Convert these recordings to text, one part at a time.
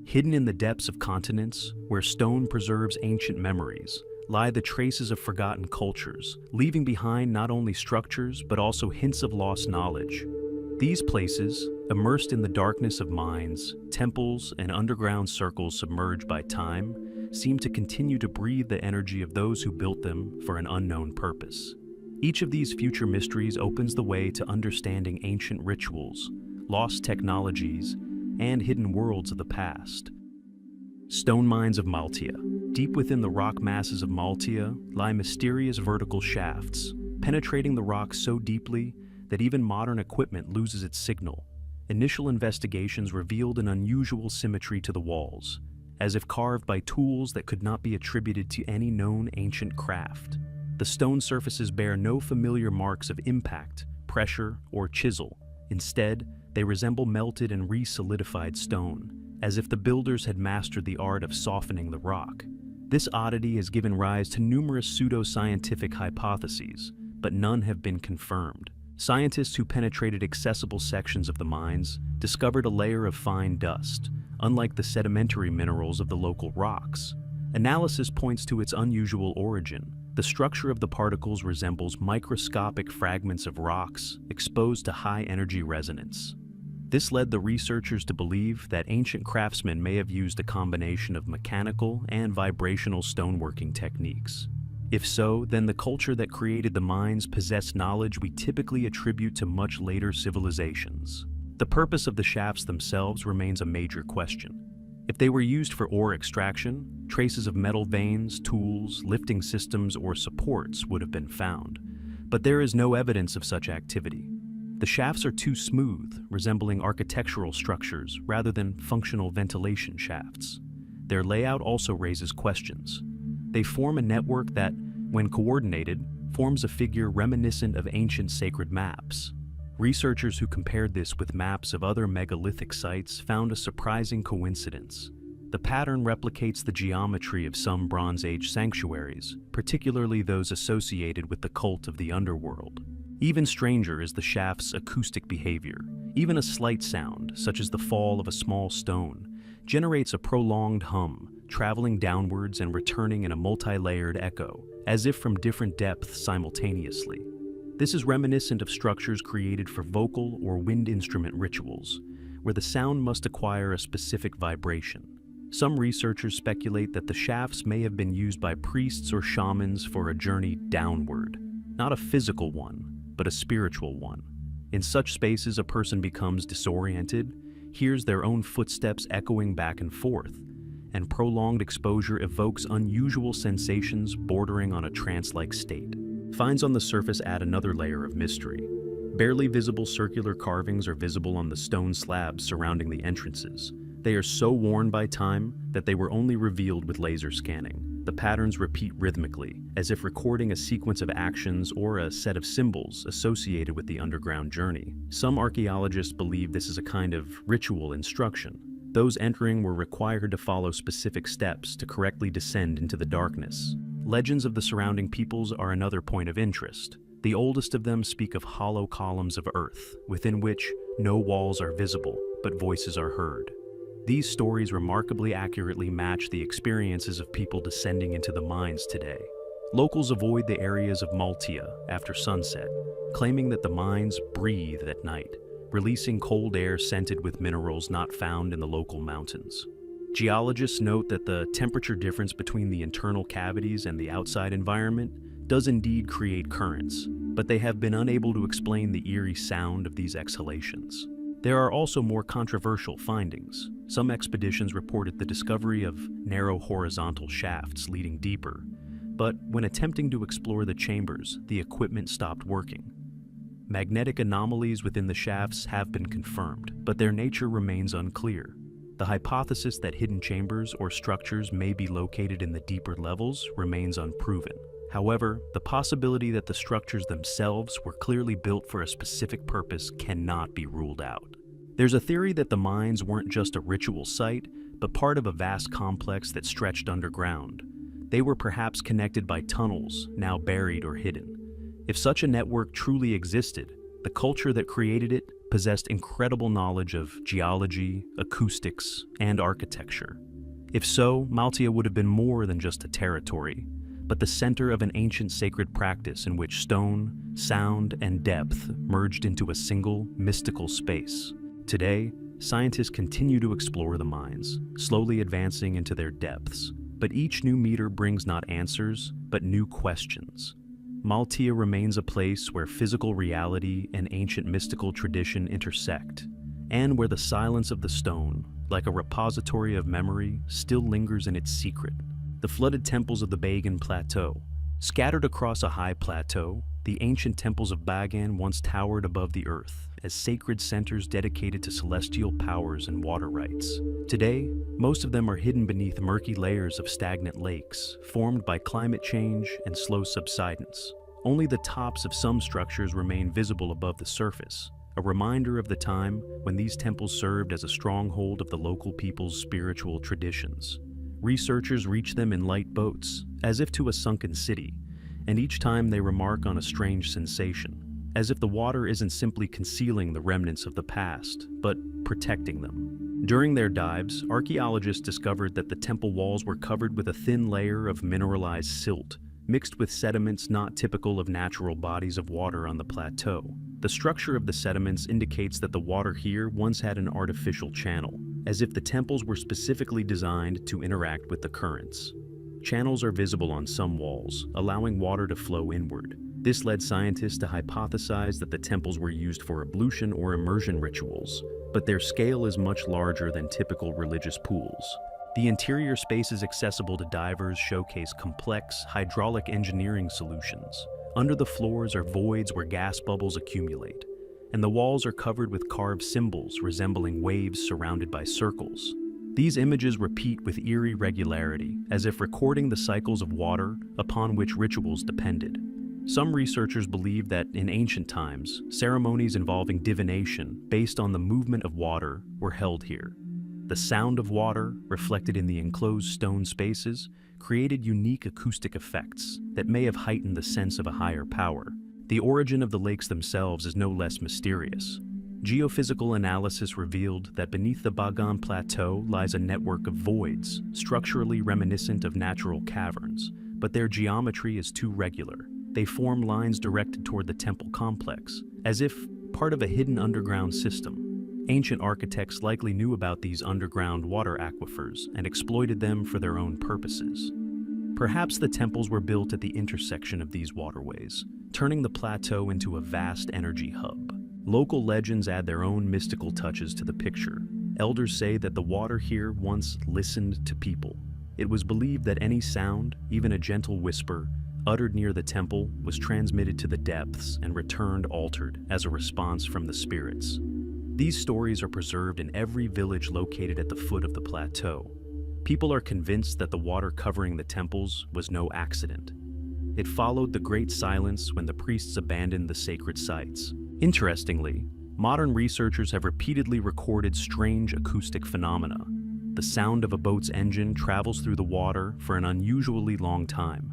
Hidden in the depths of continents, where stone preserves ancient memories, lie the traces of forgotten cultures, leaving behind not only structures but also hints of lost knowledge. These places, immersed in the darkness of mines, temples, and underground circles submerged by time, seem to continue to breathe the energy of those who built them for an unknown purpose. Each of these future mysteries opens the way to understanding ancient rituals, lost technologies, and hidden worlds of the past. Stone mines of Maltia. Deep within the rock masses of Maltia lie mysterious vertical shafts, penetrating the rock so deeply that even modern equipment loses its signal. Initial investigations revealed an unusual symmetry to the walls, as if carved by tools that could not be attributed to any known ancient craft. The stone surfaces bear no familiar marks of impact, pressure, or chisel. Instead, they resemble melted and re-solidified stone, as if the builders had mastered the art of softening the rock. This oddity has given rise to numerous pseudo-scientific hypotheses, but none have been confirmed. Scientists who penetrated accessible sections of the mines discovered a layer of fine dust, unlike the sedimentary minerals of the local rocks. Analysis points to its unusual origin. The structure of the particles resembles microscopic fragments of rocks exposed to high-energy resonance. This led the researchers to believe that ancient craftsmen may have used a combination of mechanical and vibrational stoneworking techniques. If so, then the culture that created the mines possessed knowledge we typically attribute to much later civilizations. The purpose of the shafts themselves remains a major question. If they were used for ore extraction, traces of metal veins, tools, lifting systems, or supports would have been found. But there is no evidence of such activity. The shafts are too smooth, resembling architectural structures rather than functional ventilation shafts. Their layout also raises questions. They form a network that, when coordinated, forms a figure reminiscent of ancient sacred maps. Researchers who compared this with maps of other megalithic sites found a surprising coincidence. The pattern replicates the geometry of some Bronze Age sanctuaries, particularly those associated with the cult of the underworld. Even stranger is the shaft's acoustic behavior. Even a slight sound, such as the fall of a small stone, generates a prolonged hum, traveling downwards and returning in a multi-layered echo, as if from different depths simultaneously. This is reminiscent of structures created for vocal or wind instrument rituals, where the sound must acquire a specific vibration. Some researchers speculate that the shafts may have been used by priests or shamans for a journey downward, not a physical one, but a spiritual one. In such spaces, a person becomes disoriented, hears their own footsteps echoing back and forth, and prolonged exposure evokes unusual sensations bordering on a trance-like state. Finds on the surface add another layer of mystery. Barely visible circular carvings are visible on the stone slabs surrounding the entrances. They are so worn by time that they were only revealed with laser scanning. The patterns repeat rhythmically, as if recording a sequence of actions or a set of symbols associated with the underground journey. Some archaeologists believe this is a kind of ritual instruction. Those entering were required to follow specific steps to correctly descend into the darkness. Legends of the surrounding peoples are another point of interest. The oldest of them speak of hollow columns of earth, within which no walls are visible, but voices are heard. These stories remarkably accurately match the experiences of people descending into the mines today. Locals avoid the areas of Maltia after sunset, claiming that the mines breathe at night, releasing cold air scented with minerals not found in the local mountains. Geologists note that the temperature difference between the internal cavities and the outside environment does indeed create currents, but they have been unable to explain the eerie sound of these exhalations. There are also more controversial findings. Some expeditions reported the discovery of narrow horizontal shafts leading deeper, but when attempting to explore the chambers, the equipment stopped working. Magnetic anomalies within the shafts have been confirmed, but their nature remains unclear. The hypothesis that hidden chambers or structures may be located in the deeper levels remains unproven. However, the possibility that the structures themselves were clearly built for a specific purpose cannot be ruled out. There's a theory that the mines weren't just a ritual site, but part of a vast complex that stretched underground. They were perhaps connected by tunnels, now buried or hidden. If such a network truly existed, the culture that created it possessed incredible knowledge of geology, acoustics, and architecture. If so, Maltia would have been more than just a territory, but the center of an ancient sacred practice in which stone, sound, and depth merged into a single, mystical space. Today, scientists continue to explore the mines, slowly advancing into their depths. But each new meter brings not answers, but new questions. Maltia remains a place where physical reality and ancient mystical tradition intersect, and where the silence of the stone, like a repository of memory, still lingers in its secret. The flooded temples of the Bagan Plateau. Scattered across a high plateau, the ancient temples of Bagan once towered above the earth as sacred centers dedicated to celestial powers and water rites. Today, most of them are hidden beneath murky layers of stagnant lakes, formed by climate change and slow subsidence. Only the tops of some structures remain visible above the surface, a reminder of the time when these temples served as a stronghold of the local people's spiritual traditions. Researchers reach them in light boats, as if to a sunken city, and each time they remark on a strange sensation, as if the water isn't simply concealing the remnants of the past, but protecting them. During their dives, archaeologists discovered that the temple walls were covered with a thin layer of mineralized silt, mixed with sediments not typical of natural bodies of water on the plateau. The structure of the sediments indicates that the water here once had an artificial channel, as if the temples were specifically designed to interact with the currents. Channels are visible on some walls, allowing water to flow inward. This led scientists to hypothesize that the temples were used for ablution or immersion rituals, but their scale is much larger than typical religious pools. The interior spaces accessible to divers showcase complex hydraulic engineering solutions. Under the floors are voids where gas bubbles accumulate, and the walls are covered with carved symbols resembling waves surrounded by circles. These images repeat with eerie regularity, as if recording the cycles of water upon which rituals depended. Some researchers believe that in ancient times, ceremonies involving divination based on the movement of water were held here. The sound of water, reflected in the enclosed stone spaces, created unique acoustic effects that may have heightened the sense of a higher power. The origin of the lakes themselves is no less mysterious. Geophysical analysis revealed that beneath the Bagan Plateau lies a network of voids, structurally reminiscent of natural caverns, but their geometry is too regular. They form lines directed toward the temple complex, as if part of a hidden underground system. Ancient architects likely knew about these underground water aquifers and exploited them for their own purposes. Perhaps the temples were built at the intersection of these waterways, turning the plateau into a vast energy hub. Local legends add their own mystical touches to the picture. Elders say that the water here once listened to people. It was believed that any sound, even a gentle whisper, uttered near the temple was transmitted to the depths and returned altered as a response from the spirits. These stories are preserved in every village located at the foot of the plateau. People are convinced that the water covering the temples was no accident. It followed the Great Silence when the priests abandoned the sacred sites. Interestingly, modern researchers have repeatedly recorded strange acoustic phenomena. The sound of a boat's engine travels through the water for an unusually long time,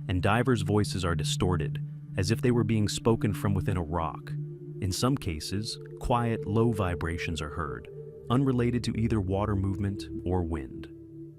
and divers' voices are distorted, as if they were being spoken from within a rock. In some cases, quiet, low vibrations are heard, unrelated to either water movement or wind.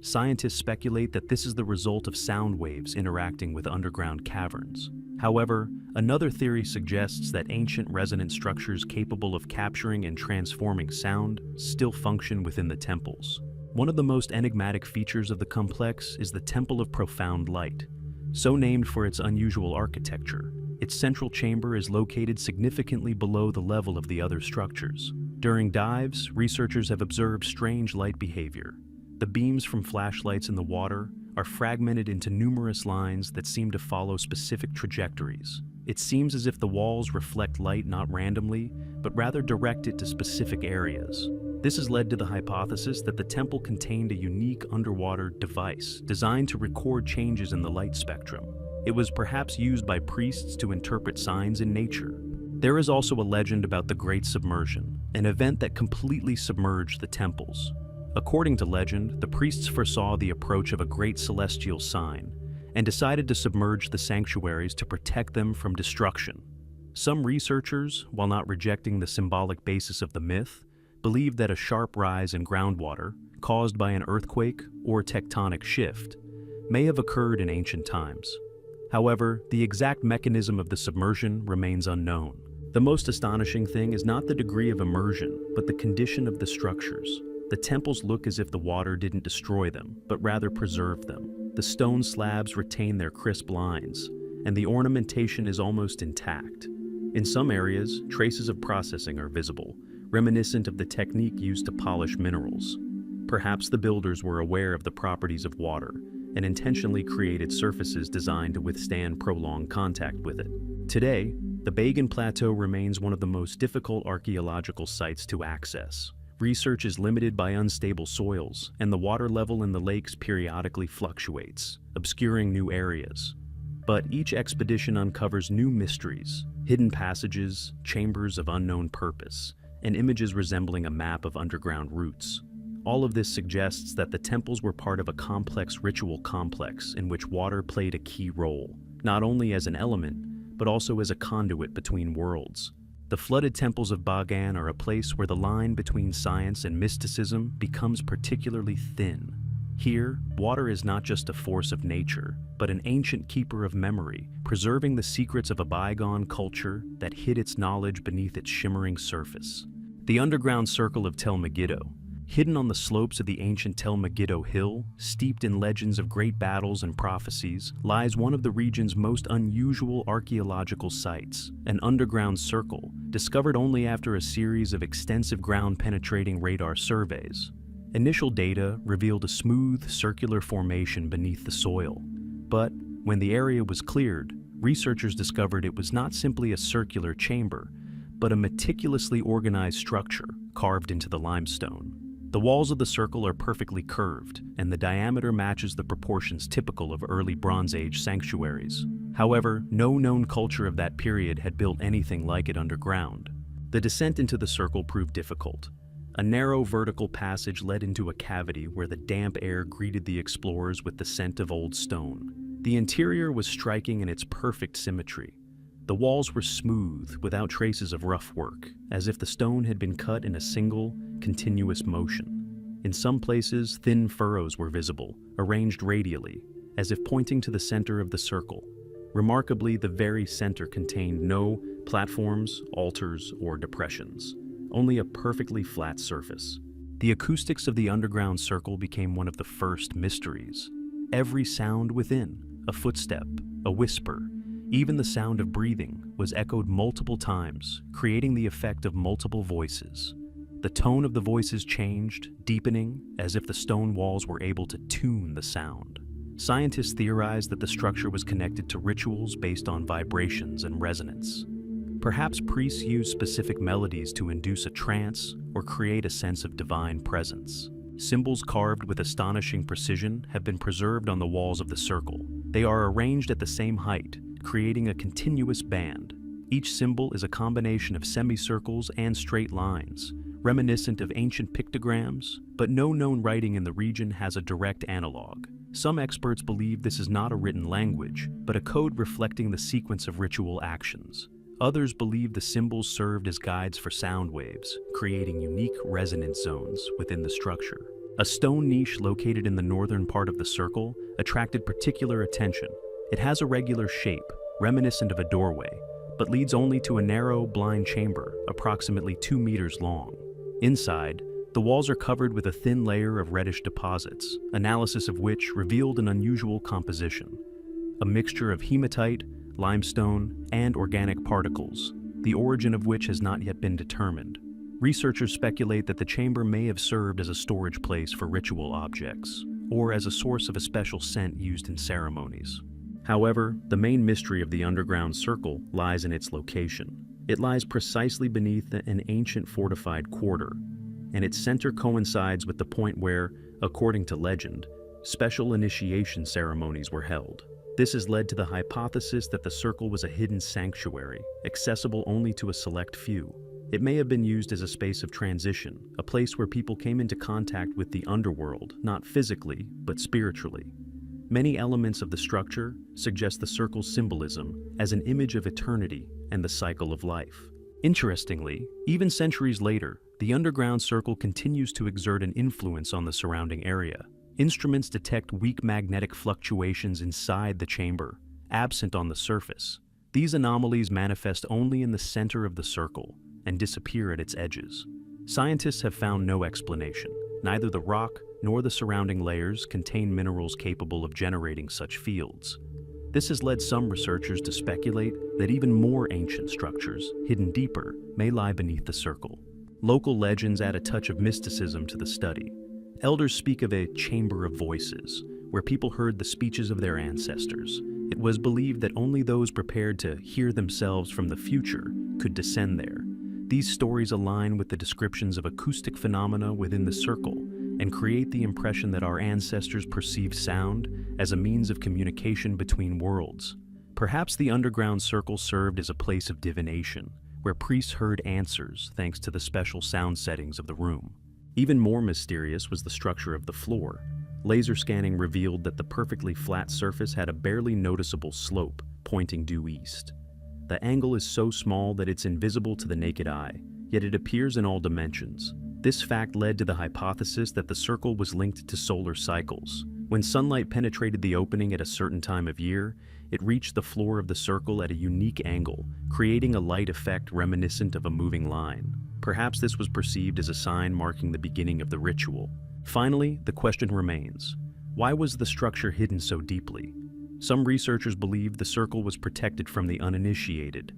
Scientists speculate that this is the result of sound waves interacting with underground caverns. However, another theory suggests that ancient resonant structures capable of capturing and transforming sound still function within the temples. One of the most enigmatic features of the complex is the Temple of Profound Light, so named for its unusual architecture. Its central chamber is located significantly below the level of the other structures. During dives, researchers have observed strange light behavior. The beams from flashlights in the water are fragmented into numerous lines that seem to follow specific trajectories. It seems as if the walls reflect light not randomly, but rather direct it to specific areas. This has led to the hypothesis that the temple contained a unique underwater device designed to record changes in the light spectrum. It was perhaps used by priests to interpret signs in nature. There is also a legend about the Great Submersion, an event that completely submerged the temples. According to legend, the priests foresaw the approach of a great celestial sign and decided to submerge the sanctuaries to protect them from destruction. Some researchers, while not rejecting the symbolic basis of the myth, believe that a sharp rise in groundwater, caused by an earthquake or tectonic shift, may have occurred in ancient times. However, the exact mechanism of the submersion remains unknown. The most astonishing thing is not the degree of immersion, but the condition of the structures. The temples look as if the water didn't destroy them, but rather preserved them. The stone slabs retain their crisp lines, and the ornamentation is almost intact. In some areas, traces of processing are visible, reminiscent of the technique used to polish minerals. Perhaps the builders were aware of the properties of water and intentionally created surfaces designed to withstand prolonged contact with it. Today, the Bagan Plateau remains one of the most difficult archaeological sites to access. Research is limited by unstable soils, and the water level in the lakes periodically fluctuates, obscuring new areas. But each expedition uncovers new mysteries, hidden passages, chambers of unknown purpose, and images resembling a map of underground routes. All of this suggests that the temples were part of a complex ritual complex in which water played a key role, not only as an element, but also as a conduit between worlds. The flooded temples of Bagan are a place where the line between science and mysticism becomes particularly thin. Here, water is not just a force of nature, but an ancient keeper of memory, preserving the secrets of a bygone culture that hid its knowledge beneath its shimmering surface. The underground circle of Tel Megiddo. Hidden on the slopes of the ancient Tel Megiddo Hill, steeped in legends of great battles and prophecies, lies one of the region's most unusual archaeological sites, an underground circle, discovered only after a series of extensive ground-penetrating radar surveys. Initial data revealed a smooth, circular formation beneath the soil. But when the area was cleared, researchers discovered it was not simply a circular chamber, but a meticulously organized structure carved into the limestone. The walls of the circle are perfectly curved, and the diameter matches the proportions typical of early Bronze Age sanctuaries. However, no known culture of that period had built anything like it underground. The descent into the circle proved difficult. A narrow vertical passage led into a cavity where the damp air greeted the explorers with the scent of old stone. The interior was striking in its perfect symmetry. The walls were smooth, without traces of rough work, as if the stone had been cut in a single, continuous motion. In some places, thin furrows were visible, arranged radially, as if pointing to the center of the circle. Remarkably, the very center contained no platforms, altars, or depressions. Only a perfectly flat surface. The acoustics of the underground circle became one of the first mysteries. Every sound within, a footstep, a whisper, even the sound of breathing, was echoed multiple times, creating the effect of multiple voices. The tone of the voices changed, deepening, as if the stone walls were able to tune the sound. Scientists theorized that the structure was connected to rituals based on vibrations and resonance. Perhaps priests used specific melodies to induce a trance or create a sense of divine presence. Symbols carved with astonishing precision have been preserved on the walls of the circle. They are arranged at the same height, creating a continuous band. Each symbol is a combination of semicircles and straight lines, reminiscent of ancient pictograms, but no known writing in the region has a direct analog. Some experts believe this is not a written language, but a code reflecting the sequence of ritual actions. Others believe the symbols served as guides for sound waves, creating unique resonance zones within the structure. A stone niche located in the northern part of the circle attracted particular attention. It has a regular shape, reminiscent of a doorway, but leads only to a narrow, blind chamber, approximately 2 meters long. Inside, the walls are covered with a thin layer of reddish deposits, analysis of which revealed an unusual composition. A mixture of hematite, limestone, and organic particles, the origin of which has not yet been determined. Researchers speculate that the chamber may have served as a storage place for ritual objects, or as a source of a special scent used in ceremonies. However, the main mystery of the underground circle lies in its location. It lies precisely beneath an ancient fortified quarter, and its center coincides with the point where, according to legend, special initiation ceremonies were held. This has led to the hypothesis that the circle was a hidden sanctuary, accessible only to a select few. It may have been used as a space of transition, a place where people came into contact with the underworld, not physically, but spiritually. Many elements of the structure suggest the circle's symbolism as an image of eternity and the cycle of life. Interestingly, even centuries later, the underground circle continues to exert an influence on the surrounding area. Instruments detect weak magnetic fluctuations inside the chamber, absent on the surface. These anomalies manifest only in the center of the circle and disappear at its edges. Scientists have found no explanation. Neither the rock nor the surrounding layers contain minerals capable of generating such fields. This has led some researchers to speculate that even more ancient structures, hidden deeper, may lie beneath the circle. Local legends add a touch of mysticism to the study. Elders speak of a chamber of voices, where people heard the speeches of their ancestors. It was believed that only those prepared to hear themselves from the future could descend there. These stories align with the descriptions of acoustic phenomena within the circle and create the impression that our ancestors perceived sound as a means of communication between worlds. Perhaps the underground circle served as a place of divination, where priests heard answers thanks to the special sound settings of the room. Even more mysterious was the structure of the floor. Laser scanning revealed that the perfectly flat surface had a barely noticeable slope pointing due east. The angle is so small that it's invisible to the naked eye, yet it appears in all dimensions. This fact led to the hypothesis that the circle was linked to solar cycles. When sunlight penetrated the opening at a certain time of year, it reached the floor of the circle at a unique angle, creating a light effect reminiscent of a moving line. Perhaps this was perceived as a sign marking the beginning of the ritual. Finally, the question remains: why was the structure hidden so deeply? Some researchers believe the circle was protected from the uninitiated.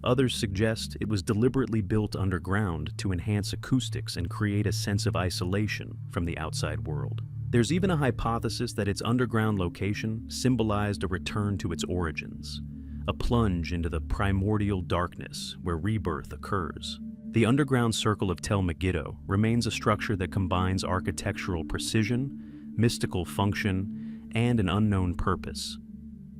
Others suggest it was deliberately built underground to enhance acoustics and create a sense of isolation from the outside world. There's even a hypothesis that its underground location symbolized a return to its origins, a plunge into the primordial darkness where rebirth occurs. The underground circle of Tel Megiddo remains a structure that combines architectural precision, mystical function, and an unknown purpose.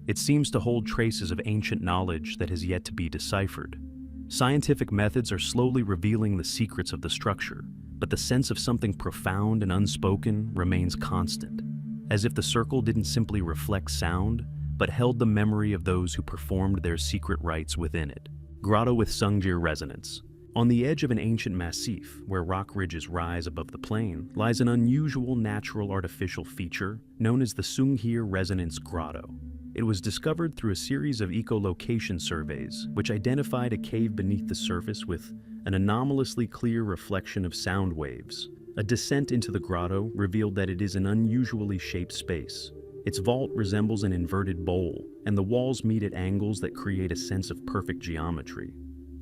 It seems to hold traces of ancient knowledge that has yet to be deciphered. Scientific methods are slowly revealing the secrets of the structure, but the sense of something profound and unspoken remains constant, as if the circle didn't simply reflect sound, but held the memory of those who performed their secret rites within it. Grotto with Sungir resonance. On the edge of an ancient massif, where rock ridges rise above the plain, lies an unusual natural artificial feature known as the Sungir Resonance Grotto. It was discovered through a series of echolocation surveys, which identified a cave beneath the surface with an anomalously clear reflection of sound waves. A descent into the grotto revealed that it is an unusually shaped space. Its vault resembles an inverted bowl, and the walls meet at angles that create a sense of perfect geometry.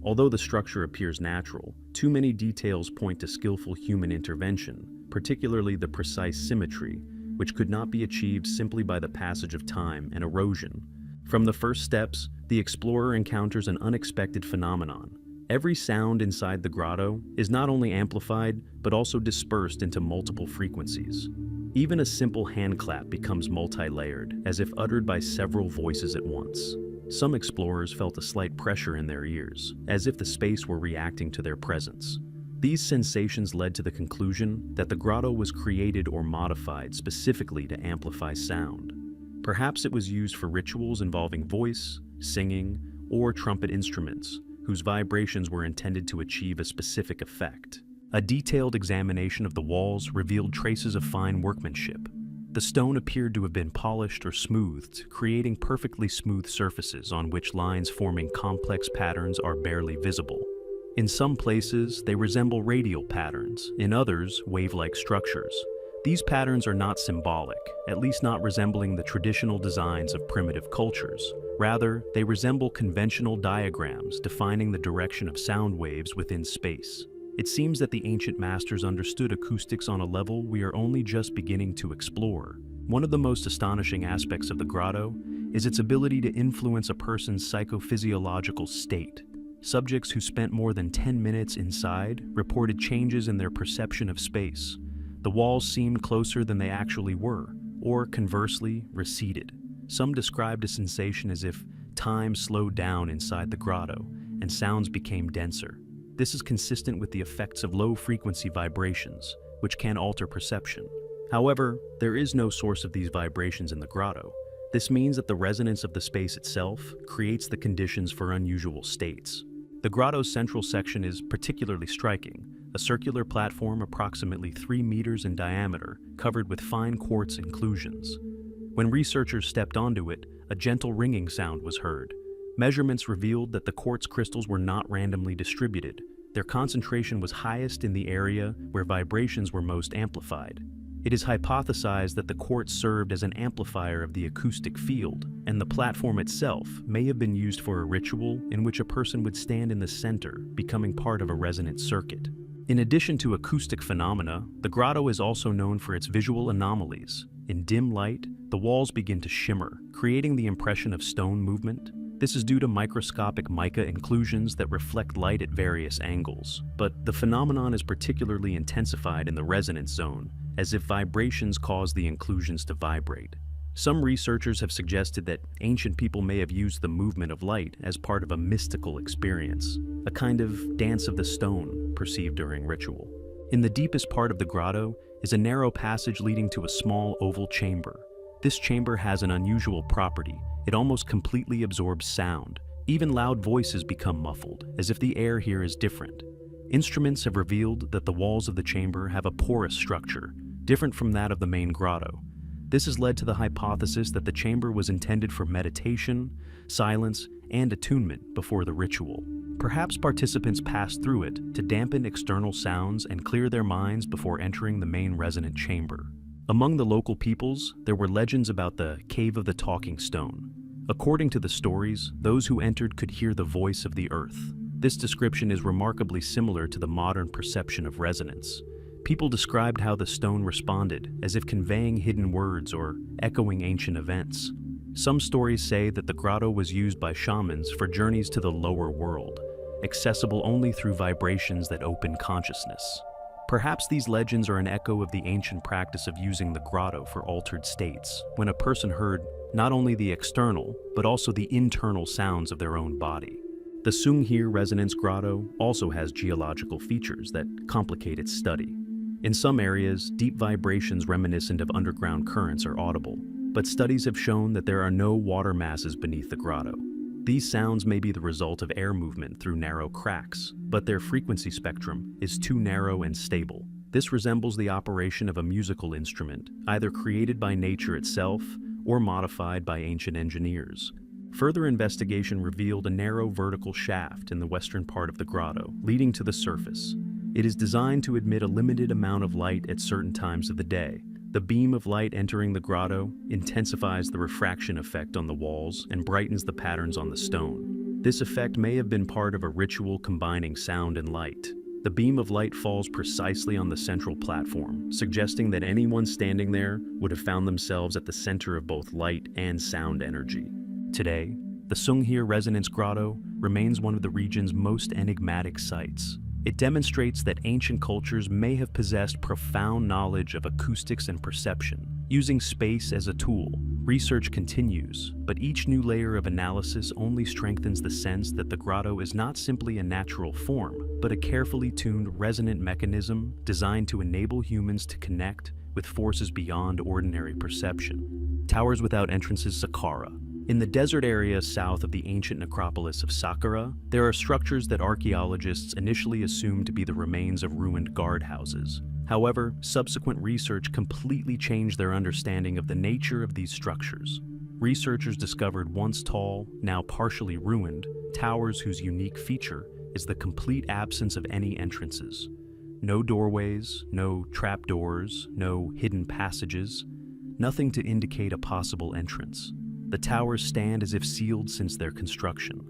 Although the structure appears natural, too many details point to skillful human intervention, particularly the precise symmetry, which could not be achieved simply by the passage of time and erosion. From the first steps, the explorer encounters an unexpected phenomenon. Every sound inside the grotto is not only amplified, but also dispersed into multiple frequencies. Even a simple hand clap becomes multi-layered, as if uttered by several voices at once. Some explorers felt a slight pressure in their ears, as if the space were reacting to their presence. These sensations led to the conclusion that the grotto was created or modified specifically to amplify sound. Perhaps it was used for rituals involving voice, singing, or trumpet instruments, whose vibrations were intended to achieve a specific effect. A detailed examination of the walls revealed traces of fine workmanship. The stone appeared to have been polished or smoothed, creating perfectly smooth surfaces on which lines forming complex patterns are barely visible. In some places, they resemble radial patterns, in others, wave-like structures. These patterns are not symbolic, at least not resembling the traditional designs of primitive cultures. Rather, they resemble conventional diagrams defining the direction of sound waves within space. It seems that the ancient masters understood acoustics on a level we are only just beginning to explore. One of the most astonishing aspects of the grotto is its ability to influence a person's psychophysiological state. Subjects who spent more than 10 minutes inside reported changes in their perception of space. The walls seemed closer than they actually were, or conversely, receded. Some described a sensation as if time slowed down inside the grotto and sounds became denser. This is consistent with the effects of low-frequency vibrations, which can alter perception. However, there is no source of these vibrations in the grotto. This means that the resonance of the space itself creates the conditions for unusual states. The grotto's central section is particularly striking, a circular platform approximately 3 meters in diameter, covered with fine quartz inclusions. When researchers stepped onto it, a gentle ringing sound was heard. Measurements revealed that the quartz crystals were not randomly distributed. Their concentration was highest in the area where vibrations were most amplified. It is hypothesized that the quartz served as an amplifier of the acoustic field, and the platform itself may have been used for a ritual in which a person would stand in the center, becoming part of a resonant circuit. In addition to acoustic phenomena, the grotto is also known for its visual anomalies. In dim light, the walls begin to shimmer, creating the impression of stone movement. This is due to microscopic mica inclusions that reflect light at various angles. But the phenomenon is particularly intensified in the resonance zone, as if vibrations cause the inclusions to vibrate. Some researchers have suggested that ancient people may have used the movement of light as part of a mystical experience, a kind of dance of the stone perceived during ritual. In the deepest part of the grotto is a narrow passage leading to a small oval chamber. This chamber has an unusual property. It almost completely absorbs sound. Even loud voices become muffled, as if the air here is different. Instruments have revealed that the walls of the chamber have a porous structure, different from that of the main grotto. This has led to the hypothesis that the chamber was intended for meditation, silence, and attunement before the ritual. Perhaps participants passed through it to dampen external sounds and clear their minds before entering the main resonant chamber. Among the local peoples, there were legends about the Cave of the Talking Stone. According to the stories, those who entered could hear the voice of the earth. This description is remarkably similar to the modern perception of resonance. People described how the stone responded, as if conveying hidden words or echoing ancient events. Some stories say that the grotto was used by shamans for journeys to the lower world, accessible only through vibrations that open consciousness. Perhaps these legends are an echo of the ancient practice of using the grotto for altered states, when a person heard not only the external, but also the internal sounds of their own body. The Sungheir Resonance Grotto also has geological features that complicate its study. In some areas, deep vibrations reminiscent of underground currents are audible, but studies have shown that there are no water masses beneath the grotto. These sounds may be the result of air movement through narrow cracks, but their frequency spectrum is too narrow and stable. This resembles the operation of a musical instrument, either created by nature itself or modified by ancient engineers. Further investigation revealed a narrow vertical shaft in the western part of the grotto, leading to the surface. It is designed to admit a limited amount of light at certain times of the day. The beam of light entering the grotto intensifies the refraction effect on the walls and brightens the patterns on the stone. This effect may have been part of a ritual combining sound and light. The beam of light falls precisely on the central platform, suggesting that anyone standing there would have found themselves at the center of both light and sound energy. Today, the Sungheir Resonance Grotto remains one of the region's most enigmatic sites. It demonstrates that ancient cultures may have possessed profound knowledge of acoustics and perception. Using space as a tool, research continues, but each new layer of analysis only strengthens the sense that the grotto is not simply a natural form, but a carefully tuned resonant mechanism designed to enable humans to connect with forces beyond ordinary perception. Towers without entrances. Saqqara. In the desert area south of the ancient necropolis of Saqqara, there are structures that archaeologists initially assumed to be the remains of ruined guardhouses. However, subsequent research completely changed their understanding of the nature of these structures. Researchers discovered once tall, now partially ruined, towers whose unique feature is the complete absence of any entrances. No doorways, no trapdoors, no hidden passages, nothing to indicate a possible entrance. The towers stand as if sealed since their construction.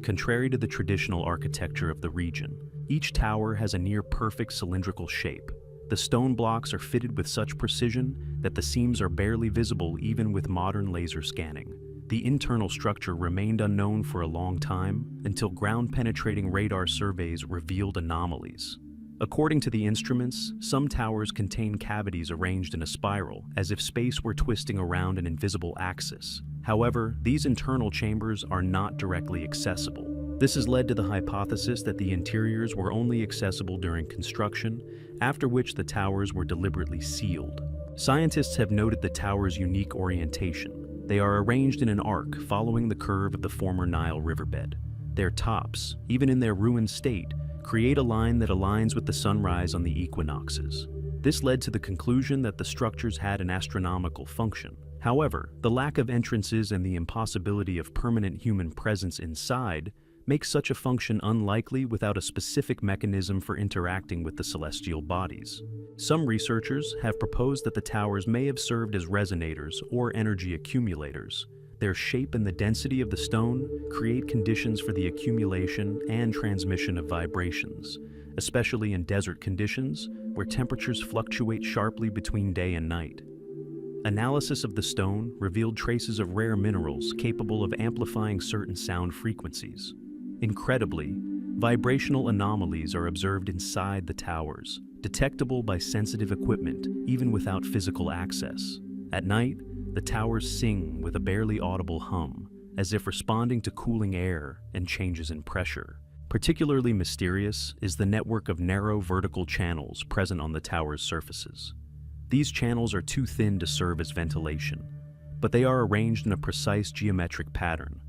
Contrary to the traditional architecture of the region, each tower has a near-perfect cylindrical shape. The stone blocks are fitted with such precision that the seams are barely visible even with modern laser scanning. The internal structure remained unknown for a long time until ground-penetrating radar surveys revealed anomalies. According to the instruments, some towers contain cavities arranged in a spiral, as if space were twisting around an invisible axis. However, these internal chambers are not directly accessible. This has led to the hypothesis that the interiors were only accessible during construction, after which the towers were deliberately sealed. Scientists have noted the tower's unique orientation. They are arranged in an arc following the curve of the former Nile riverbed. Their tops, even in their ruined state, create a line that aligns with the sunrise on the equinoxes. This led to the conclusion that the structures had an astronomical function. However, the lack of entrances and the impossibility of permanent human presence inside makes such a function unlikely without a specific mechanism for interacting with the celestial bodies. Some researchers have proposed that the towers may have served as resonators or energy accumulators. Their shape and the density of the stone create conditions for the accumulation and transmission of vibrations, especially in desert conditions where temperatures fluctuate sharply between day and night. Analysis of the stone revealed traces of rare minerals capable of amplifying certain sound frequencies. Incredibly, vibrational anomalies are observed inside the towers, detectable by sensitive equipment even without physical access. At night, the towers sing with a barely audible hum, as if responding to cooling air and changes in pressure. Particularly mysterious is the network of narrow vertical channels present on the tower's surfaces. These channels are too thin to serve as ventilation, but they are arranged in a precise geometric pattern.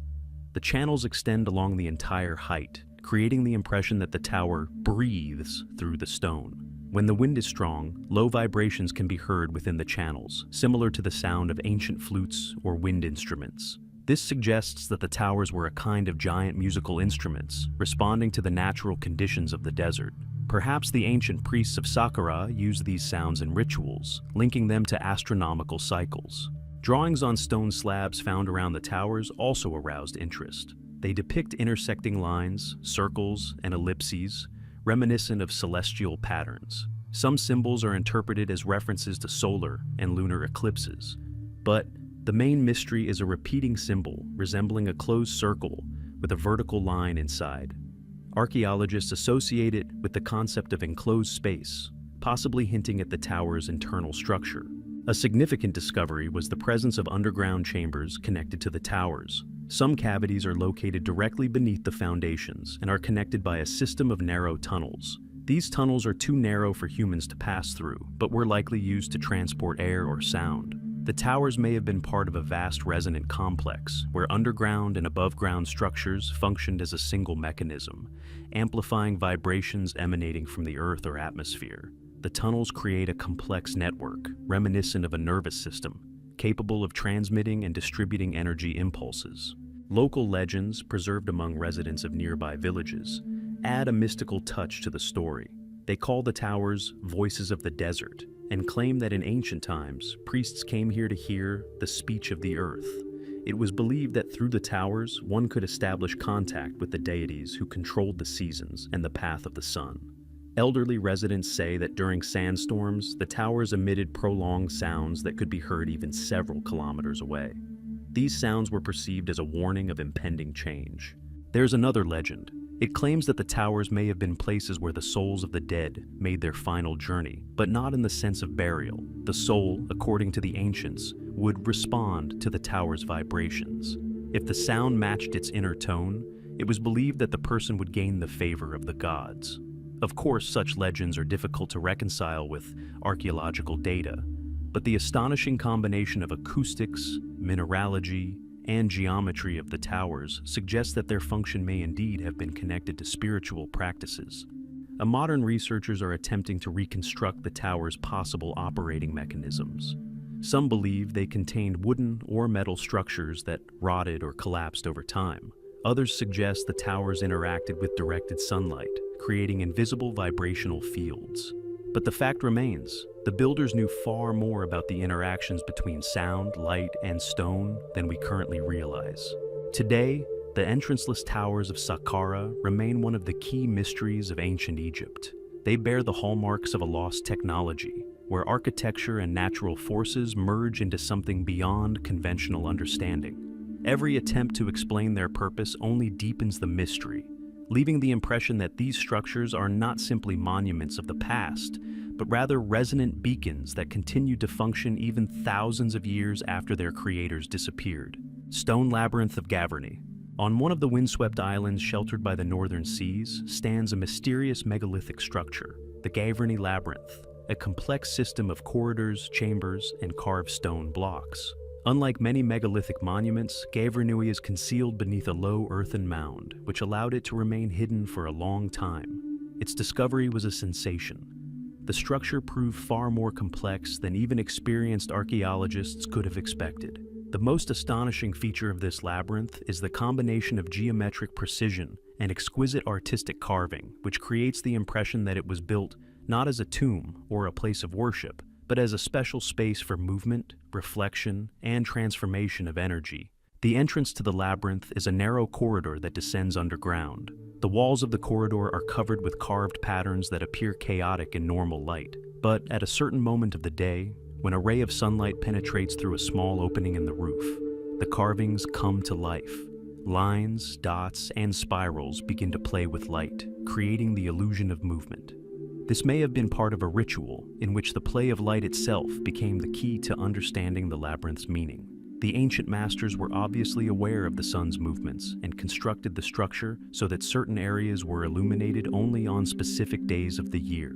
The channels extend along the entire height, creating the impression that the tower breathes through the stone. When the wind is strong, low vibrations can be heard within the channels, similar to the sound of ancient flutes or wind instruments. This suggests that the towers were a kind of giant musical instruments, responding to the natural conditions of the desert. Perhaps the ancient priests of Saqqara used these sounds in rituals, linking them to astronomical cycles. Drawings on stone slabs found around the towers also aroused interest. They depict intersecting lines, circles, and ellipses, reminiscent of celestial patterns. Some symbols are interpreted as references to solar and lunar eclipses. But the main mystery is a repeating symbol resembling a closed circle with a vertical line inside. Archaeologists associate it with the concept of enclosed space, possibly hinting at the tower's internal structure. A significant discovery was the presence of underground chambers connected to the towers. Some cavities are located directly beneath the foundations and are connected by a system of narrow tunnels. These tunnels are too narrow for humans to pass through, but were likely used to transport air or sound. The towers may have been part of a vast resonant complex, where underground and above-ground structures functioned as a single mechanism, amplifying vibrations emanating from the earth or atmosphere. The tunnels create a complex network, reminiscent of a nervous system, capable of transmitting and distributing energy impulses. Local legends, preserved among residents of nearby villages, add a mystical touch to the story. They call the towers voices of the desert, and claim that in ancient times, priests came here to hear the speech of the earth. It was believed that through the towers, one could establish contact with the deities who controlled the seasons and the path of the sun. Elderly residents say that during sandstorms, the towers emitted prolonged sounds that could be heard even several kilometers away. These sounds were perceived as a warning of impending change. There's another legend. It claims that the towers may have been places where the souls of the dead made their final journey, but not in the sense of burial. The soul, according to the ancients, would respond to the tower's vibrations. If the sound matched its inner tone, it was believed that the person would gain the favor of the gods. Of course, such legends are difficult to reconcile with archaeological data, but the astonishing combination of acoustics, mineralogy, and geometry of the towers suggests that their function may indeed have been connected to spiritual practices. Modern researchers are attempting to reconstruct the tower's possible operating mechanisms. Some believe they contained wooden or metal structures that rotted or collapsed over time. Others suggest the towers interacted with directed sunlight, creating invisible vibrational fields. But the fact remains, the builders knew far more about the interactions between sound, light, and stone than we currently realize. Today, the entranceless towers of Saqqara remain one of the key mysteries of ancient Egypt. They bear the hallmarks of a lost technology, where architecture and natural forces merge into something beyond conventional understanding. Every attempt to explain their purpose only deepens the mystery, leaving the impression that these structures are not simply monuments of the past, but rather resonant beacons that continued to function even thousands of years after their creators disappeared. Stone Labyrinth of Gavarni. On one of the windswept islands sheltered by the northern seas stands a mysterious megalithic structure, the Gavarni Labyrinth. a complex system of corridors, chambers, and carved stone blocks. Unlike many megalithic monuments, Gavrinui is concealed beneath a low earthen mound, which allowed it to remain hidden for a long time. Its discovery was a sensation. The structure proved far more complex than even experienced archaeologists could have expected. The most astonishing feature of this labyrinth is the combination of geometric precision and exquisite artistic carving, which creates the impression that it was built not as a tomb or a place of worship, but as a special space for movement, reflection, and transformation of energy. The entrance to the labyrinth is a narrow corridor that descends underground. The walls of the corridor are covered with carved patterns that appear chaotic in normal light. But at a certain moment of the day, when a ray of sunlight penetrates through a small opening in the roof, the carvings come to life. Lines, dots, and spirals begin to play with light, creating the illusion of movement. This may have been part of a ritual in which the play of light itself became the key to understanding the labyrinth's meaning. The ancient masters were obviously aware of the sun's movements and constructed the structure so that certain areas were illuminated only on specific days of the year.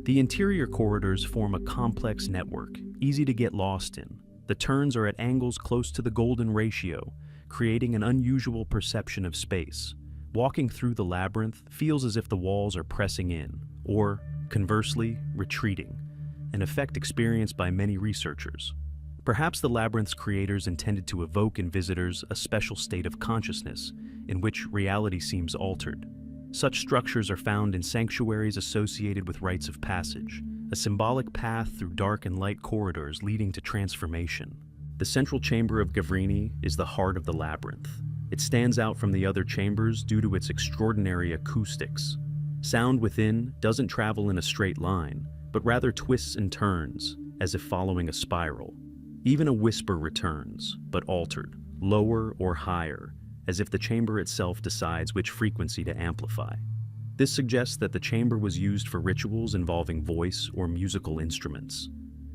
The interior corridors form a complex network, easy to get lost in. The turns are at angles close to the golden ratio, creating an unusual perception of space. Walking through the labyrinth feels as if the walls are pressing in, or, conversely, retreating, an effect experienced by many researchers. Perhaps the labyrinth's creators intended to evoke in visitors a special state of consciousness in which reality seems altered. Such structures are found in sanctuaries associated with rites of passage, a symbolic path through dark and light corridors leading to transformation. The central chamber of Gavrini is the heart of the labyrinth. It stands out from the other chambers due to its extraordinary acoustics. Sound within doesn't travel in a straight line, but rather twists and turns, as if following a spiral. Even a whisper returns, but altered, lower or higher, as if the chamber itself decides which frequency to amplify. This suggests that the chamber was used for rituals involving voice or musical instruments.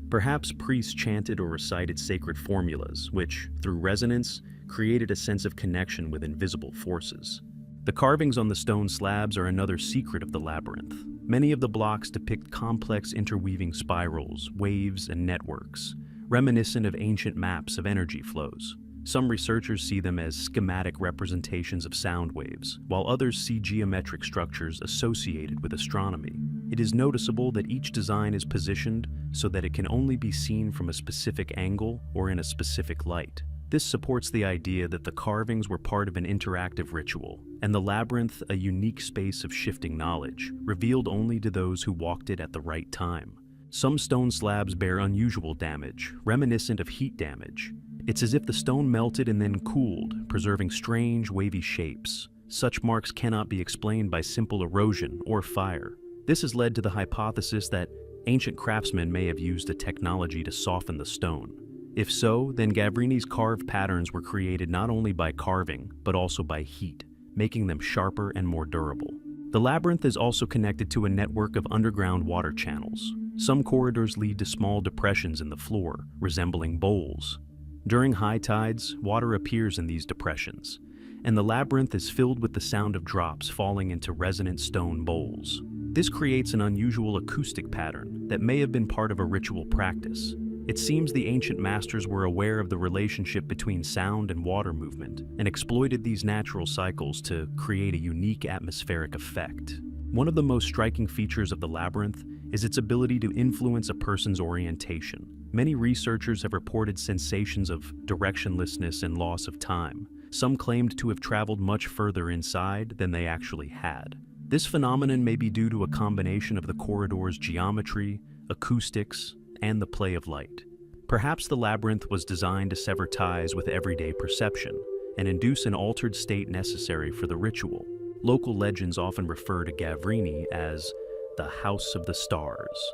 Perhaps priests chanted or recited sacred formulas, which, through resonance, created a sense of connection with invisible forces. The carvings on the stone slabs are another secret of the labyrinth. Many of the blocks depict complex interweaving spirals, waves, and networks, reminiscent of ancient maps of energy flows. Some researchers see them as schematic representations of sound waves, while others see geometric structures associated with astronomy. It is noticeable that each design is positioned so that it can only be seen from a specific angle or in a specific light. This supports the idea that the carvings were part of an interactive ritual, and the labyrinth a unique space of shifting knowledge, revealed only to those who walked it at the right time. Some stone slabs bear unusual damage, reminiscent of heat damage. It's as if the stone melted and then cooled, preserving strange, wavy shapes. Such marks cannot be explained by simple erosion or fire. This has led to the hypothesis that ancient craftsmen may have used a technology to soften the stone. If so, then Gavrini's carved patterns were created not only by carving, but also by heat, making them sharper and more durable. The labyrinth is also connected to a network of underground water channels. Some corridors lead to small depressions in the floor, resembling bowls. During high tides, water appears in these depressions, and the labyrinth is filled with the sound of drops falling into resonant stone bowls. This creates an unusual acoustic pattern that may have been part of a ritual practice. It seems the ancient masters were aware of the relationship between sound and water movement and exploited these natural cycles to create a unique atmospheric effect. One of the most striking features of the labyrinth is its ability to influence a person's orientation. Many researchers have reported sensations of directionlessness and loss of time. Some claimed to have traveled much further inside than they actually had. This phenomenon may be due to a combination of the corridor's geometry, acoustics, and the play of light. Perhaps the labyrinth was designed to sever ties with everyday perception and induce an altered state necessary for the ritual. Local legends often refer to Gavrini as the House of the Stars.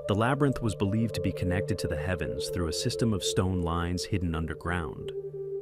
The labyrinth was believed to be connected to the heavens through a system of stone lines hidden underground.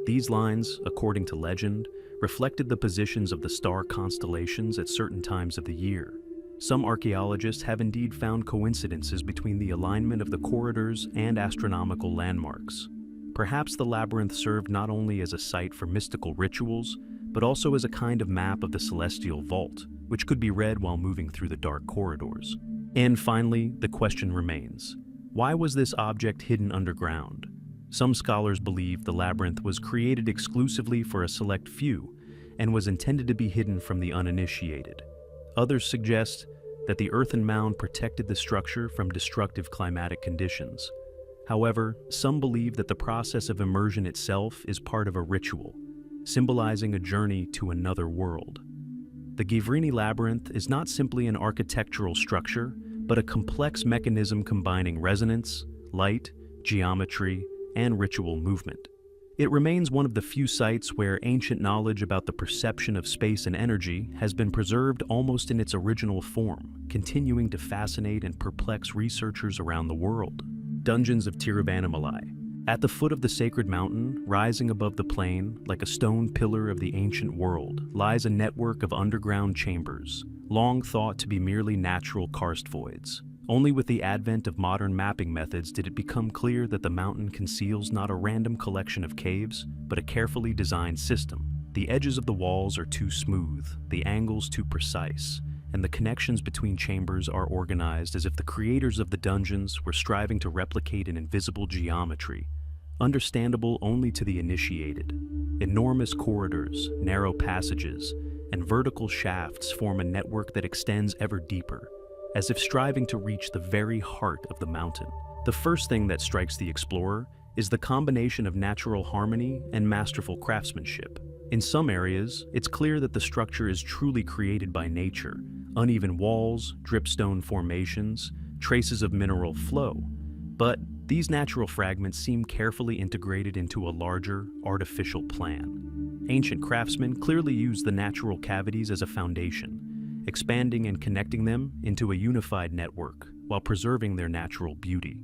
These lines, according to legend, reflected the positions of the star constellations at certain times of the year. Some archaeologists have indeed found coincidences between the alignment of the corridors and astronomical landmarks. Perhaps the labyrinth served not only as a site for mystical rituals, but also as a kind of map of the celestial vault, which could be read while moving through the dark corridors. And finally, the question remains, why was this object hidden underground? Some scholars believe the labyrinth was created exclusively for a select few and was intended to be hidden from the uninitiated. Others suggest that the earthen mound protected the structure from destructive climatic conditions. However, some believe that the process of immersion itself is part of a ritual, symbolizing a journey to another world. The Givrini labyrinth is not simply an architectural structure, but a complex mechanism combining resonance, light, geometry, and ritual movement. It remains one of the few sites where ancient knowledge about the perception of space and energy has been preserved almost in its original form, continuing to fascinate and perplex researchers around the world. Dungeons of Tiruvanamalai. At the foot of the sacred mountain, rising above the plain, like a stone pillar of the ancient world, lies a network of underground chambers, long thought to be merely natural karst voids. Only with the advent of modern mapping methods did it become clear that the mountain conceals not a random collection of caves, but a carefully designed system. The edges of the walls are too smooth, the angles too precise, and the connections between chambers are organized as if the creators of the dungeons were striving to replicate an invisible geometry, understandable only to the initiated. Enormous corridors, narrow passages, and vertical shafts form a network that extends ever deeper, as if striving to reach the very heart of the mountain. The first thing that strikes the explorer is the combination of natural harmony and masterful craftsmanship. In some areas, it's clear that the structure is truly created by nature. Uneven walls, dripstone formations, traces of mineral flow. But these natural fragments seem carefully integrated into a larger, artificial plan. Ancient craftsmen clearly used the natural cavities as a foundation, expanding and connecting them into a unified network while preserving their natural beauty.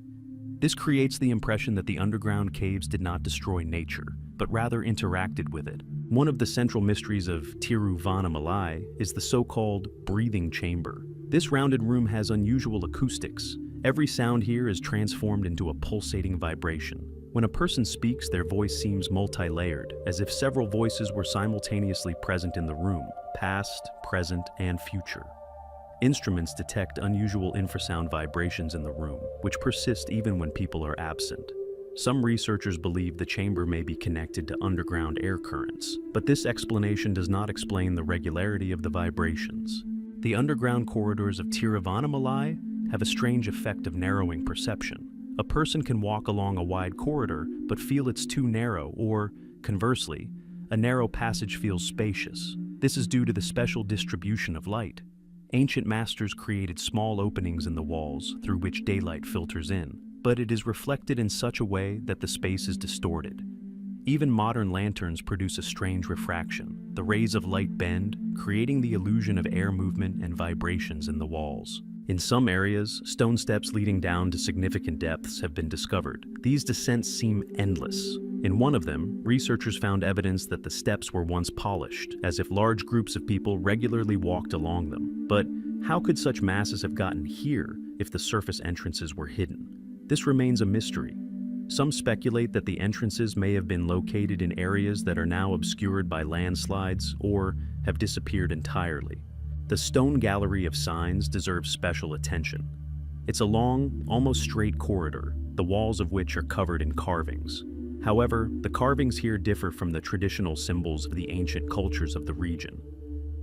This creates the impression that the underground caves did not destroy nature, but rather interacted with it. One of the central mysteries of Tiruvanamalai is the so-called breathing chamber. This rounded room has unusual acoustics. Every sound here is transformed into a pulsating vibration. When a person speaks, their voice seems multi-layered, as if several voices were simultaneously present in the room, past, present, and future. Instruments detect unusual infrasound vibrations in the room, which persist even when people are absent. Some researchers believe the chamber may be connected to underground air currents, but this explanation does not explain the regularity of the vibrations. The underground corridors of Tiruvanamalai have a strange effect of narrowing perception. A person can walk along a wide corridor but feel it's too narrow, or, conversely, a narrow passage feels spacious. This is due to the special distribution of light. Ancient masters created small openings in the walls through which daylight filters in, but it is reflected in such a way that the space is distorted. Even modern lanterns produce a strange refraction. The rays of light bend, creating the illusion of air movement and vibrations in the walls. In some areas, stone steps leading down to significant depths have been discovered. These descents seem endless. In one of them, researchers found evidence that the steps were once polished, as if large groups of people regularly walked along them. But how could such masses have gotten here if the surface entrances were hidden? This remains a mystery. Some speculate that the entrances may have been located in areas that are now obscured by landslides or have disappeared entirely. The stone gallery of signs deserves special attention. It's a long, almost straight corridor, the walls of which are covered in carvings. However, the carvings here differ from the traditional symbols of the ancient cultures of the region.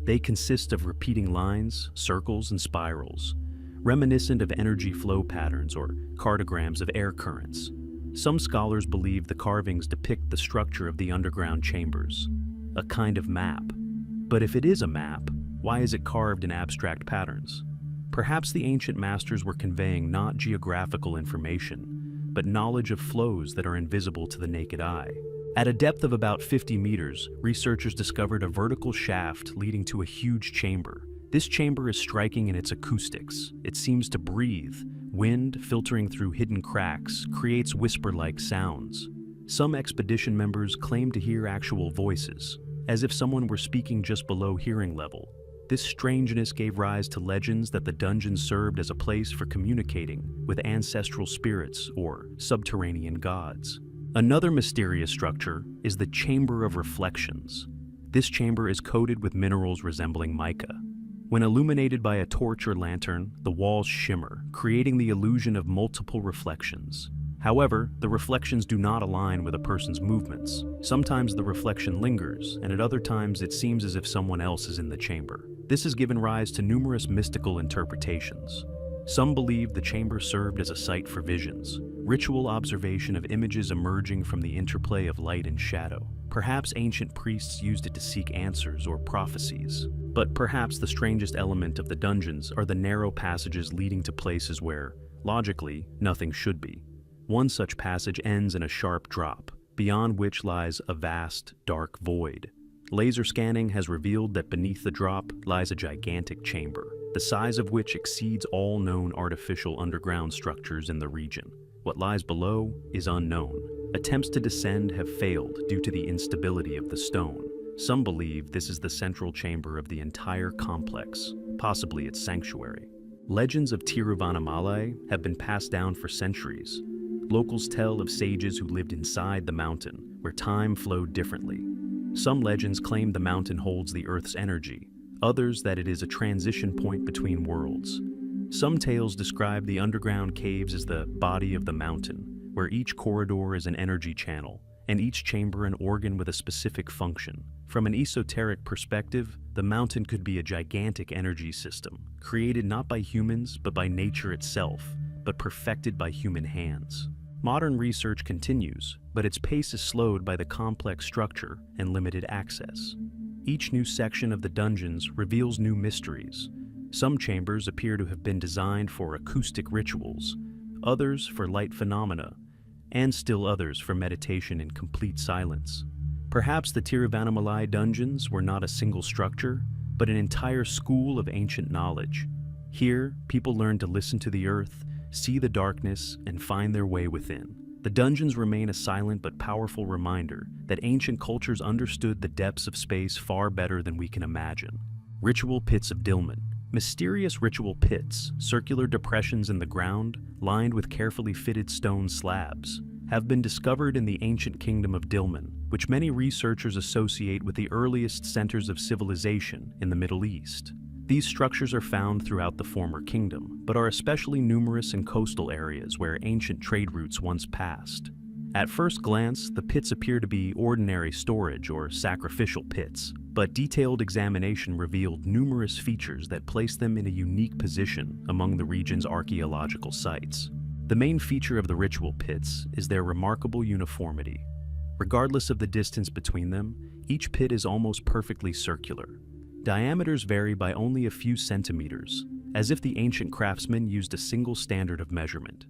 They consist of repeating lines, circles, and spirals, reminiscent of energy flow patterns or cartograms of air currents. Some scholars believe the carvings depict the structure of the underground chambers, a kind of map. But if it is a map, why is it carved in abstract patterns? Perhaps the ancient masters were conveying not geographical information, but knowledge of flows that are invisible to the naked eye. At a depth of about 50 meters, researchers discovered a vertical shaft leading to a huge chamber. This chamber is striking in its acoustics. It seems to breathe. Wind, filtering through hidden cracks, creates whisper-like sounds. Some expedition members claim to hear actual voices, as if someone were speaking just below hearing level. This strangeness gave rise to legends that the dungeon served as a place for communicating with ancestral spirits or subterranean gods. Another mysterious structure is the Chamber of Reflections. This chamber is coated with minerals resembling mica. When illuminated by a torch or lantern, the walls shimmer, creating the illusion of multiple reflections. However, the reflections do not align with a person's movements. Sometimes the reflection lingers, and at other times it seems as if someone else is in the chamber. This has given rise to numerous mystical interpretations. Some believe the chamber served as a site for visions, ritual observation of images emerging from the interplay of light and shadow. Perhaps ancient priests used it to seek answers or prophecies. But perhaps the strangest element of the dungeons are the narrow passages leading to places where, logically, nothing should be. One such passage ends in a sharp drop, beyond which lies a vast, dark void. Laser scanning has revealed that beneath the drop lies a gigantic chamber, the size of which exceeds all known artificial underground structures in the region. What lies below is unknown. Attempts to descend have failed due to the instability of the stone. Some believe this is the central chamber of the entire complex, possibly its sanctuary. Legends of Tiruvannamalai have been passed down for centuries. Locals tell of sages who lived inside the mountain, where time flowed differently. Some legends claim the mountain holds the Earth's energy, others that it is a transition point between worlds. Some tales describe the underground caves as the body of the mountain, where each corridor is an energy channel, and each chamber an organ with a specific function. From an esoteric perspective, the mountain could be a gigantic energy system, created not by humans but by nature itself, but perfected by human hands. Modern research continues, but its pace is slowed by the complex structure and limited access. Each new section of the dungeons reveals new mysteries. Some chambers appear to have been designed for acoustic rituals, others for light phenomena, and still others for meditation in complete silence. Perhaps the Tiruvannamalai dungeons were not a single structure, but an entire school of ancient knowledge. Here, people learned to listen to the earth, see the darkness, and find their way within. The dungeons remain a silent but powerful reminder that ancient cultures understood the depths of space far better than we can imagine. Ritual pits of Dilmun. Mysterious ritual pits, circular depressions in the ground, lined with carefully fitted stone slabs, have been discovered in the ancient kingdom of Dilmun, which many researchers associate with the earliest centers of civilization in the Middle East. These structures are found throughout the former kingdom, but are especially numerous in coastal areas where ancient trade routes once passed. At first glance, the pits appear to be ordinary storage or sacrificial pits, but detailed examination revealed numerous features that place them in a unique position among the region's archaeological sites. The main feature of the ritual pits is their remarkable uniformity. Regardless of the distance between them, each pit is almost perfectly circular. Diameters vary by only a few centimeters, as if the ancient craftsmen used a single standard of measurement.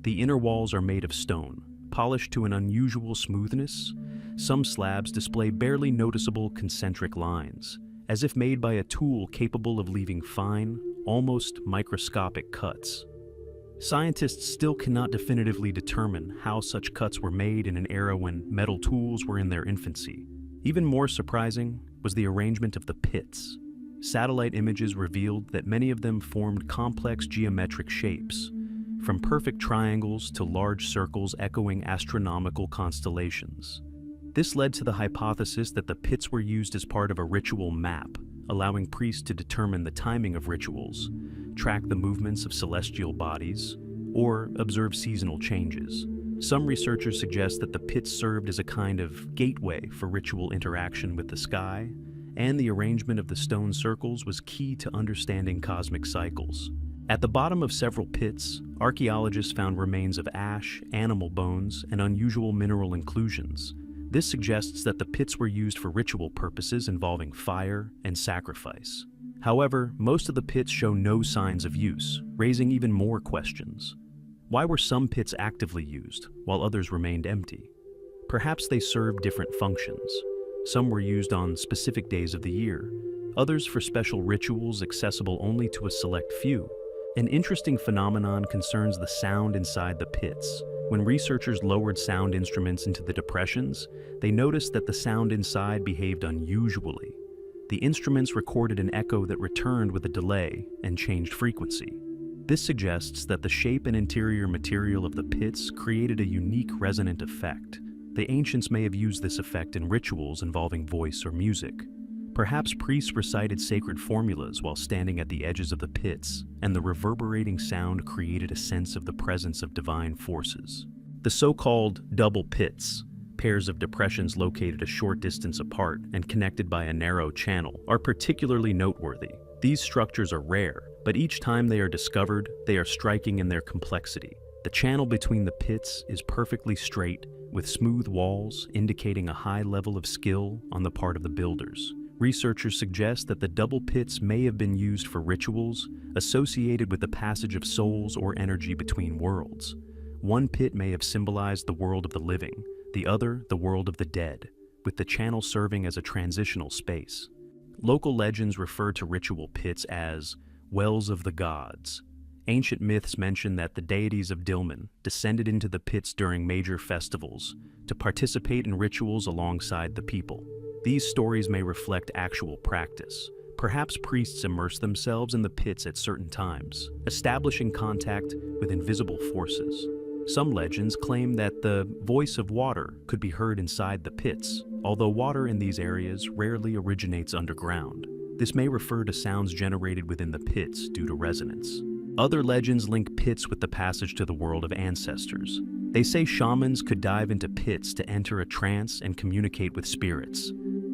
The inner walls are made of stone, polished to an unusual smoothness. Some slabs display barely noticeable concentric lines, as if made by a tool capable of leaving fine, almost microscopic cuts. Scientists still cannot definitively determine how such cuts were made in an era when metal tools were in their infancy. Even more surprising was the arrangement of the pits. Satellite images revealed that many of them formed complex geometric shapes, from perfect triangles to large circles echoing astronomical constellations. This led to the hypothesis that the pits were used as part of a ritual map, allowing priests to determine the timing of rituals, track the movements of celestial bodies, or observe seasonal changes. Some researchers suggest that the pits served as a kind of gateway for ritual interaction with the sky, and the arrangement of the stone circles was key to understanding cosmic cycles. At the bottom of several pits, archaeologists found remains of ash, animal bones, and unusual mineral inclusions. This suggests that the pits were used for ritual purposes involving fire and sacrifice. However, most of the pits show no signs of use, raising even more questions. Why were some pits actively used, while others remained empty? Perhaps they served different functions. Some were used on specific days of the year, others for special rituals accessible only to a select few. An interesting phenomenon concerns the sound inside the pits. When researchers lowered sound instruments into the depressions, they noticed that the sound inside behaved unusually. The instruments recorded an echo that returned with a delay and changed frequency. This suggests that the shape and interior material of the pits created a unique resonant effect. The ancients may have used this effect in rituals involving voice or music. Perhaps priests recited sacred formulas while standing at the edges of the pits, and the reverberating sound created a sense of the presence of divine forces. The so-called double pits, pairs of depressions located a short distance apart and connected by a narrow channel, are particularly noteworthy. These structures are rare, but each time they are discovered, they are striking in their complexity. The channel between the pits is perfectly straight, with smooth walls indicating a high level of skill on the part of the builders. Researchers suggest that the double pits may have been used for rituals associated with the passage of souls or energy between worlds. One pit may have symbolized the world of the living, the other the world of the dead, with the channel serving as a transitional space. Local legends refer to ritual pits as wells of the gods. Ancient myths mention that the deities of Dilmun descended into the pits during major festivals to participate in rituals alongside the people. These stories may reflect actual practice. Perhaps priests immerse themselves in the pits at certain times, establishing contact with invisible forces. Some legends claim that the voice of water could be heard inside the pits, although water in these areas rarely originates underground. This may refer to sounds generated within the pits due to resonance. Other legends link pits with the passage to the world of ancestors. They say shamans could dive into pits to enter a trance and communicate with spirits.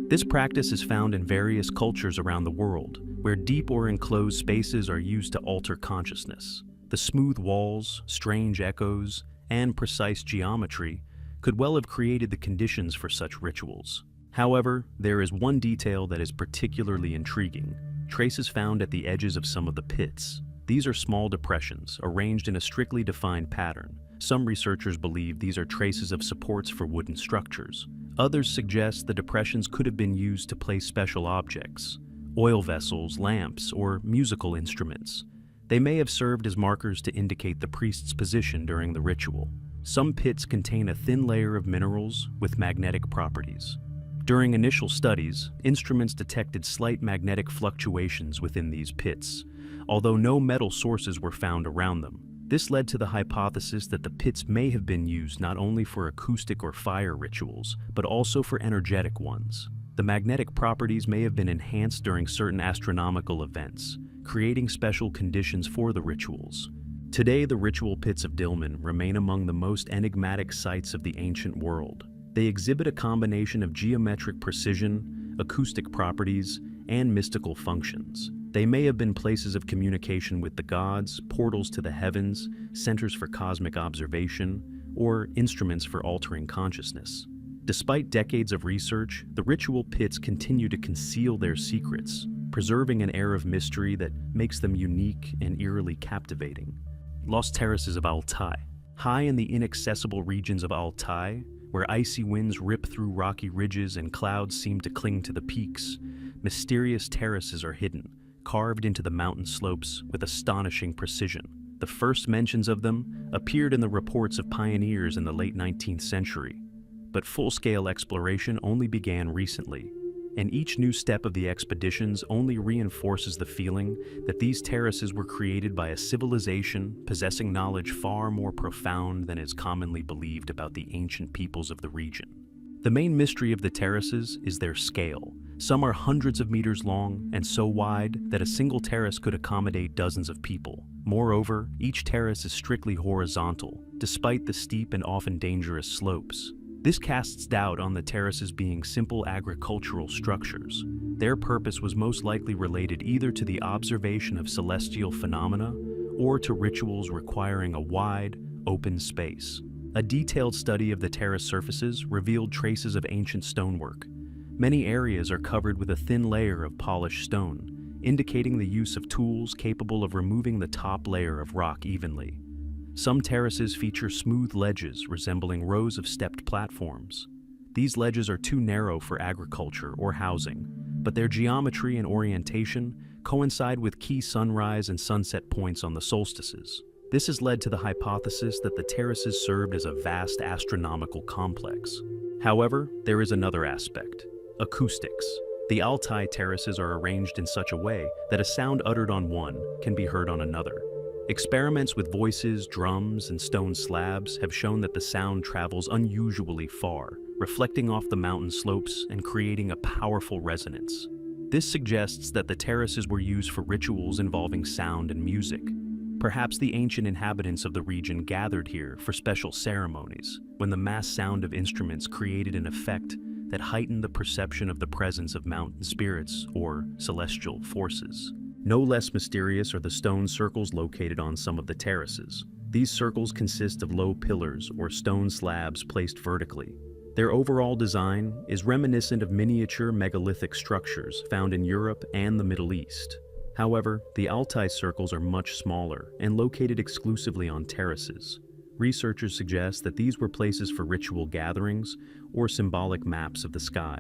This practice is found in various cultures around the world, where deep or enclosed spaces are used to alter consciousness. The smooth walls, strange echoes, and precise geometry could well have created the conditions for such rituals. However, there is one detail that is particularly intriguing: traces found at the edges of some of the pits. These are small depressions, arranged in a strictly defined pattern. Some researchers believe these are traces of supports for wooden structures. Others suggest the depressions could have been used to place special objects, oil vessels, lamps, or musical instruments. They may have served as markers to indicate the priest's position during the ritual. Some pits contain a thin layer of minerals with magnetic properties. During initial studies, instruments detected slight magnetic fluctuations within these pits, although no metal sources were found around them. This led to the hypothesis that the pits may have been used not only for acoustic or fire rituals, but also for energetic ones. The magnetic properties may have been enhanced during certain astronomical events, creating special conditions for the rituals. Today, the ritual pits of Dilmun remain among the most enigmatic sites of the ancient world. They exhibit a combination of geometric precision, acoustic properties, and mystical functions. They may have been places of communication with the gods, portals to the heavens, centers for cosmic observation, or instruments for altering consciousness. Despite decades of research, the ritual pits continue to conceal their secrets, preserving an air of mystery that makes them unique and eerily captivating. Lost terraces of Altai. High in the inaccessible regions of Altai, where icy winds rip through rocky ridges and clouds seem to cling to the peaks, mysterious terraces are hidden, carved into the mountain slopes with astonishing precision. The first mentions of them appeared in the reports of pioneers in the late 19th century, but full-scale exploration only began recently, and each new step of the expeditions only reinforces the feeling that these terraces were created by a civilization possessing knowledge far more profound than is commonly believed about the ancient peoples of the region. The main mystery of the terraces is their scale. Some are hundreds of meters long and so wide that a single terrace could accommodate dozens of people. Moreover, each terrace is strictly horizontal, despite the steep and often dangerous slopes. This casts doubt on the terraces being simple agricultural structures. Their purpose was most likely related either to the observation of celestial phenomena or to rituals requiring a wide, open space. A detailed study of the terrace surfaces revealed traces of ancient stonework. Many areas are covered with a thin layer of polished stone, indicating the use of tools capable of removing the top layer of rock evenly. Some terraces feature smooth ledges resembling rows of stepped platforms. These ledges are too narrow for agriculture or housing, but their geometry and orientation coincide with key sunrise and sunset points on the solstices. This has led to the hypothesis that the terraces served as a vast astronomical complex. However, there is another aspect: acoustics. The Altai terraces are arranged in such a way that a sound uttered on one can be heard on another. Experiments with voices, drums, and stone slabs have shown that the sound travels unusually far, reflecting off the mountain slopes and creating a powerful resonance. This suggests that the terraces were used for rituals involving sound and music. Perhaps the ancient inhabitants of the region gathered here for special ceremonies, when the mass sound of instruments created an effect that heightened the perception of the presence of mountain spirits or celestial forces. No less mysterious are the stone circles located on some of the terraces. These circles consist of low pillars or stone slabs placed vertically. Their overall design is reminiscent of miniature megalithic structures found in Europe and the Middle East. However, the Altai circles are much smaller and located exclusively on terraces. Researchers suggest that these were places for ritual gatherings or symbolic maps of the sky.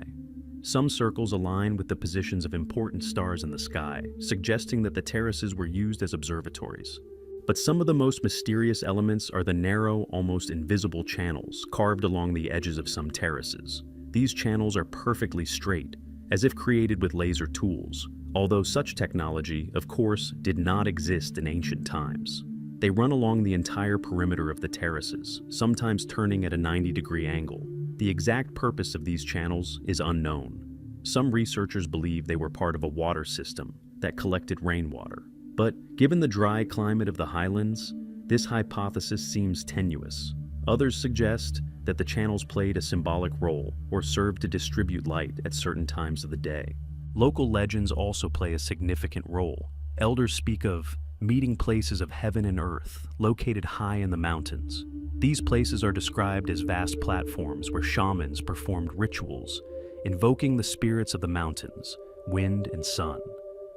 Some circles align with the positions of important stars in the sky, suggesting that the terraces were used as observatories. But some of the most mysterious elements are the narrow, almost invisible channels carved along the edges of some terraces. These channels are perfectly straight, as if created with laser tools, although such technology, of course, did not exist in ancient times. They run along the entire perimeter of the terraces, sometimes turning at a 90-degree angle. The exact purpose of these channels is unknown. Some researchers believe they were part of a water system that collected rainwater. But given the dry climate of the highlands, this hypothesis seems tenuous. Others suggest that the channels played a symbolic role or served to distribute light at certain times of the day. Local legends also play a significant role. Elders speak of meeting places of heaven and earth located high in the mountains. These places are described as vast platforms where shamans performed rituals, invoking the spirits of the mountains, wind, and sun.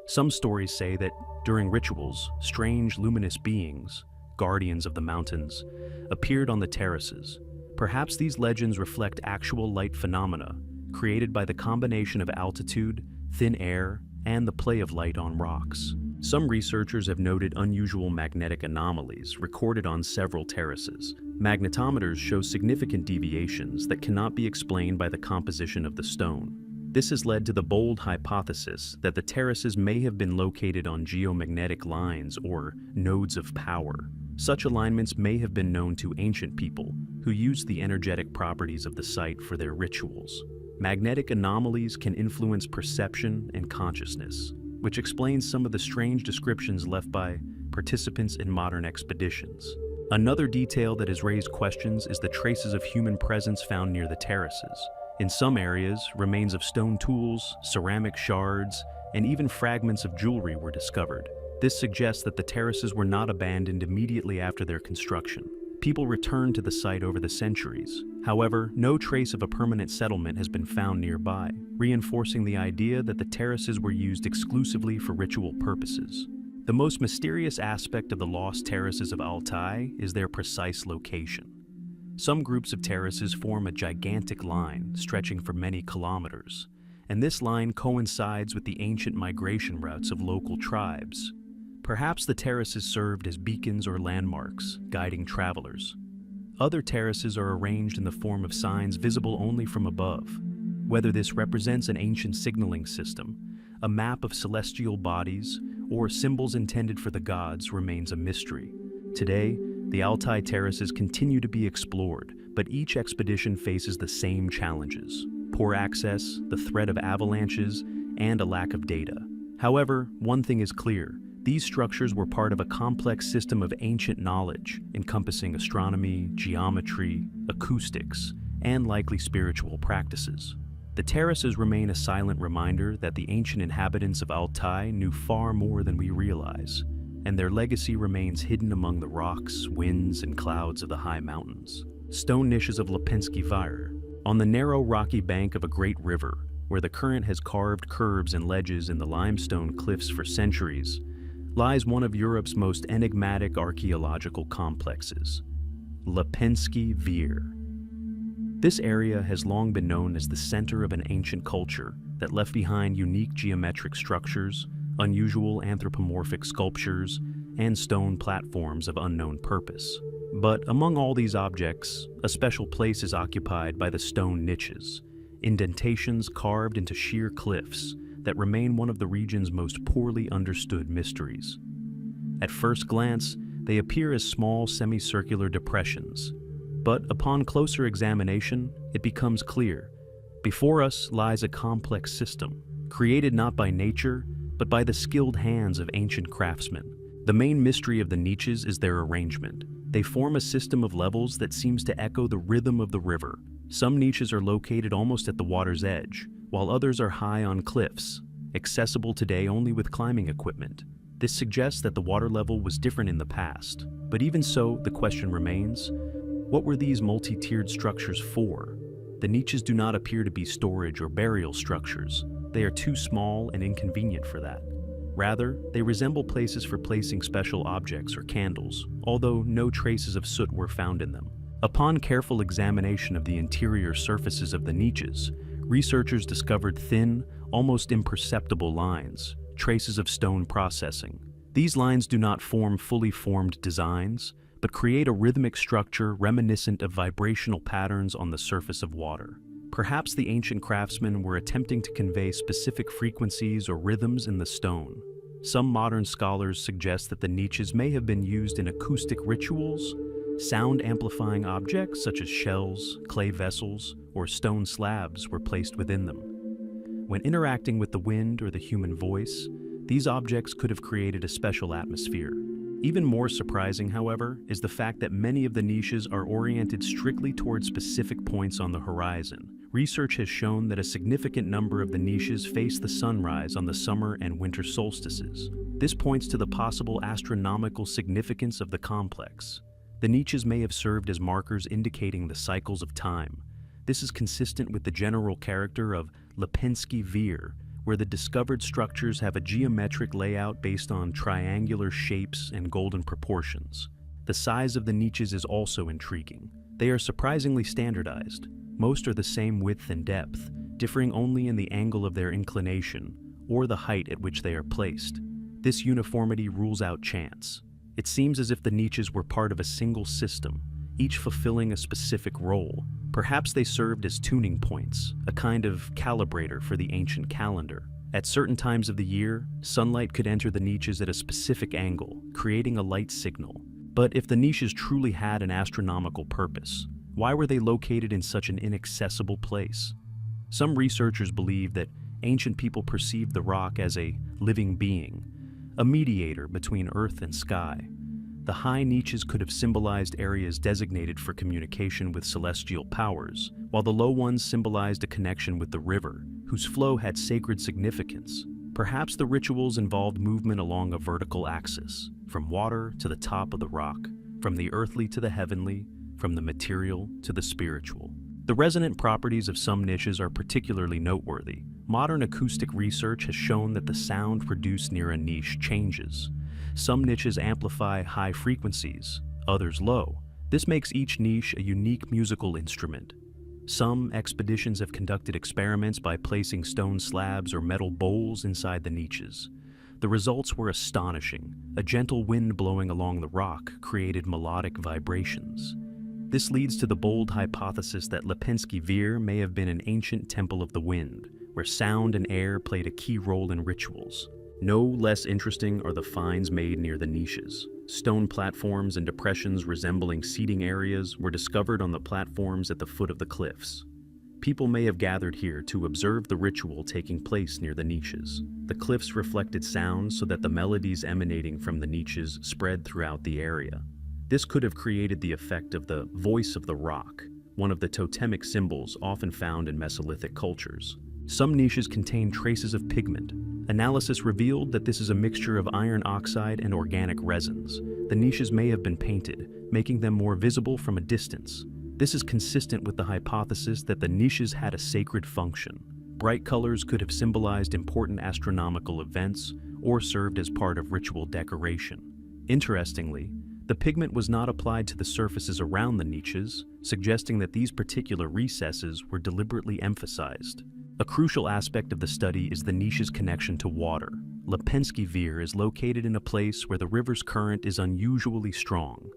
Some stories say that during rituals, strange luminous beings, guardians of the mountains, appeared on the terraces. Perhaps these legends reflect actual light phenomena created by the combination of altitude, thin air, and the play of light on rocks. Some researchers have noted unusual magnetic anomalies recorded on several terraces. Magnetometers show significant deviations that cannot be explained by the composition of the stone. This has led to the bold hypothesis that the terraces may have been located on geomagnetic lines or nodes of power. Such alignments may have been known to ancient people who used the energetic properties of the site for their rituals. Magnetic anomalies can influence perception and consciousness, which explains some of the strange descriptions left by participants in modern expeditions. Another detail that has raised questions is the traces of human presence found near the terraces. In some areas, remains of stone tools, ceramic shards, and even fragments of jewelry were discovered. This suggests that the terraces were not abandoned immediately after their construction. People returned to the site over the centuries. However, no trace of a permanent settlement has been found nearby, reinforcing the idea that the terraces were used exclusively for ritual purposes. The most mysterious aspect of the lost terraces of Altai is their precise location. Some groups of terraces form a gigantic line stretching for many kilometers, and this line coincides with the ancient migration routes of local tribes. Perhaps the terraces served as beacons or landmarks, guiding travelers. Other terraces are arranged in the form of signs visible only from above. Whether this represents an ancient signaling system, a map of celestial bodies, or symbols intended for the gods remains a mystery. Today, the Altai terraces continue to be explored, but each expedition faces the same challenges: poor access, the threat of avalanches, and a lack of data. However, one thing is clear: these structures were part of a complex system of ancient knowledge, encompassing astronomy, geometry, acoustics, and likely spiritual practices. The terraces remain a silent reminder that the ancient inhabitants of Altai knew far more than we realize, and their legacy remains hidden among the rocks, winds, and clouds of the high mountains. Stone niches of Lipinski Vir. On the narrow rocky bank of a great river, where the current has carved curves and ledges in the limestone cliffs for centuries, lies one of Europe's most enigmatic archaeological complexes, Lipinski Vir. This area has long been known as the center of an ancient culture that left behind unique geometric structures, unusual anthropomorphic sculptures, and stone platforms of unknown purpose. But among all these objects, a special place is occupied by the stone niches, indentations carved into sheer cliffs that remain one of the region's most poorly understood mysteries. At first glance, they appear as small semicircular depressions, but upon closer examination, it becomes clear. Before us lies a complex system, created not by nature, but by the skilled hands of ancient craftsmen. The main mystery of the niches is their arrangement. They form a system of levels that seems to echo the rhythm of the river. Some niches are located almost at the water's edge, while others are high on cliffs, accessible today only with climbing equipment. This suggests that the water level was different in the past. But even so, the question remains, what were these multi-tiered structures for? The niches do not appear to be storage or burial structures. They are too small and inconvenient for that. Rather, they resemble places for placing special objects or candles, although no traces of soot were found in them. Upon careful examination of the interior surfaces of the niches, researchers discovered thin, almost imperceptible lines, traces of stone processing. These lines do not form fully formed designs, but create a rhythmic structure reminiscent of vibrational patterns on the surface of water. Perhaps the ancient craftsmen were attempting to convey specific frequencies or rhythms in the stone. Some modern scholars suggest that the niches may have been used in acoustic rituals. Sound-amplifying objects such as shells, clay vessels, or stone slabs were placed within them. When interacting with the wind or the human voice, these objects could have created a special atmosphere. Even more surprising, however, is the fact that many of the niches are oriented strictly toward specific points on the horizon. Research has shown that a significant number of the niches face the sunrise on the summer and winter solstices. This points to the possible astronomical significance of the complex. The niches may have served as markers indicating the cycles of time. This is consistent with the general character of Lipinski Vir, where the discovered structures have a geometric layout based on triangular shapes and golden proportions. The size of the niches is also intriguing. They are surprisingly standardized. Most are the same width and depth, differing only in the angle of their inclination or the height at which they are placed. This uniformity rules out chance. It seems as if the niches were part of a single system, each fulfilling a specific role. Perhaps they served as tuning points, a kind of calibrator for the ancient calendar. At certain times of the year, sunlight could enter the niches at a specific angle, creating a light signal. But if the niches truly had an astronomical purpose, why were they located in such an inaccessible place? Some researchers believe that ancient people perceived the rock as a living being, a mediator between earth and sky. The high niches could have symbolized areas designated for communication with celestial powers, while the low ones symbolized a connection with the river, whose flow had sacred significance. Perhaps the rituals involved movement along a vertical axis, from water to the top of the rock, from the earthly to the heavenly, from the material to the spiritual. The resonant properties of some niches are particularly noteworthy. Modern acoustic research has shown that the sound produced near a niche changes. Some niches amplify high frequencies, others low. This makes each niche a unique musical instrument. Some expeditions have conducted experiments by placing stone slabs or metal bowls inside the niches. The results were astonishing. A gentle wind blowing along the rock created melodic vibrations. This leads to the bold hypothesis that Lipinski Vir may have been an ancient temple of the wind, where sound and air played a key role in rituals. No less interesting are the finds made near the niches. Stone platforms and depressions resembling seating areas were discovered on the platforms at the foot of the cliffs. People may have gathered here to observe the ritual taking place near the niches. The cliffs reflected sound so that the melodies emanating from the niches spread throughout the area. This could have created the effect of the voice of the rock, one of the totemic symbols often found in Mesolithic cultures. Some niches contain traces of pigment. Analysis revealed that this is a mixture of iron oxide and organic resins. The niches may have been painted, making them more visible from a distance. This is consistent with the hypothesis that the niches had a sacred function. Bright colors could have symbolized important astronomical events or served as part of ritual decoration. Interestingly, the pigment was not applied to the surfaces around the niches, suggesting that these particular recesses were deliberately emphasized. A crucial aspect of the study is the niche's connection to water. Lipinski Vir is located in a place where the river's current is unusually strong,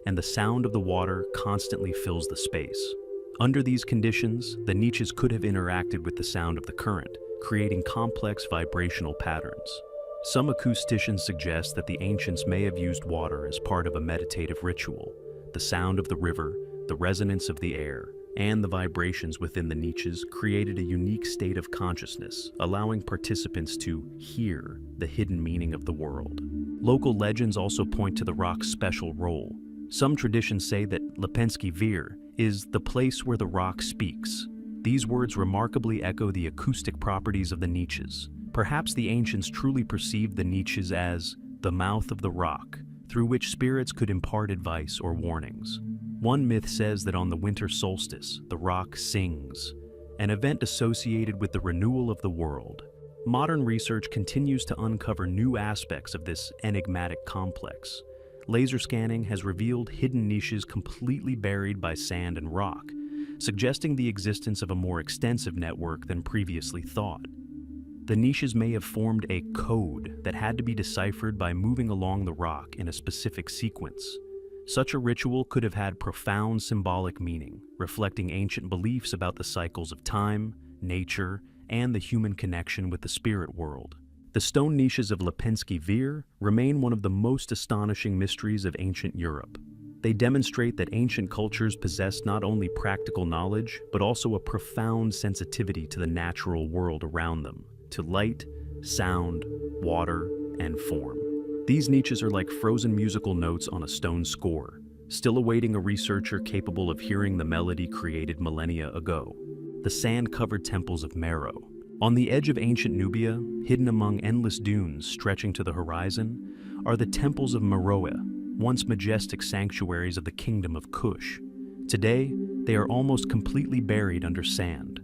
and the sound of the water constantly fills the space. Under these conditions, the niches could have interacted with the sound of the current, creating complex vibrational patterns. Some acousticians suggest that the ancients may have used water as part of a meditative ritual. The sound of the river, the resonance of the air, and the vibrations within the niches created a unique state of consciousness, allowing participants to hear the hidden meaning of the world. Local legends also point to the rock's special role. Some traditions say that Lepenski Vir is the place where the rock speaks. These words remarkably echo the acoustic properties of the niches. Perhaps the ancients truly perceived the niches as the mouth of the rock, through which spirits could impart advice or warnings. One myth says that on the winter solstice, the rock sings, an event associated with the renewal of the world. Modern research continues to uncover new aspects of this enigmatic complex. Laser scanning has revealed hidden niches completely buried by sand and rock, suggesting the existence of a more extensive network than previously thought. The niches may have formed a code that had to be deciphered by moving along the rock in a specific sequence. Such a ritual could have had profound symbolic meaning, reflecting ancient beliefs about the cycles of time, nature, and the human connection with the spirit world. The stone niches of Lepenski Vir remain one of the most astonishing mysteries of ancient Europe. They demonstrate that ancient cultures possessed not only practical knowledge, but also a profound sensitivity to the natural world around them, to light, sound, water, and form. These niches are like frozen musical notes on a stone score, still awaiting a researcher capable of hearing the melody created millennia ago. The sand-covered temples of Meroe. On the edge of ancient Nubia, hidden among endless dunes stretching to the horizon, are the temples of Meroe, once majestic sanctuaries of the kingdom of Kush. Today, they are almost completely buried under sand.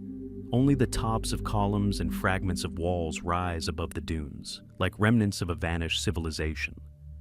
Only the tops of columns and fragments of walls rise above the dunes, like remnants of a vanished civilization.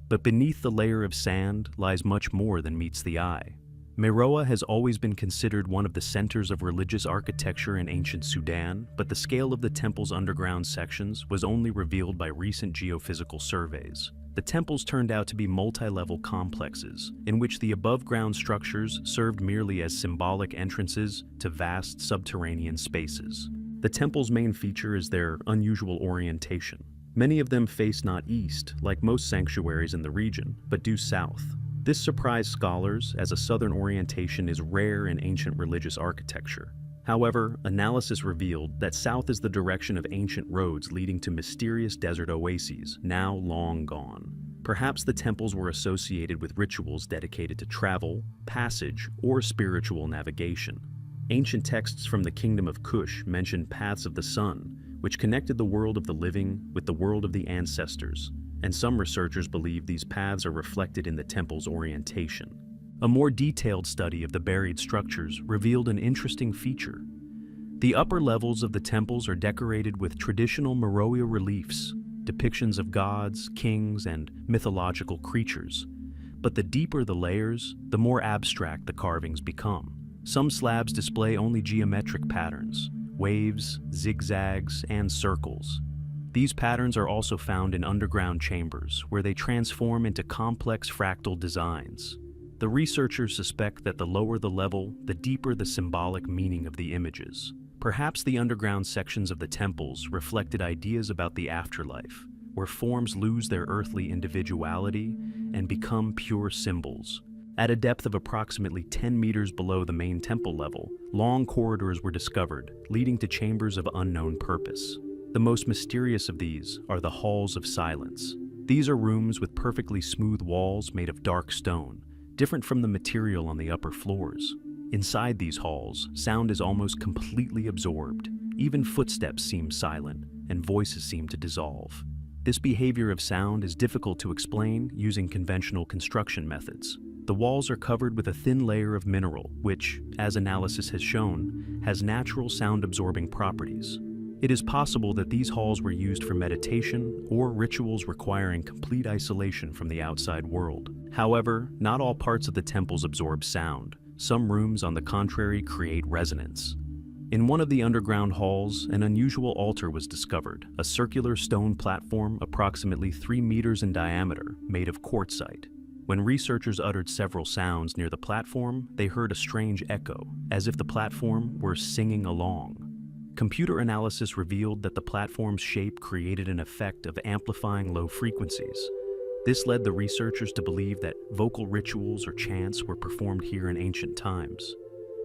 But beneath the layer of sand lies much more than meets the eye. Meroe has always been considered one of the centers of religious architecture in ancient Sudan, but the scale of the temple's underground sections was only revealed by recent geophysical surveys. The temples turned out to be multi-level complexes, in which the above-ground structures served merely as symbolic entrances to vast subterranean spaces. The temple's main feature is their unusual orientation. Many of them face not east, like most sanctuaries in the region, but due south. This surprised scholars, as a southern orientation is rare in ancient religious architecture. However, analysis revealed that south is the direction of ancient roads leading to mysterious desert oases, now long gone. Perhaps the temples were associated with rituals dedicated to travel, passage, or spiritual navigation. Ancient texts from the kingdom of Kush mention paths of the sun, which connected the world of the living with the world of the ancestors, and some researchers believe these paths are reflected in the temple's orientation. A more detailed study of the buried structures revealed an interesting feature. The upper levels of the temples are decorated with traditional Meroe reliefs, depictions of gods, kings, and mythological creatures. But the deeper the layers, the more abstract the carvings become. Some slabs display only geometric patterns, waves, zigzags, and circles. These patterns are also found in underground chambers, where they transform into complex fractal designs. The researchers suspect that the lower the level, the deeper the symbolic meaning of the images. Perhaps the underground sections of the temples reflected ideas about the afterlife, where forms lose their earthly individuality and become pure symbols. At a depth of approximately 10 meters below the main temple level, long corridors were discovered, leading to chambers of unknown purpose. The most mysterious of these are the Halls of Silence. These are rooms with perfectly smooth walls made of dark stone, different from the material on the upper floors. Inside these halls, sound is almost completely absorbed. Even footsteps seem silent, and voices seem to dissolve. This behavior of sound is difficult to explain using conventional construction methods. The walls are covered with a thin layer of mineral, which, as analysis has shown, has natural sound-absorbing properties. It is possible that these halls were used for meditation or rituals requiring complete isolation from the outside world. However, not all parts of the temples absorb sound. Some rooms, on the contrary, create resonance. In one of the underground halls, an unusual altar was discovered, a circular stone platform approximately 3 meters in diameter, made of quartzite. When researchers uttered several sounds near the platform, they heard a strange echo, as if the platform were singing along. Computer analysis revealed that the platform's shape created an effect of amplifying low frequencies. This led the researchers to believe that vocal rituals or chants were performed here in ancient times.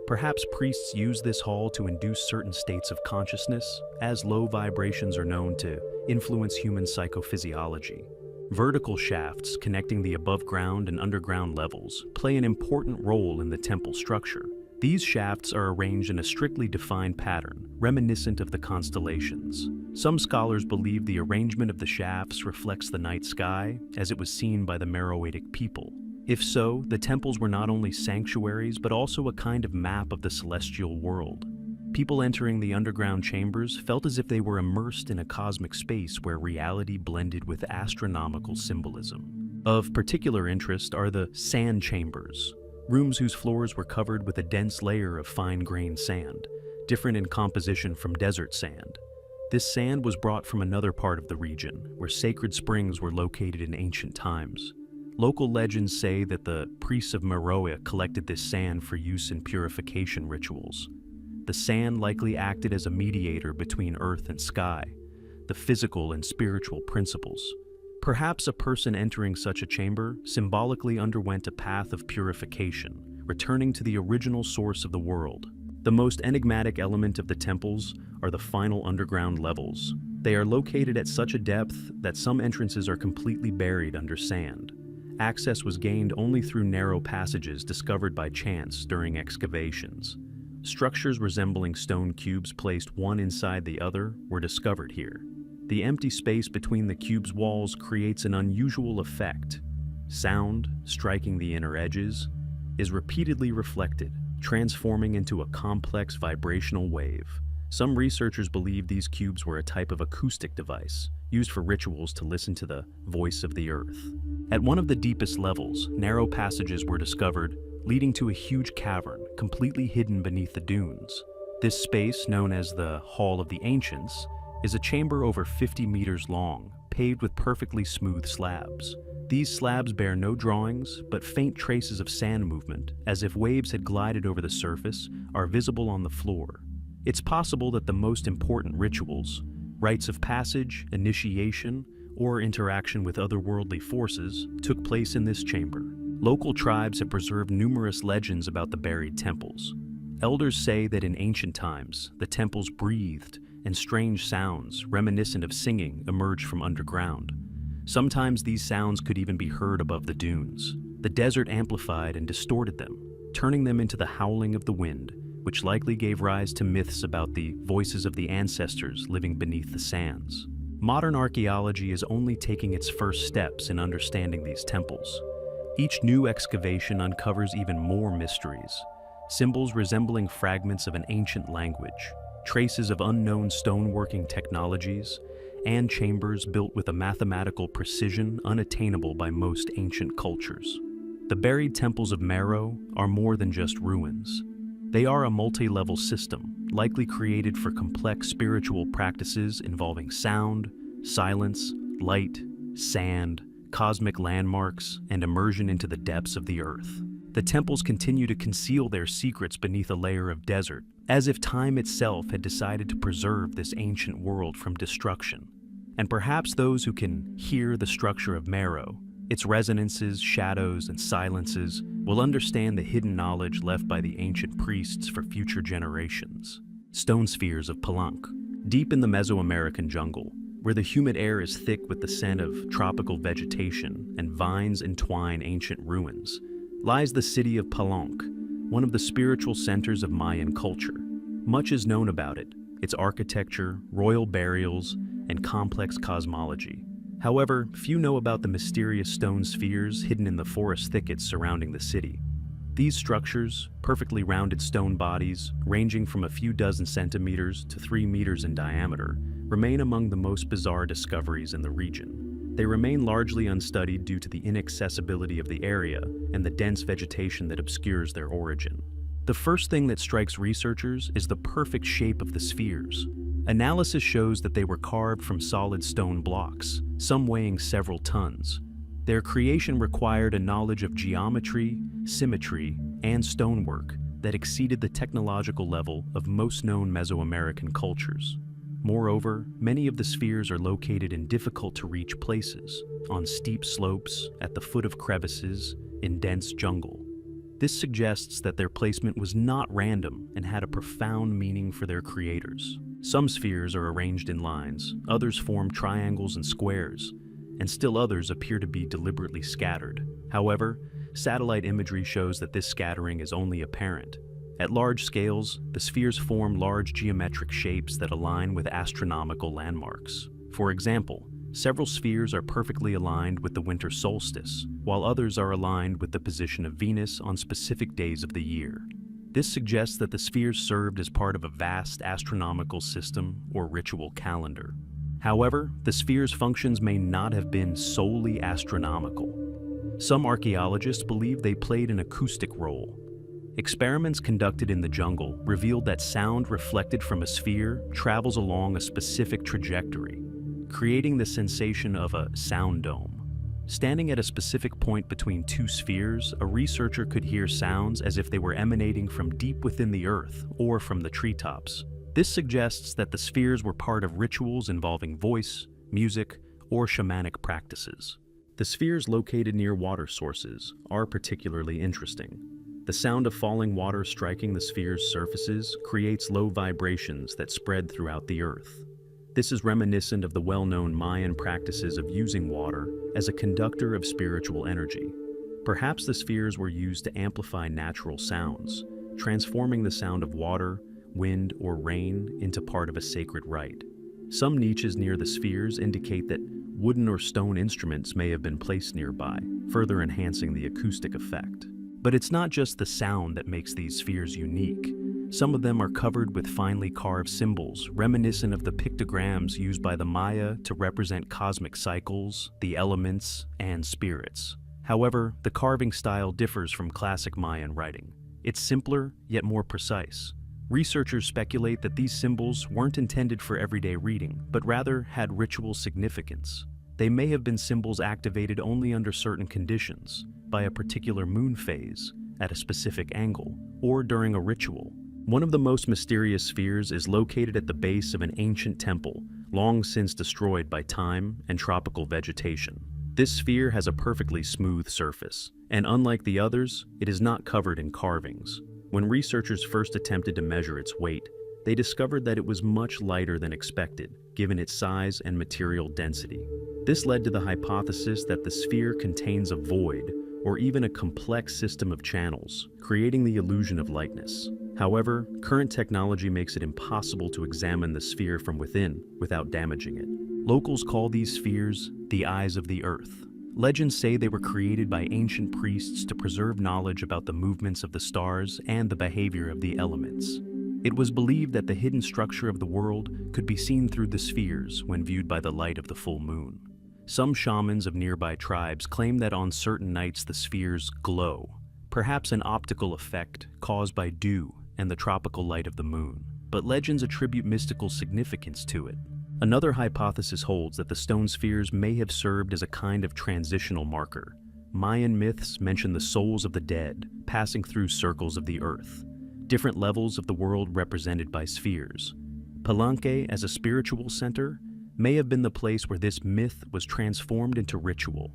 Perhaps priests use this hall to induce certain states of consciousness, as low vibrations are known to influence human psychophysiology. Vertical shafts connecting the above-ground and underground levels play an important role in the temple structure. These shafts are arranged in a strictly defined pattern, reminiscent of the constellations. Some scholars believe the arrangement of the shafts reflects the night sky, as it was seen by the Meroitic people. If so, the temples were not only sanctuaries, but also a kind of map of the celestial world. People entering the underground chambers felt as if they were immersed in a cosmic space where reality blended with astronomical symbolism. Of particular interest are the sand chambers, rooms whose floors were covered with a dense layer of fine-grained sand, different in composition from desert sand. This sand was brought from another part of the region, where sacred springs were located in ancient times. Local legends say that the priests of Meroe collected this sand for use in purification rituals. The sand likely acted as a mediator between earth and sky, the physical and spiritual principles. Perhaps a person entering such a chamber symbolically underwent a path of purification, returning to the original source of the world. The most enigmatic element of the temples are the final underground levels. They are located at such a depth that some entrances are completely buried under sand. Access was gained only through narrow passages discovered by chance during excavations. Structures resembling stone cubes placed one inside the other were discovered here. The empty space between the cube's walls creates an unusual effect. Sound, striking the inner edges, is repeatedly reflected, transforming into a complex vibrational wave. Some researchers believe these cubes were a type of acoustic device, used for rituals to listen to the voice of the earth. At one of the deepest levels, narrow passages were discovered, leading to a huge cavern completely hidden beneath the dunes. This space, known as the Hall of the Ancients, is a chamber over 50 meters long, paved with perfectly smooth slabs. These slabs bear no drawings, but faint traces of sand movement, as if waves had glided over the surface, are visible on the floor. It's possible that the most important rituals, rites of passage, initiation, or interaction with otherworldly forces, took place in this chamber. Local tribes have preserved numerous legends about the buried temples. Elders say that in ancient times, the temples breathed, and strange sounds, reminiscent of singing, emerged from underground. Sometimes these sounds could even be heard above the dunes. The desert amplified and distorted them, turning them into the howling of the wind, which likely gave rise to myths about the voices of the ancestors living beneath the sands. Modern archaeology is only taking its first steps in understanding these temples. Each new excavation uncovers even more mysteries, symbols resembling fragments of an ancient language, traces of unknown stoneworking technologies, and chambers built with a mathematical precision unattainable by most ancient cultures. The buried temples of Meroe are more than just ruins. They are a multi-level system, likely created for complex spiritual practices involving sound, silence, light, sand, cosmic landmarks, and immersion into the depths of the earth. The temples continue to conceal their secrets beneath a layer of desert, as if time itself had decided to preserve this ancient world from destruction. And perhaps those who can hear the structure of Meroe, its resonances, shadows, and silences, will understand the hidden knowledge left by the ancient priests for future generations. Stone spheres of Palenque. Deep in the Mesoamerican jungle, where the humid air is thick with the scent of tropical vegetation and vines entwine ancient ruins, lies the city of Palenque, one of the spiritual centers of Mayan culture. Much is known about it, its architecture, royal burials, and complex cosmology. However, few know about the mysterious stone spheres hidden in the forest thickets surrounding the city. These structures, perfectly rounded stone bodies, ranging from a few dozen centimeters to 3 meters in diameter, remain among the most bizarre discoveries in the region. They remain largely unstudied due to the inaccessibility of the area and the dense vegetation that obscures their origin. The first thing that strikes researchers is the perfect shape of the spheres. Analysis shows that they were carved from solid stone blocks, some weighing several tons. Their creation required a knowledge of geometry, symmetry, and stonework that exceeded the technological level of most known Mesoamerican cultures. Moreover, many of the spheres are located in difficult-to-reach places, on steep slopes, at the foot of crevices, in dense jungle. This suggests that their placement was not random and had a profound meaning for their creators. Some spheres are arranged in lines, others form triangles and squares, and still others appear to be deliberately scattered. However, satellite imagery shows that this scattering is only apparent. At large scales, the spheres form large geometric shapes that align with astronomical landmarks. For example, several spheres are perfectly aligned with the winter solstice, while others are aligned with the position of Venus on specific days of the year. This suggests that the spheres served as part of a vast astronomical system or ritual calendar. However, the sphere's functions may not have been solely astronomical. Some archaeologists believe they played an acoustic role. Experiments conducted in the jungle revealed that sound reflected from a sphere travels along a specific trajectory, creating the sensation of a sound dome. Standing at a specific point between two spheres, a researcher could hear sounds as if they were emanating from deep within the earth or from the treetops. This suggests that the spheres were part of rituals involving voice, music, or shamanic practices. The spheres located near water sources are particularly interesting. The sound of falling water striking the sphere's surfaces creates low vibrations that spread throughout the earth. This is reminiscent of the well-known Mayan practices of using water as a conductor of spiritual energy. Perhaps the spheres were used to amplify natural sounds, transforming the sound of water, wind, or rain into part of a sacred rite. Some niches near the spheres indicate that wooden or stone instruments may have been placed nearby, further enhancing the acoustic effect. But it's not just the sound that makes these spheres unique. Some of them are covered with finely carved symbols, reminiscent of the pictograms used by the Maya to represent cosmic cycles, the elements, and spirits. However, the carving style differs from classic Mayan writing. It's simpler, yet more precise. Researchers speculate that these symbols weren't intended for everyday reading, but rather had ritual significance. They may have been symbols activated only under certain conditions, by a particular moon phase, at a specific angle, or during a ritual. One of the most mysterious spheres is located at the base of an ancient temple, long since destroyed by time and tropical vegetation. This sphere has a perfectly smooth surface, and unlike the others, it is not covered in carvings. When researchers first attempted to measure its weight, they discovered that it was much lighter than expected, given its size and material density. This led to the hypothesis that the sphere contains a void, or even a complex system of channels, creating the illusion of lightness. However, current technology makes it impossible to examine the sphere from within without damaging it. Locals call these spheres the eyes of the earth. Legends say they were created by ancient priests to preserve knowledge about the movements of the stars and the behavior of the elements. It was believed that the hidden structure of the world could be seen through the spheres when viewed by the light of the full moon. Some shamans of nearby tribes claim that on certain nights the spheres glow, perhaps an optical effect caused by dew and the tropical light of the moon. But legends attribute mystical significance to it. Another hypothesis holds that the stone spheres may have served as a kind of transitional marker. Mayan myths mention the souls of the dead passing through circles of the earth, different levels of the world represented by spheres. Palenque, as a spiritual center, may have been the place where this myth was transformed into ritual.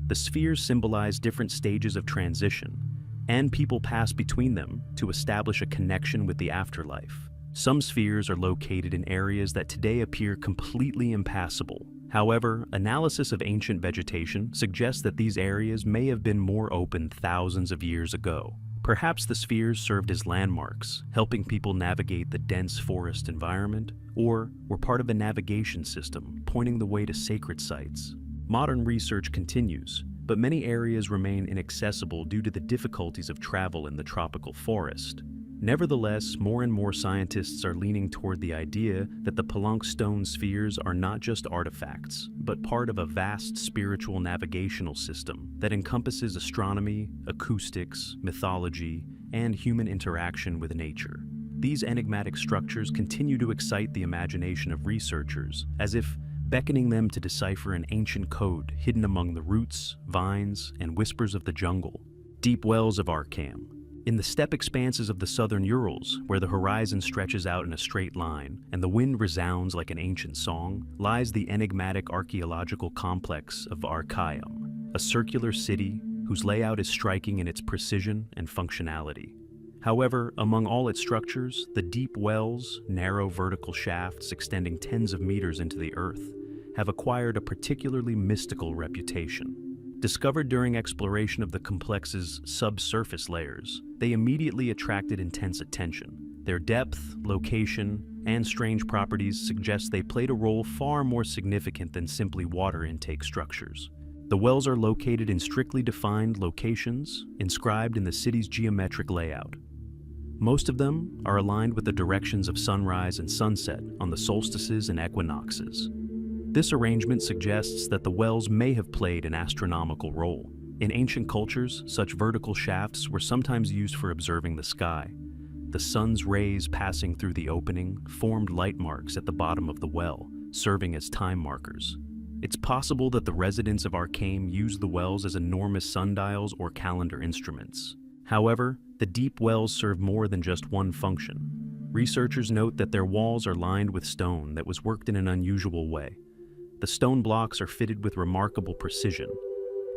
The spheres symbolize different stages of transition, and people pass between them to establish a connection with the afterlife. Some spheres are located in areas that today appear completely impassable. However, analysis of ancient vegetation suggests that these areas may have been more open thousands of years ago. Perhaps the spheres served as landmarks, helping people navigate the dense forest environment, or were part of a navigation system, pointing the way to sacred sites. Modern research continues, but many areas remain inaccessible due to the difficulties of travel in the tropical forest. Nevertheless, more and more scientists are leaning toward the idea that the Palenque stone spheres are not just artifacts, but part of a vast spiritual navigational system that encompasses astronomy, acoustics, mythology, and human interaction with nature. These enigmatic structures continue to excite the imagination of researchers, as if beckoning them to decipher an ancient code hidden among the roots, vines, and whispers of the jungle. Deep wells of Arkham. In the steppe expanses of the southern Urals, where the horizon stretches out in a straight line and the wind resounds like an ancient song, lies the enigmatic archaeological complex of Archaeum, a circular city whose layout is striking in its precision and functionality. However, among all its structures, the deep wells, narrow vertical shafts extending tens of meters into the earth, have acquired a particularly mystical reputation. Discovered during exploration of the complex's subsurface layers, they immediately attracted intense attention. Their depth, location, and strange properties suggest they played a role far more significant than simply water intake structures. The wells are located in strictly defined locations, inscribed in the city's geometric layout. Most of them are aligned with the directions of sunrise and sunset on the solstices and equinoxes. This arrangement suggests that the wells may have played an astronomical role. In ancient cultures, such vertical shafts were sometimes used for observing the sky. The sun's rays passing through the opening formed light marks at the bottom of the well, serving as time markers. It's possible that the residents of Archaeum used the wells as enormous sundials or calendar instruments. However, the deep wells serve more than just one function. Researchers note that their walls are lined with stone that was worked in an unusual way. The stone blocks are fitted with remarkable precision,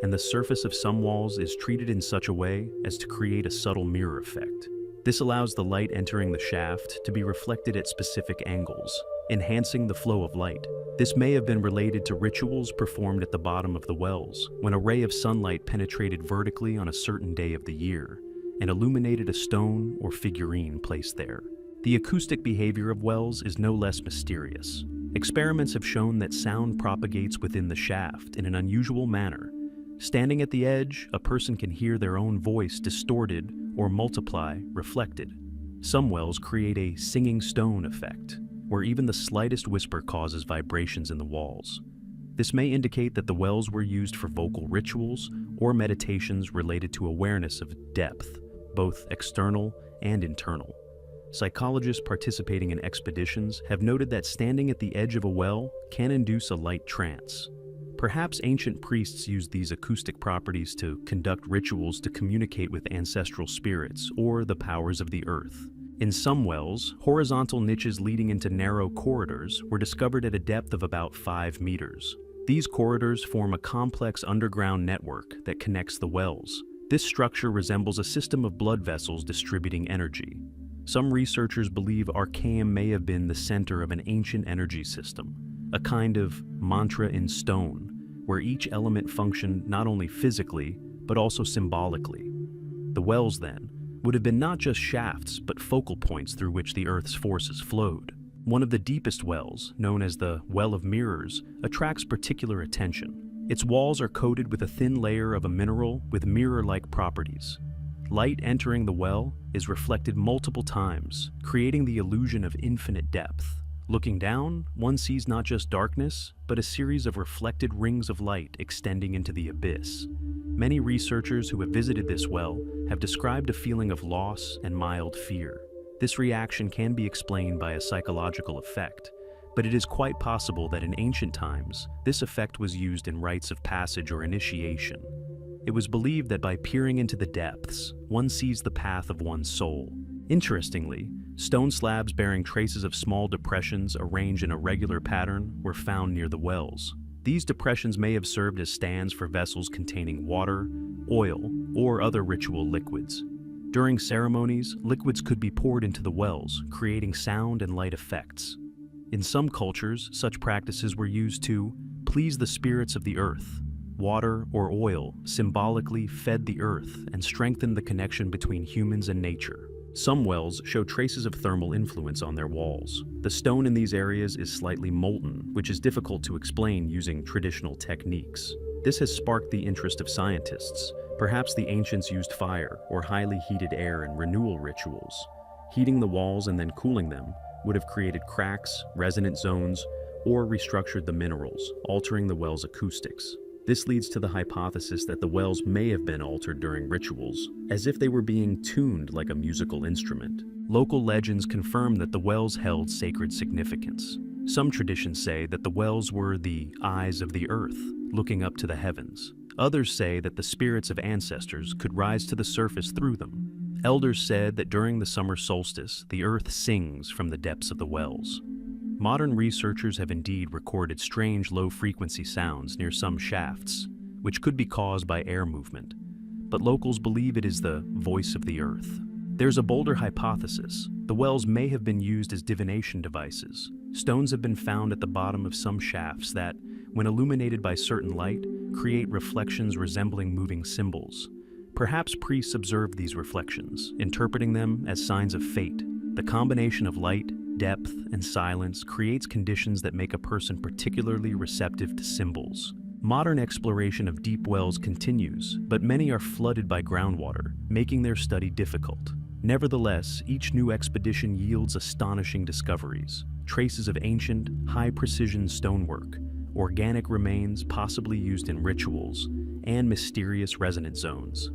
and the surface of some walls is treated in such a way as to create a subtle mirror effect. This allows the light entering the shaft to be reflected at specific angles, enhancing the flow of light. This may have been related to rituals performed at the bottom of the wells, when a ray of sunlight penetrated vertically on a certain day of the year and illuminated a stone or figurine placed there. The acoustic behavior of wells is no less mysterious. Experiments have shown that sound propagates within the shaft in an unusual manner. Standing at the edge, a person can hear their own voice distorted or multiply, reflected. Some wells create a singing stone effect, where even the slightest whisper causes vibrations in the walls. This may indicate that the wells were used for vocal rituals or meditations related to awareness of depth, both external and internal. Psychologists participating in expeditions have noted that standing at the edge of a well can induce a light trance. Perhaps ancient priests used these acoustic properties to conduct rituals to communicate with ancestral spirits or the powers of the earth. In some wells, horizontal niches leading into narrow corridors were discovered at a depth of about 5 meters. These corridors form a complex underground network that connects the wells. This structure resembles a system of blood vessels distributing energy. Some researchers believe Archaeum may have been the center of an ancient energy system, a kind of mantra in stone, where each element functioned not only physically, but also symbolically. The wells, then, would have been not just shafts, but focal points through which the Earth's forces flowed. One of the deepest wells, known as the Well of Mirrors, attracts particular attention. Its walls are coated with a thin layer of a mineral with mirror-like properties. Light entering the well is reflected multiple times, creating the illusion of infinite depth. Looking down, one sees not just darkness, but a series of reflected rings of light extending into the abyss. Many researchers who have visited this well have described a feeling of loss and mild fear. This reaction can be explained by a psychological effect, but it is quite possible that in ancient times, this effect was used in rites of passage or initiation. It was believed that by peering into the depths, one sees the path of one's soul. Interestingly, stone slabs bearing traces of small depressions arranged in a regular pattern were found near the wells. These depressions may have served as stands for vessels containing water, oil, or other ritual liquids. During ceremonies, liquids could be poured into the wells, creating sound and light effects. In some cultures, such practices were used to please the spirits of the earth. Water or oil symbolically fed the earth and strengthened the connection between humans and nature. Some wells show traces of thermal influence on their walls. The stone in these areas is slightly molten, which is difficult to explain using traditional techniques. This has sparked the interest of scientists. Perhaps the ancients used fire or highly heated air in renewal rituals. Heating the walls and then cooling them would have created cracks, resonant zones, or restructured the minerals, altering the well's acoustics. This leads to the hypothesis that the wells may have been altered during rituals, as if they were being tuned like a musical instrument. Local legends confirm that the wells held sacred significance. Some traditions say that the wells were the eyes of the earth, looking up to the heavens. Others say that the spirits of ancestors could rise to the surface through them. Elders said that during the summer solstice, the earth sings from the depths of the wells. Modern researchers have indeed recorded strange low-frequency sounds near some shafts, which could be caused by air movement. but locals believe it is the voice of the earth. There's a bolder hypothesis. The wells may have been used as divination devices. Stones have been found at the bottom of some shafts that, when illuminated by certain light, create reflections resembling moving symbols. Perhaps priests observed these reflections, interpreting them as signs of fate. The combination of light, depth, and silence creates conditions that make a person particularly receptive to symbols. Modern exploration of deep wells continues, but many are flooded by groundwater, making their study difficult. Nevertheless, each new expedition yields astonishing discoveries: traces of ancient, high-precision stonework, organic remains possibly used in rituals, and mysterious resonant zones.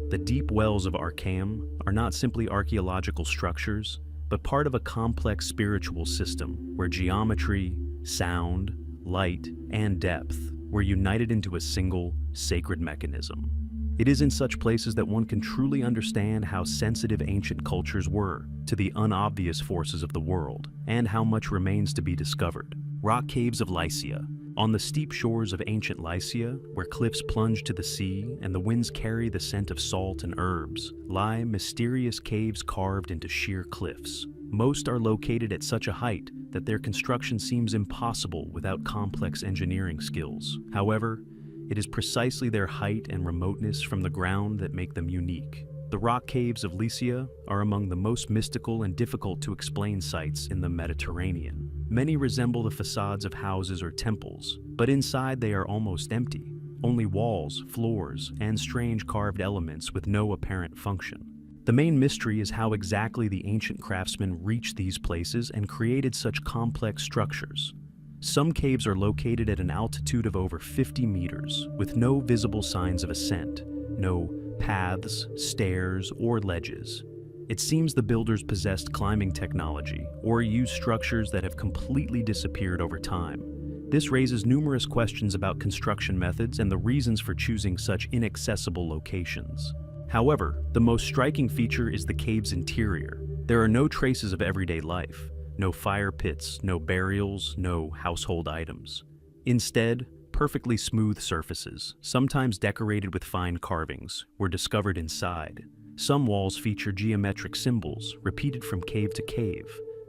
The deep wells of Archaeum are not simply archaeological structures, but part of a complex spiritual system where geometry, sound, light, and depth were united into a single, sacred mechanism. It is in such places that one can truly understand how sensitive ancient cultures were to the unobvious forces of the world, and how much remains to be discovered. Rock caves of Lycia. On the steep shores of ancient Lycia, where cliffs plunge to the sea and the winds carry the scent of salt and herbs, lie mysterious caves carved into sheer cliffs. Most are located at such a height that their construction seems impossible without complex engineering skills. However, it is precisely their height and remoteness from the ground that make them unique. The rock caves of Lycia are among the most mystical and difficult to explain sites in the Mediterranean. Many resemble the facades of houses or temples, but inside they are almost empty. Only walls, floors, and strange carved elements with no apparent function. The main mystery is how exactly the ancient craftsmen reached these places and created such complex structures. Some caves are located at an altitude of over 50 meters, with no visible signs of ascent, no paths, stairs, or ledges. It seems the builders possessed climbing technology, or used structures that have completely disappeared over time. This raises numerous questions about construction methods and the reasons for choosing such inaccessible locations. However, the most striking feature is the cave's interior. There are no traces of everyday life. No fire pits, no burials, no household items. Instead, perfectly smooth surfaces, sometimes decorated with fine carvings, were discovered inside. Some walls feature geometric symbols, repeated from cave to cave.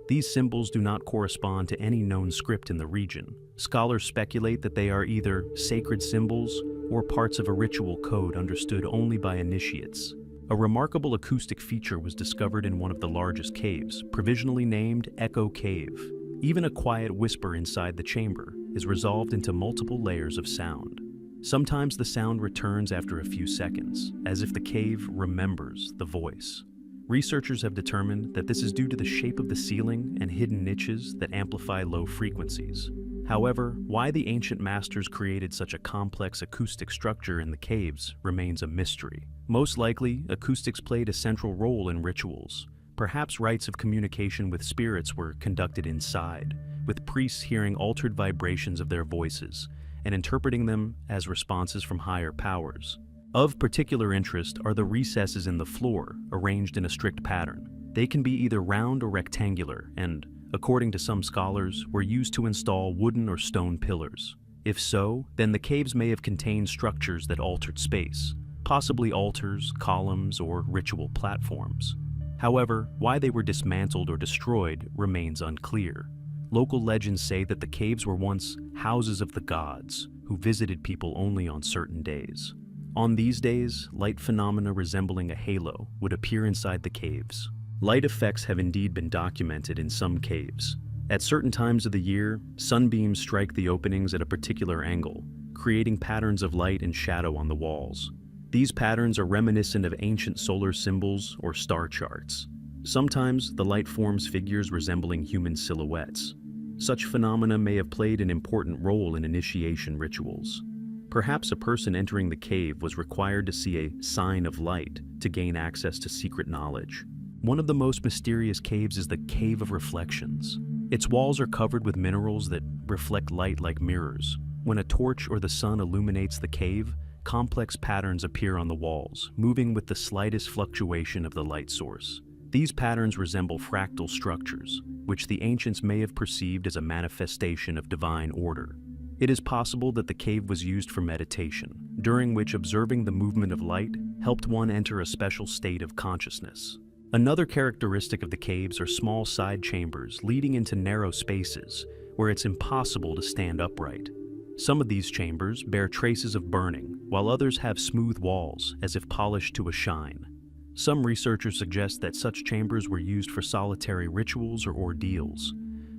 These symbols do not correspond to any known script in the region. Scholars speculate that they are either sacred symbols or parts of a ritual code understood only by initiates. A remarkable acoustic feature was discovered in one of the largest caves, provisionally named Echo Cave. Even a quiet whisper inside the chamber is resolved into multiple layers of sound. Sometimes the sound returns after a few seconds, as if the cave remembers the voice. Researchers have determined that this is due to the shape of the ceiling and hidden niches that amplify low frequencies. However, why the ancient masters created such a complex acoustic structure in the caves remains a mystery. Most likely, acoustics played a central role in rituals. Perhaps rites of communication with spirits were conducted inside, with priests hearing altered vibrations of their voices and interpreting them as responses from higher powers. Of particular interest are the recesses in the floor, arranged in a strict pattern. They can be either round or rectangular and, according to some scholars, were used to install wooden or stone pillars. If so, then the caves may have contained structures that altered space, possibly altars, columns, or ritual platforms. However, why they were dismantled or destroyed remains unclear. Local legends say that the caves were once houses of the gods, who visited people only on certain days. On these days, light phenomena resembling a halo would appear inside the caves. Light effects have indeed been documented in some caves. At certain times of the year, sunbeams strike the openings at a particular angle, creating patterns of light and shadow on the walls. These patterns are reminiscent of ancient solar symbols or star charts. Sometimes the light forms figures resembling human silhouettes. Such phenomena may have played an important role in initiation rituals. Perhaps a person entering the cave was required to see a sign of light to gain access to secret knowledge. One of the most mysterious caves is the Cave of Reflections. Its walls are covered with minerals that reflect light like mirrors. When a torch or the sun illuminates the cave, complex patterns appear on the walls, moving with the slightest fluctuation of the light source. These patterns resemble fractal structures, which the ancients may have perceived as a manifestation of divine order. It is possible that the cave was used for meditation, during which observing the movement of light helped one enter a special state of consciousness. Another characteristic of the caves are small side chambers leading into narrow spaces where it's impossible to stand upright. Some of these chambers bear traces of burning, while others have smooth walls, as if polished to a shine. Some researchers suggest that such chambers were used for solitary rituals or ordeals.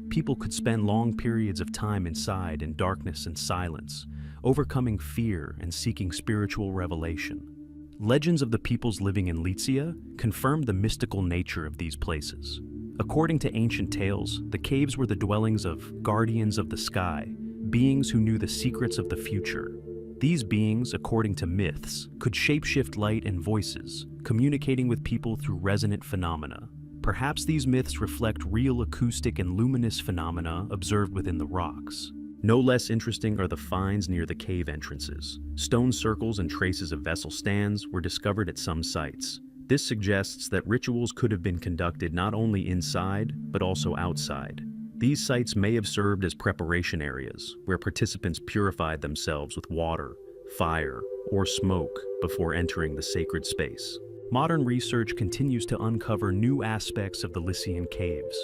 People could spend long periods of time inside in darkness and silence, overcoming fear and seeking spiritual revelation. Legends of the peoples living in Lycia confirm the mystical nature of these places. According to ancient tales, the caves were the dwellings of guardians of the sky, beings who knew the secrets of the future. These beings, according to myths, could shapeshift light and voices, communicating with people through resonant phenomena. Perhaps these myths reflect real acoustic and luminous phenomena observed within the rocks. No less interesting are the finds near the cave entrances. Stone circles and traces of vessel stands were discovered at some sites. This suggests that rituals could have been conducted not only inside, but also outside. These sites may have served as preparation areas, where participants purified themselves with water, fire, or smoke before entering the sacred space. Modern research continues to uncover new aspects of the Lycian caves.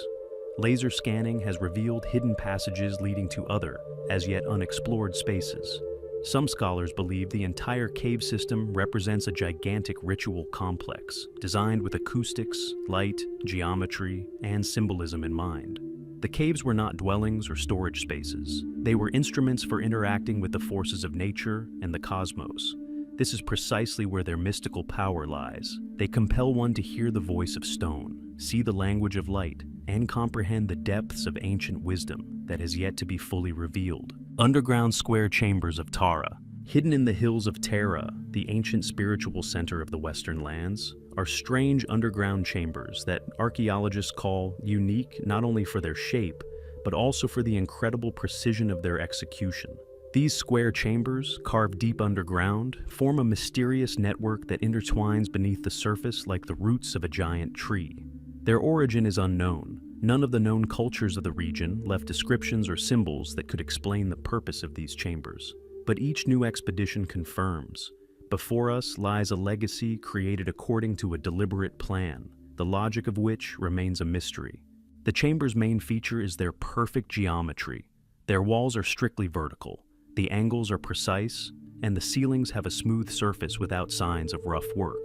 Laser scanning has revealed hidden passages leading to other, as yet unexplored spaces. Some scholars believe the entire cave system represents a gigantic ritual complex, designed with acoustics, light, geometry, and symbolism in mind. The caves were not dwellings or storage spaces. They were instruments for interacting with the forces of nature and the cosmos. This is precisely where their mystical power lies. They compel one to hear the voice of stone, see the language of light, and comprehend the depths of ancient wisdom that has yet to be fully revealed. Underground square chambers of Tara, hidden in the hills of Tara, the ancient spiritual center of the Western lands, are strange underground chambers that archaeologists call unique not only for their shape, but also for the incredible precision of their execution. These square chambers, carved deep underground, form a mysterious network that intertwines beneath the surface like the roots of a giant tree. Their origin is unknown. None of the known cultures of the region left descriptions or symbols that could explain the purpose of these chambers. But each new expedition confirms, before us lies a legacy created according to a deliberate plan, the logic of which remains a mystery. The chamber's main feature is their perfect geometry. Their walls are strictly vertical, the angles are precise, and the ceilings have a smooth surface without signs of rough work.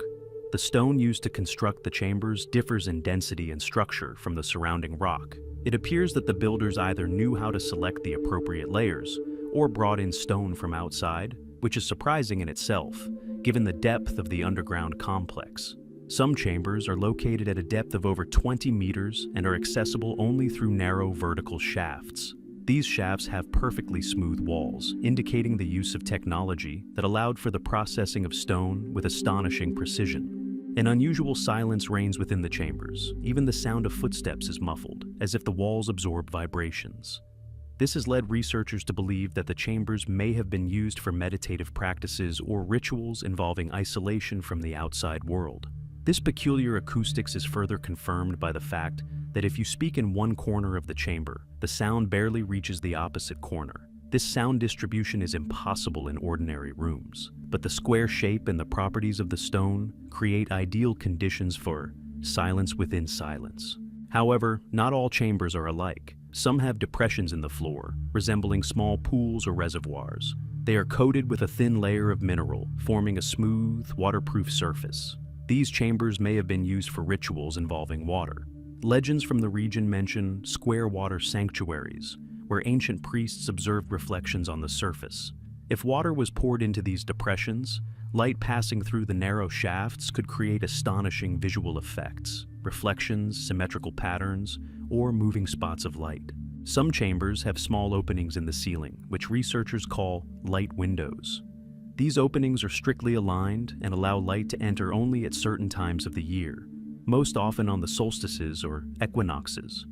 The stone used to construct the chambers differs in density and structure from the surrounding rock. It appears that the builders either knew how to select the appropriate layers or brought in stone from outside, which is surprising in itself, given the depth of the underground complex. Some chambers are located at a depth of over 20 meters and are accessible only through narrow vertical shafts. These shafts have perfectly smooth walls, indicating the use of technology that allowed for the processing of stone with astonishing precision. An unusual silence reigns within the chambers. Even the sound of footsteps is muffled, as if the walls absorb vibrations. This has led researchers to believe that the chambers may have been used for meditative practices or rituals involving isolation from the outside world. This peculiar acoustics is further confirmed by the fact that if you speak in one corner of the chamber, the sound barely reaches the opposite corner. This sound distribution is impossible in ordinary rooms, but the square shape and the properties of the stone create ideal conditions for silence within silence. However, not all chambers are alike. Some have depressions in the floor, resembling small pools or reservoirs. They are coated with a thin layer of mineral, forming a smooth, waterproof surface. These chambers may have been used for rituals involving water. Legends from the region mention square water sanctuaries, where ancient priests observed reflections on the surface. If water was poured into these depressions, light passing through the narrow shafts could create astonishing visual effects, reflections, symmetrical patterns, or moving spots of light. Some chambers have small openings in the ceiling, which researchers call light windows. These openings are strictly aligned and allow light to enter only at certain times of the year, most often on the solstices or equinoxes.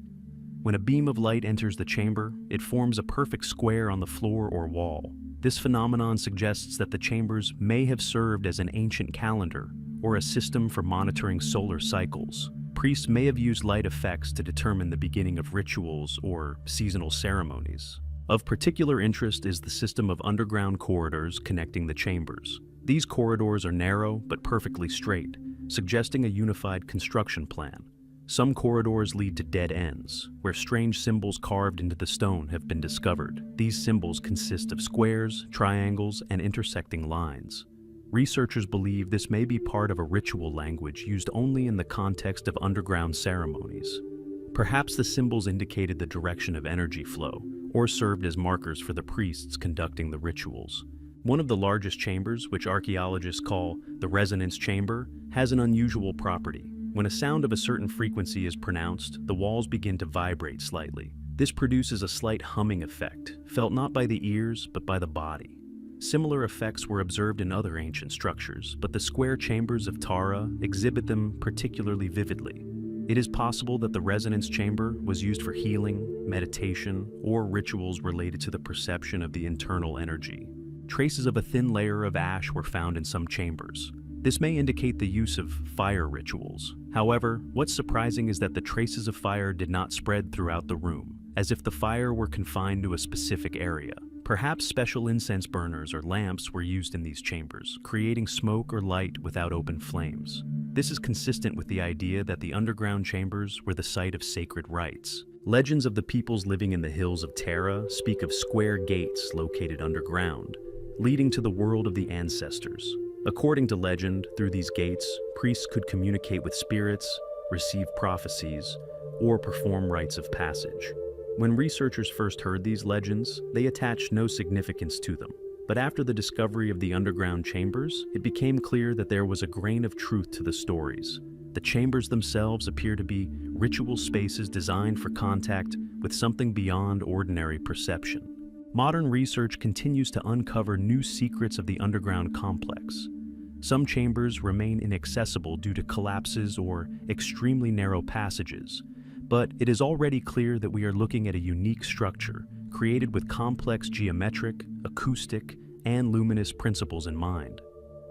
When a beam of light enters the chamber, it forms a perfect square on the floor or wall. This phenomenon suggests that the chambers may have served as an ancient calendar or a system for monitoring solar cycles. Priests may have used light effects to determine the beginning of rituals or seasonal ceremonies. Of particular interest is the system of underground corridors connecting the chambers. These corridors are narrow but perfectly straight, suggesting a unified construction plan. Some corridors lead to dead ends, where strange symbols carved into the stone have been discovered. These symbols consist of squares, triangles, and intersecting lines. Researchers believe this may be part of a ritual language used only in the context of underground ceremonies. Perhaps the symbols indicated the direction of energy flow, or served as markers for the priests conducting the rituals. One of the largest chambers, which archaeologists call the resonance chamber, has an unusual property. When a sound of a certain frequency is pronounced, the walls begin to vibrate slightly. This produces a slight humming effect, felt not by the ears, but by the body. Similar effects were observed in other ancient structures, but the square chambers of Tara exhibit them particularly vividly. It is possible that the resonance chamber was used for healing, meditation, or rituals related to the perception of the internal energy. Traces of a thin layer of ash were found in some chambers. This may indicate the use of fire rituals. However, what's surprising is that the traces of fire did not spread throughout the room, as if the fire were confined to a specific area. Perhaps special incense burners or lamps were used in these chambers, creating smoke or light without open flames. This is consistent with the idea that the underground chambers were the site of sacred rites. Legends of the peoples living in the hills of Tara speak of square gates located underground, leading to the world of the ancestors. According to legend, through these gates, priests could communicate with spirits, receive prophecies, or perform rites of passage. When researchers first heard these legends, they attached no significance to them. But after the discovery of the underground chambers, it became clear that there was a grain of truth to the stories. The chambers themselves appear to be ritual spaces designed for contact with something beyond ordinary perception. Modern research continues to uncover new secrets of the underground complex. Some chambers remain inaccessible due to collapses or extremely narrow passages, but it is already clear that we are looking at a unique structure created with complex geometric, acoustic, and luminous principles in mind.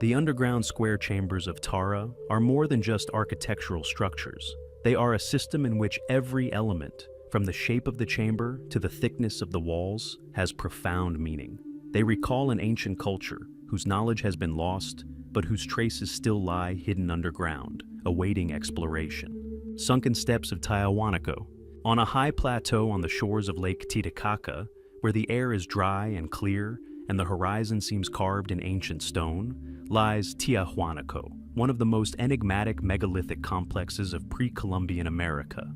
The underground square chambers of Tara are more than just architectural structures. They are a system in which every element, from the shape of the chamber to the thickness of the walls, has profound meaning. They recall an ancient culture whose knowledge has been lost, but whose traces still lie hidden underground, awaiting exploration. Sunken steps of Tiahuanaco. On a high plateau on the shores of Lake Titicaca, where the air is dry and clear and the horizon seems carved in ancient stone, lies Tiahuanaco, one of the most enigmatic megalithic complexes of pre-Columbian America.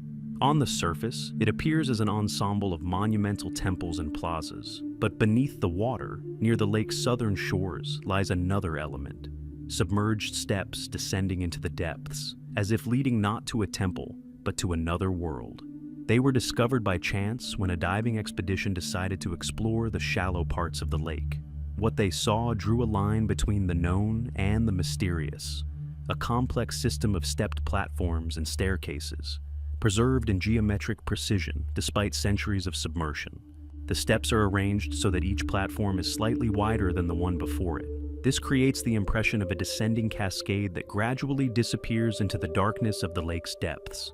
On the surface, it appears as an ensemble of monumental temples and plazas, but beneath the water, near the lake's southern shores, lies another element: submerged steps descending into the depths, as if leading not to a temple, but to another world. They were discovered by chance when a diving expedition decided to explore the shallow parts of the lake. What they saw drew a line between the known and the mysterious, a complex system of stepped platforms and staircases, preserved in geometric precision despite centuries of submersion. The steps are arranged so that each platform is slightly wider than the one before it. This creates the impression of a descending cascade that gradually disappears into the darkness of the lake's depths.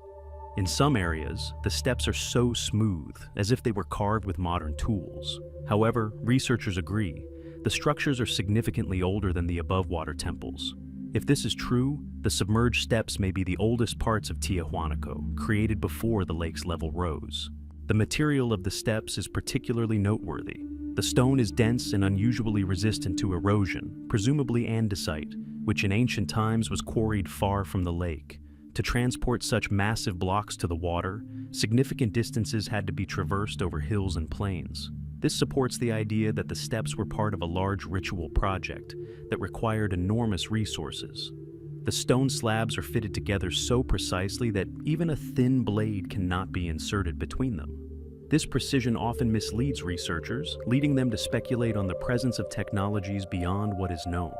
In some areas, the steps are so smooth, as if they were carved with modern tools. However, researchers agree, the structures are significantly older than the above-water temples. If this is true, the submerged steps may be the oldest parts of Tiahuanaco, created before the lake's level rose. The material of the steps is particularly noteworthy. The stone is dense and unusually resistant to erosion, presumably andesite, which in ancient times was quarried far from the lake. To transport such massive blocks to the water, significant distances had to be traversed over hills and plains. This supports the idea that the steps were part of a large ritual project that required enormous resources. The stone slabs are fitted together so precisely that even a thin blade cannot be inserted between them. This precision often misleads researchers, leading them to speculate on the presence of technologies beyond what is known.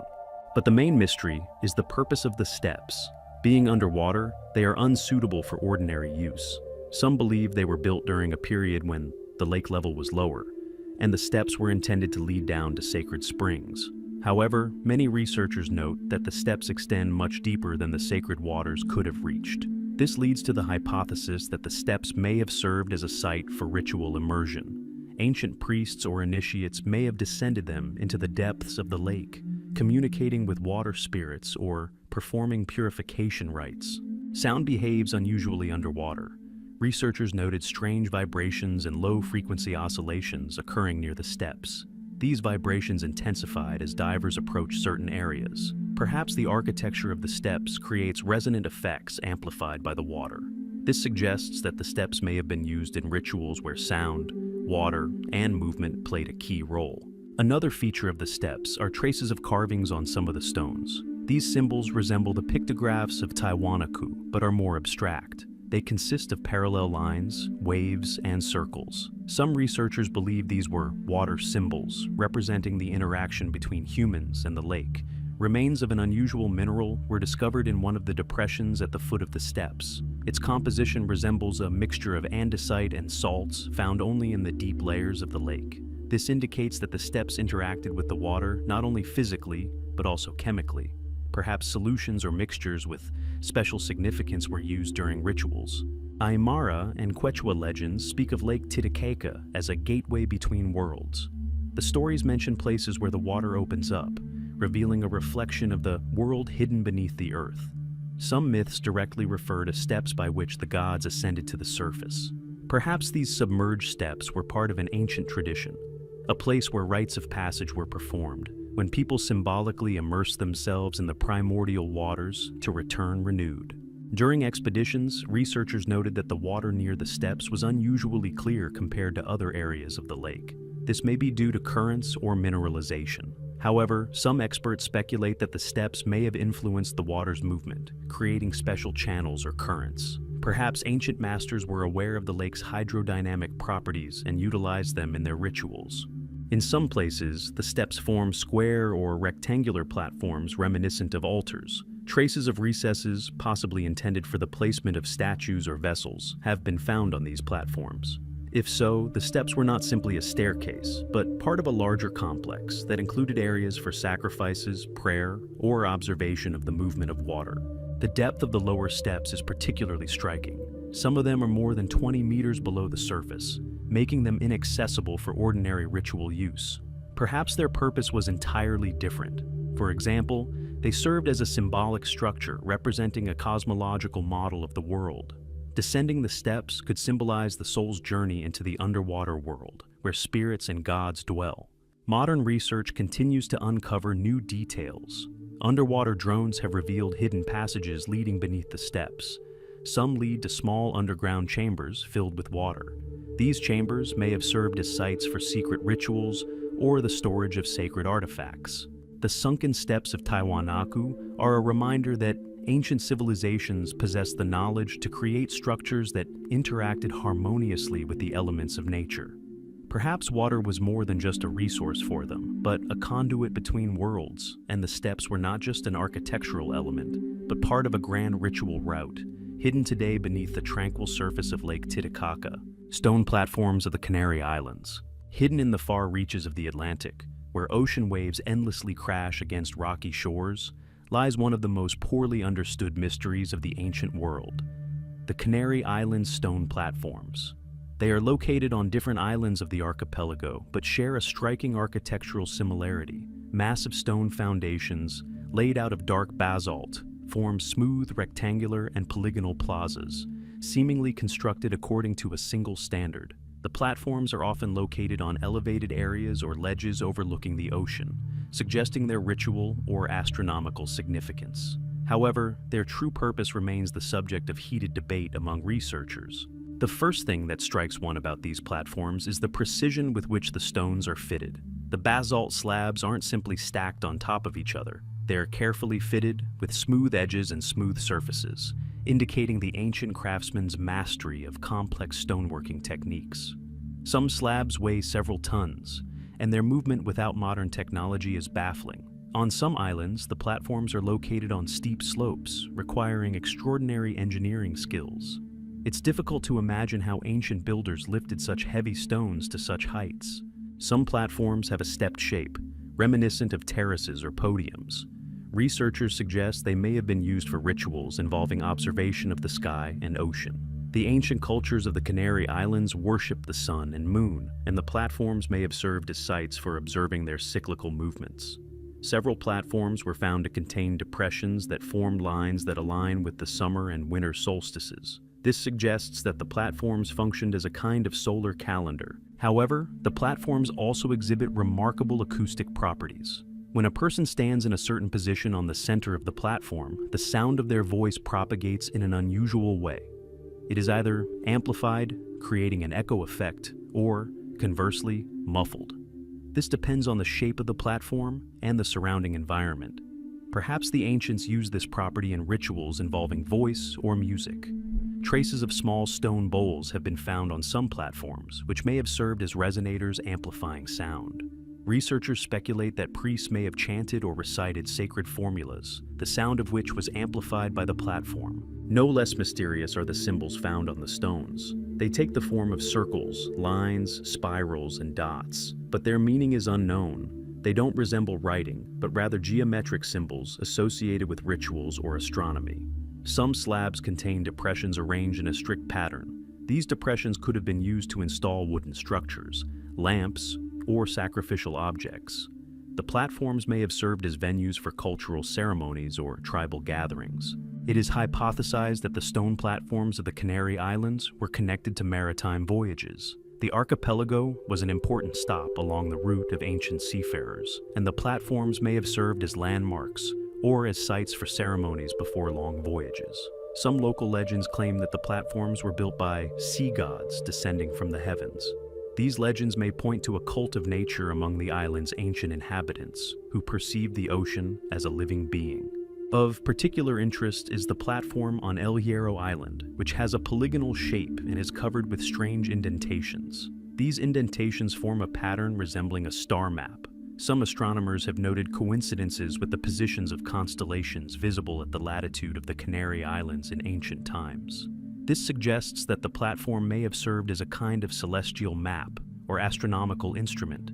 But the main mystery is the purpose of the steps. Being underwater, they are unsuitable for ordinary use. Some believe they were built during a period when the lake level was lower, and the steps were intended to lead down to sacred springs. However, many researchers note that the steps extend much deeper than the sacred waters could have reached. This leads to the hypothesis that the steps may have served as a site for ritual immersion. Ancient priests or initiates may have descended them into the depths of the lake, communicating with water spirits or performing purification rites. Sound behaves unusually underwater. Researchers noted strange vibrations and low-frequency oscillations occurring near the steps. These vibrations intensified as divers approached certain areas. Perhaps the architecture of the steps creates resonant effects amplified by the water. This suggests that the steps may have been used in rituals where sound, water, and movement played a key role. Another feature of the steps are traces of carvings on some of the stones. These symbols resemble the pictographs of Tiwanaku, but are more abstract. They consist of parallel lines, waves, and circles. Some researchers believe these were water symbols, representing the interaction between humans and the lake. Remains of an unusual mineral were discovered in one of the depressions at the foot of the steps. Its composition resembles a mixture of andesite and salts found only in the deep layers of the lake. This indicates that the steps interacted with the water not only physically, but also chemically. Perhaps solutions or mixtures with special significance were used during rituals. Aymara and Quechua legends speak of Lake Titicaca as a gateway between worlds. The stories mention places where the water opens up, revealing a reflection of the world hidden beneath the earth. Some myths directly refer to steps by which the gods ascended to the surface. Perhaps these submerged steps were part of an ancient tradition, a place where rites of passage were performed, when people symbolically immersed themselves in the primordial waters to return renewed. During expeditions, researchers noted that the water near the steps was unusually clear compared to other areas of the lake. This may be due to currents or mineralization. However, some experts speculate that the steps may have influenced the water's movement, creating special channels or currents. Perhaps ancient masters were aware of the lake's hydrodynamic properties and utilized them in their rituals. In some places, the steps form square or rectangular platforms reminiscent of altars. Traces of recesses, possibly intended for the placement of statues or vessels, have been found on these platforms. If so, the steps were not simply a staircase, but part of a larger complex that included areas for sacrifices, prayer, or observation of the movement of water. The depth of the lower steps is particularly striking. Some of them are more than 20 meters below the surface, making them inaccessible for ordinary ritual use. Perhaps their purpose was entirely different. For example, they served as a symbolic structure representing a cosmological model of the world. Descending the steps could symbolize the soul's journey into the underwater world, where spirits and gods dwell. Modern research continues to uncover new details. Underwater drones have revealed hidden passages leading beneath the steps. Some lead to small underground chambers filled with water. These chambers may have served as sites for secret rituals or the storage of sacred artifacts. The sunken steps of Tiwanaku are a reminder that ancient civilizations possessed the knowledge to create structures that interacted harmoniously with the elements of nature. Perhaps water was more than just a resource for them, but a conduit between worlds, and the steps were not just an architectural element, but part of a grand ritual route, hidden today beneath the tranquil surface of Lake Titicaca. Stone platforms of the Canary Islands. Hidden in the far reaches of the Atlantic, where ocean waves endlessly crash against rocky shores, lies one of the most poorly understood mysteries of the ancient world: the Canary Islands stone platforms. They are located on different islands of the archipelago, but share a striking architectural similarity. Massive stone foundations, laid out of dark basalt, form smooth, rectangular, and polygonal plazas, seemingly constructed according to a single standard. The platforms are often located on elevated areas or ledges overlooking the ocean, suggesting their ritual or astronomical significance. However, their true purpose remains the subject of heated debate among researchers. The first thing that strikes one about these platforms is the precision with which the stones are fitted. The basalt slabs aren't simply stacked on top of each other. They are carefully fitted with smooth edges and smooth surfaces, indicating the ancient craftsman's mastery of complex stoneworking techniques. Some slabs weigh several tons, and their movement without modern technology is baffling. On some islands, the platforms are located on steep slopes, requiring extraordinary engineering skills. It's difficult to imagine how ancient builders lifted such heavy stones to such heights. Some platforms have a stepped shape, reminiscent of terraces or podiums. Researchers suggest they may have been used for rituals involving observation of the sky and ocean. The ancient cultures of the Canary Islands worshipped the sun and moon, and the platforms may have served as sites for observing their cyclical movements. Several platforms were found to contain depressions that formed lines that align with the summer and winter solstices. This suggests that the platforms functioned as a kind of solar calendar. However, the platforms also exhibit remarkable acoustic properties. When a person stands in a certain position on the center of the platform, the sound of their voice propagates in an unusual way. It is either amplified, creating an echo effect, or, conversely, muffled. This depends on the shape of the platform and the surrounding environment. Perhaps the ancients used this property in rituals involving voice or music. Traces of small stone bowls have been found on some platforms, which may have served as resonators amplifying sound. Researchers speculate that priests may have chanted or recited sacred formulas, the sound of which was amplified by the platform. No less mysterious are the symbols found on the stones. They take the form of circles, lines, spirals, and dots, but their meaning is unknown. They don't resemble writing, but rather geometric symbols associated with rituals or astronomy. Some slabs contain depressions arranged in a strict pattern. These depressions could have been used to install wooden structures, lamps, or sacrificial objects. The platforms may have served as venues for cultural ceremonies or tribal gatherings. It is hypothesized that the stone platforms of the Canary Islands were connected to maritime voyages. The archipelago was an important stop along the route of ancient seafarers, and the platforms may have served as landmarks or as sites for ceremonies before long voyages. Some local legends claim that the platforms were built by sea gods descending from the heavens. These legends may point to a cult of nature among the island's ancient inhabitants, who perceived the ocean as a living being. Of particular interest is the platform on El Hierro Island, which has a polygonal shape and is covered with strange indentations. These indentations form a pattern resembling a star map. Some astronomers have noted coincidences with the positions of constellations visible at the latitude of the Canary Islands in ancient times. This suggests that the platform may have served as a kind of celestial map or astronomical instrument.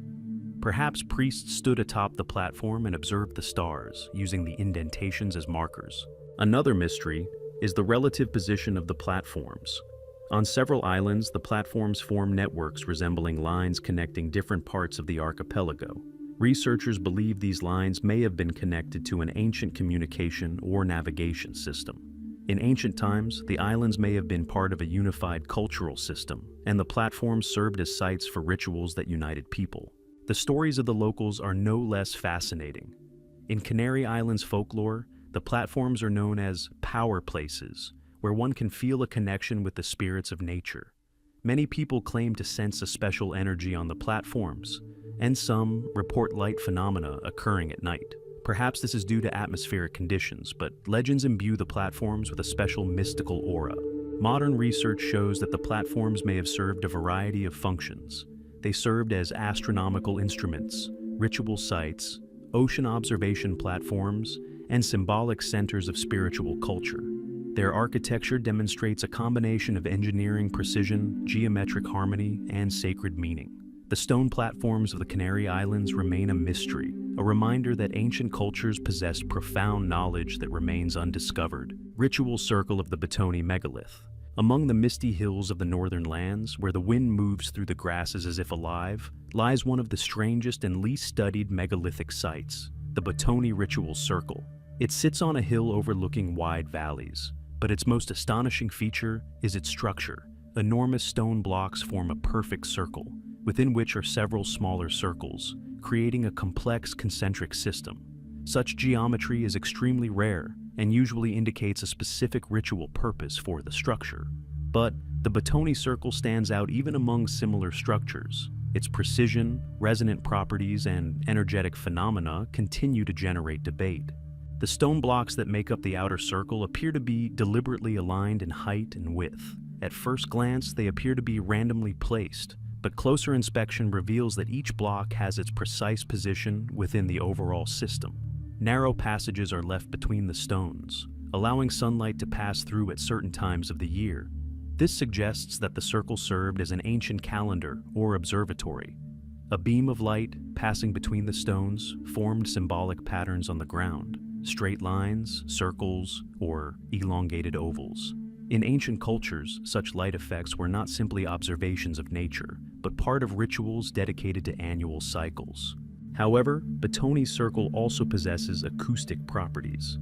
Perhaps priests stood atop the platform and observed the stars, using the indentations as markers. Another mystery is the relative position of the platforms. On several islands, the platforms form networks resembling lines connecting different parts of the archipelago. Researchers believe these lines may have been connected to an ancient communication or navigation system. In ancient times, the islands may have been part of a unified cultural system, and the platforms served as sites for rituals that united people. The stories of the locals are no less fascinating. In Canary Islands folklore, the platforms are known as power places, where one can feel a connection with the spirits of nature. Many people claim to sense a special energy on the platforms, and some report light phenomena occurring at night. Perhaps this is due to atmospheric conditions, but legends imbue the platforms with a special mystical aura. Modern research shows that the platforms may have served a variety of functions. They served as astronomical instruments, ritual sites, ocean observation platforms, and symbolic centers of spiritual culture. Their architecture demonstrates a combination of engineering precision, geometric harmony, and sacred meaning. The stone platforms of the Canary Islands remain a mystery, a reminder that ancient cultures possessed profound knowledge that remains undiscovered. Ritual Circle of the Batoni Megalith. Among the misty hills of the northern lands, where the wind moves through the grasses as if alive, lies one of the strangest and least studied megalithic sites, the Batoni Ritual Circle. It sits on a hill overlooking wide valleys, but its most astonishing feature is its structure. Enormous stone blocks form a perfect circle, within which are several smaller circles, creating a complex concentric system. Such geometry is extremely rare and usually indicates a specific ritual purpose for the structure. But the Batoni Circle stands out even among similar structures. Its precision, resonant properties, and energetic phenomena continue to generate debate. The stone blocks that make up the outer circle appear to be deliberately aligned in height and width. At first glance, they appear to be randomly placed, but closer inspection reveals that each block has its precise position within the overall system. Narrow passages are left between the stones, allowing sunlight to pass through at certain times of the year. This suggests that the circle served as an ancient calendar or observatory. A beam of light passing between the stones formed symbolic patterns on the ground, straight lines, circles, or elongated ovals. In ancient cultures, such light effects were not simply observations of nature, but part of rituals dedicated to annual cycles. However, Batoni's circle also possesses acoustic properties.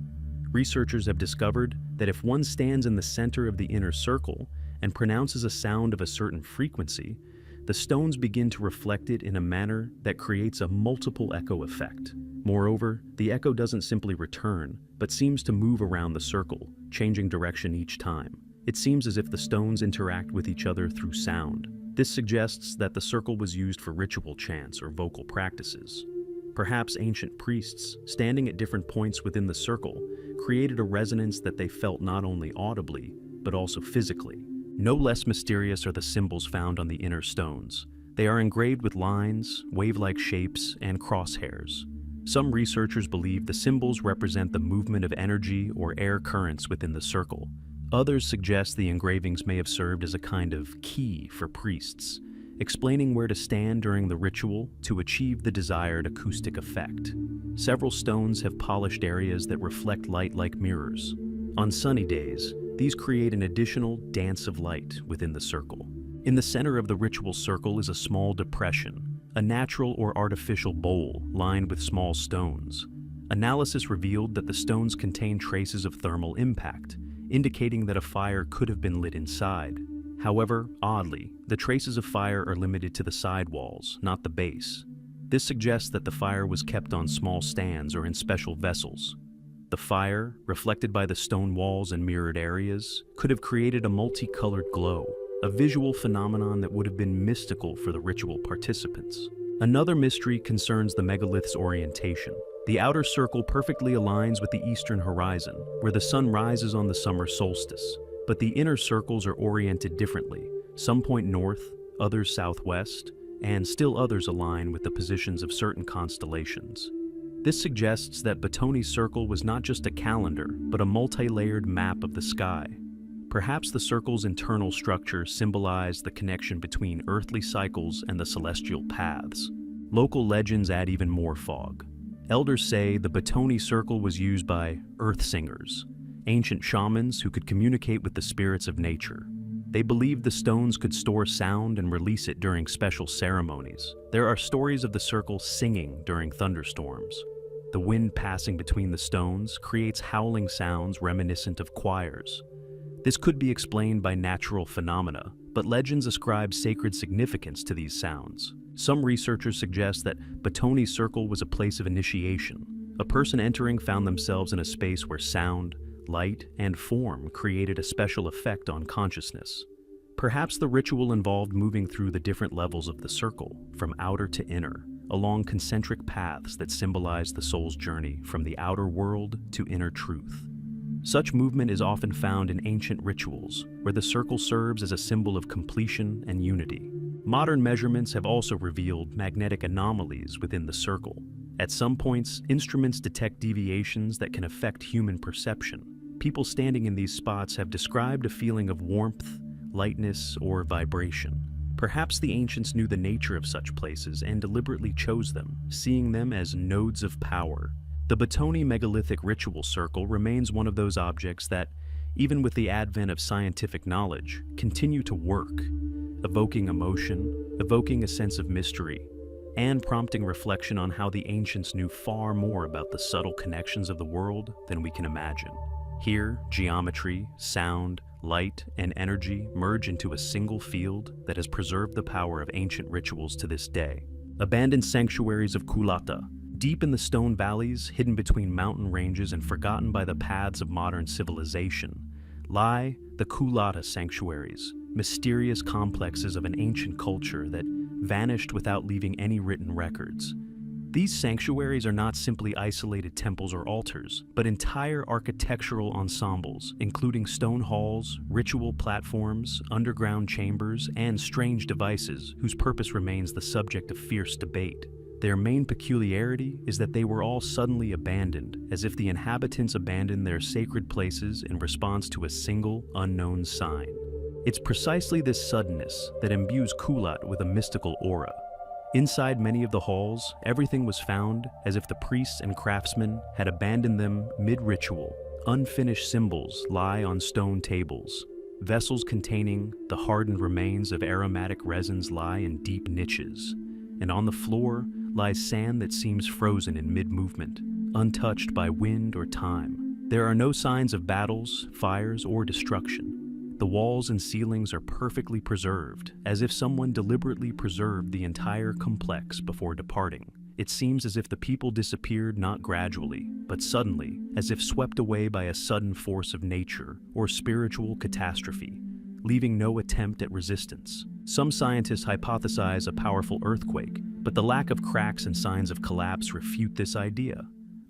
Researchers have discovered that if one stands in the center of the inner circle and pronounces a sound of a certain frequency, the stones begin to reflect it in a manner that creates a multiple echo effect. Moreover, the echo doesn't simply return, but seems to move around the circle, changing direction each time. It seems as if the stones interact with each other through sound. This suggests that the circle was used for ritual chants or vocal practices. Perhaps ancient priests, standing at different points within the circle, created a resonance that they felt not only audibly, but also physically. No less mysterious are the symbols found on the inner stones. They are engraved with lines, wave-like shapes, and crosshairs. Some researchers believe the symbols represent the movement of energy or air currents within the circle. Others suggest the engravings may have served as a kind of key for priests, explaining where to stand during the ritual to achieve the desired acoustic effect. Several stones have polished areas that reflect light like mirrors. On sunny days, these create an additional dance of light within the circle. In the center of the ritual circle is a small depression, a natural or artificial bowl lined with small stones. Analysis revealed that the stones contain traces of thermal impact, indicating that a fire could have been lit inside. However, oddly, the traces of fire are limited to the side walls, not the base. This suggests that the fire was kept on small stands or in special vessels. The fire, reflected by the stone walls and mirrored areas, could have created a multicolored glow, a visual phenomenon that would have been mystical for the ritual participants. Another mystery concerns the megalith's orientation. The outer circle perfectly aligns with the eastern horizon, where the sun rises on the summer solstice. But the inner circles are oriented differently. Some point north, others southwest, and still others align with the positions of certain constellations. This suggests that Batoni's circle was not just a calendar, but a multi-layered map of the sky. Perhaps the circle's internal structure symbolized the connection between earthly cycles and the celestial paths. Local legends add even more fog. Elders say the Batoni circle was used by earth singers, ancient shamans who could communicate with the spirits of nature. They believed the stones could store sound and release it during special ceremonies. There are stories of the circle singing during thunderstorms. The wind passing between the stones creates howling sounds reminiscent of choirs. This could be explained by natural phenomena, but legends ascribe sacred significance to these sounds. Some researchers suggest that Batoni's circle was a place of initiation. A person entering found themselves in a space where sound, light, and form created a special effect on consciousness. Perhaps the ritual involved moving through the different levels of the circle, from outer to inner, along concentric paths that symbolize the soul's journey from the outer world to inner truth. Such movement is often found in ancient rituals, where the circle serves as a symbol of completion and unity. Modern measurements have also revealed magnetic anomalies within the circle. At some points, instruments detect deviations that can affect human perception. People standing in these spots have described a feeling of warmth, lightness, or vibration. Perhaps the ancients knew the nature of such places and deliberately chose them, seeing them as nodes of power. The Batoni megalithic ritual circle remains one of those objects that, even with the advent of scientific knowledge, continue to work, evoking emotion, evoking a sense of mystery, and prompting reflection on how the ancients knew far more about the subtle connections of the world than we can imagine. Here, geometry, sound, light, and energy merge into a single field that has preserved the power of ancient rituals to this day. Abandoned sanctuaries of Kulata, deep in the stone valleys, hidden between mountain ranges and forgotten by the paths of modern civilization, lie the Kulata sanctuaries, mysterious complexes of an ancient culture that vanished without leaving any written records. These sanctuaries are not simply isolated temples or altars, but entire architectural ensembles, including stone halls, ritual platforms, underground chambers, and strange devices whose purpose remains the subject of fierce debate. Their main peculiarity is that they were all suddenly abandoned, as if the inhabitants abandoned their sacred places in response to a single, unknown sign. It's precisely this suddenness that imbues Kulat with a mystical aura. Inside many of the halls, everything was found as if the priests and craftsmen had abandoned them mid-ritual. Unfinished symbols lie on stone tables. Vessels containing the hardened remains of aromatic resins lie in deep niches. And on the floor, lies sand that seems frozen in mid-movement, untouched by wind or time. There are no signs of battles, fires, or destruction. The walls and ceilings are perfectly preserved, as if someone deliberately preserved the entire complex before departing. It seems as if the people disappeared not gradually, but suddenly, as if swept away by a sudden force of nature or spiritual catastrophe, leaving no attempt at resistance. Some scientists hypothesize a powerful earthquake, but the lack of cracks and signs of collapse refute this idea.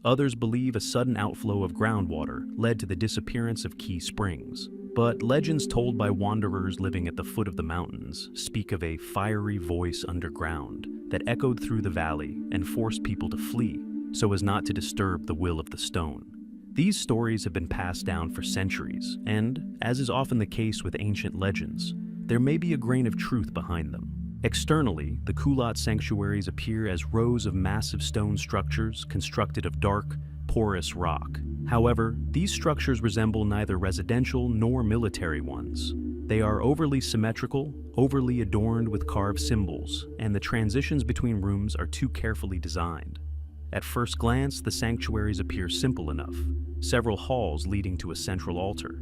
Others believe a sudden outflow of groundwater led to the disappearance of key springs. But legends told by wanderers living at the foot of the mountains speak of a fiery voice underground that echoed through the valley and forced people to flee so as not to disturb the will of the stone. These stories have been passed down for centuries, and, as is often the case with ancient legends, there may be a grain of truth behind them. Externally, the Kulat sanctuaries appear as rows of massive stone structures constructed of dark, porous rock. However, these structures resemble neither residential nor military ones. They are overly symmetrical, overly adorned with carved symbols, and the transitions between rooms are too carefully designed. At first glance, the sanctuaries appear simple enough, several halls leading to a central altar.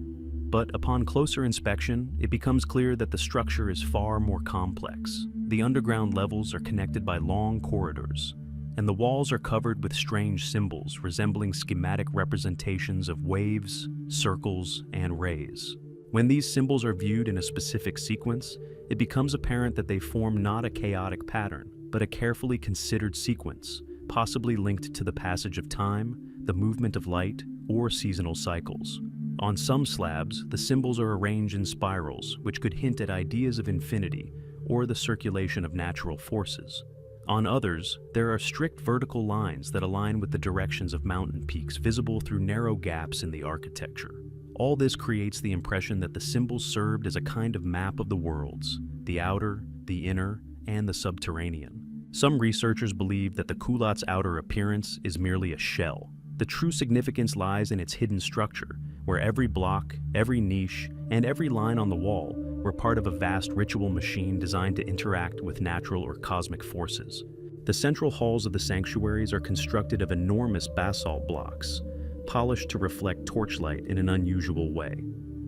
But upon closer inspection, it becomes clear that the structure is far more complex. The underground levels are connected by long corridors, and the walls are covered with strange symbols resembling schematic representations of waves, circles, and rays. When these symbols are viewed in a specific sequence, it becomes apparent that they form not a chaotic pattern, but a carefully considered sequence, possibly linked to the passage of time, the movement of light, or seasonal cycles. On some slabs, the symbols are arranged in spirals, which could hint at ideas of infinity or the circulation of natural forces. On others, there are strict vertical lines that align with the directions of mountain peaks visible through narrow gaps in the architecture. All this creates the impression that the symbols served as a kind of map of the worlds, the outer, the inner, and the subterranean. Some researchers believe that the Kulat's outer appearance is merely a shell. The true significance lies in its hidden structure, where every block, every niche, and every line on the wall were part of a vast ritual machine designed to interact with natural or cosmic forces. The central halls of the sanctuaries are constructed of enormous basalt blocks, polished to reflect torchlight in an unusual way.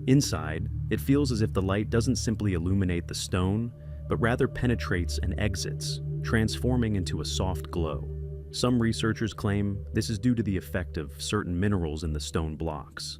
Inside, it feels as if the light doesn't simply illuminate the stone, but rather penetrates and exits, transforming into a soft glow. Some researchers claim this is due to the effect of certain minerals in the stone blocks.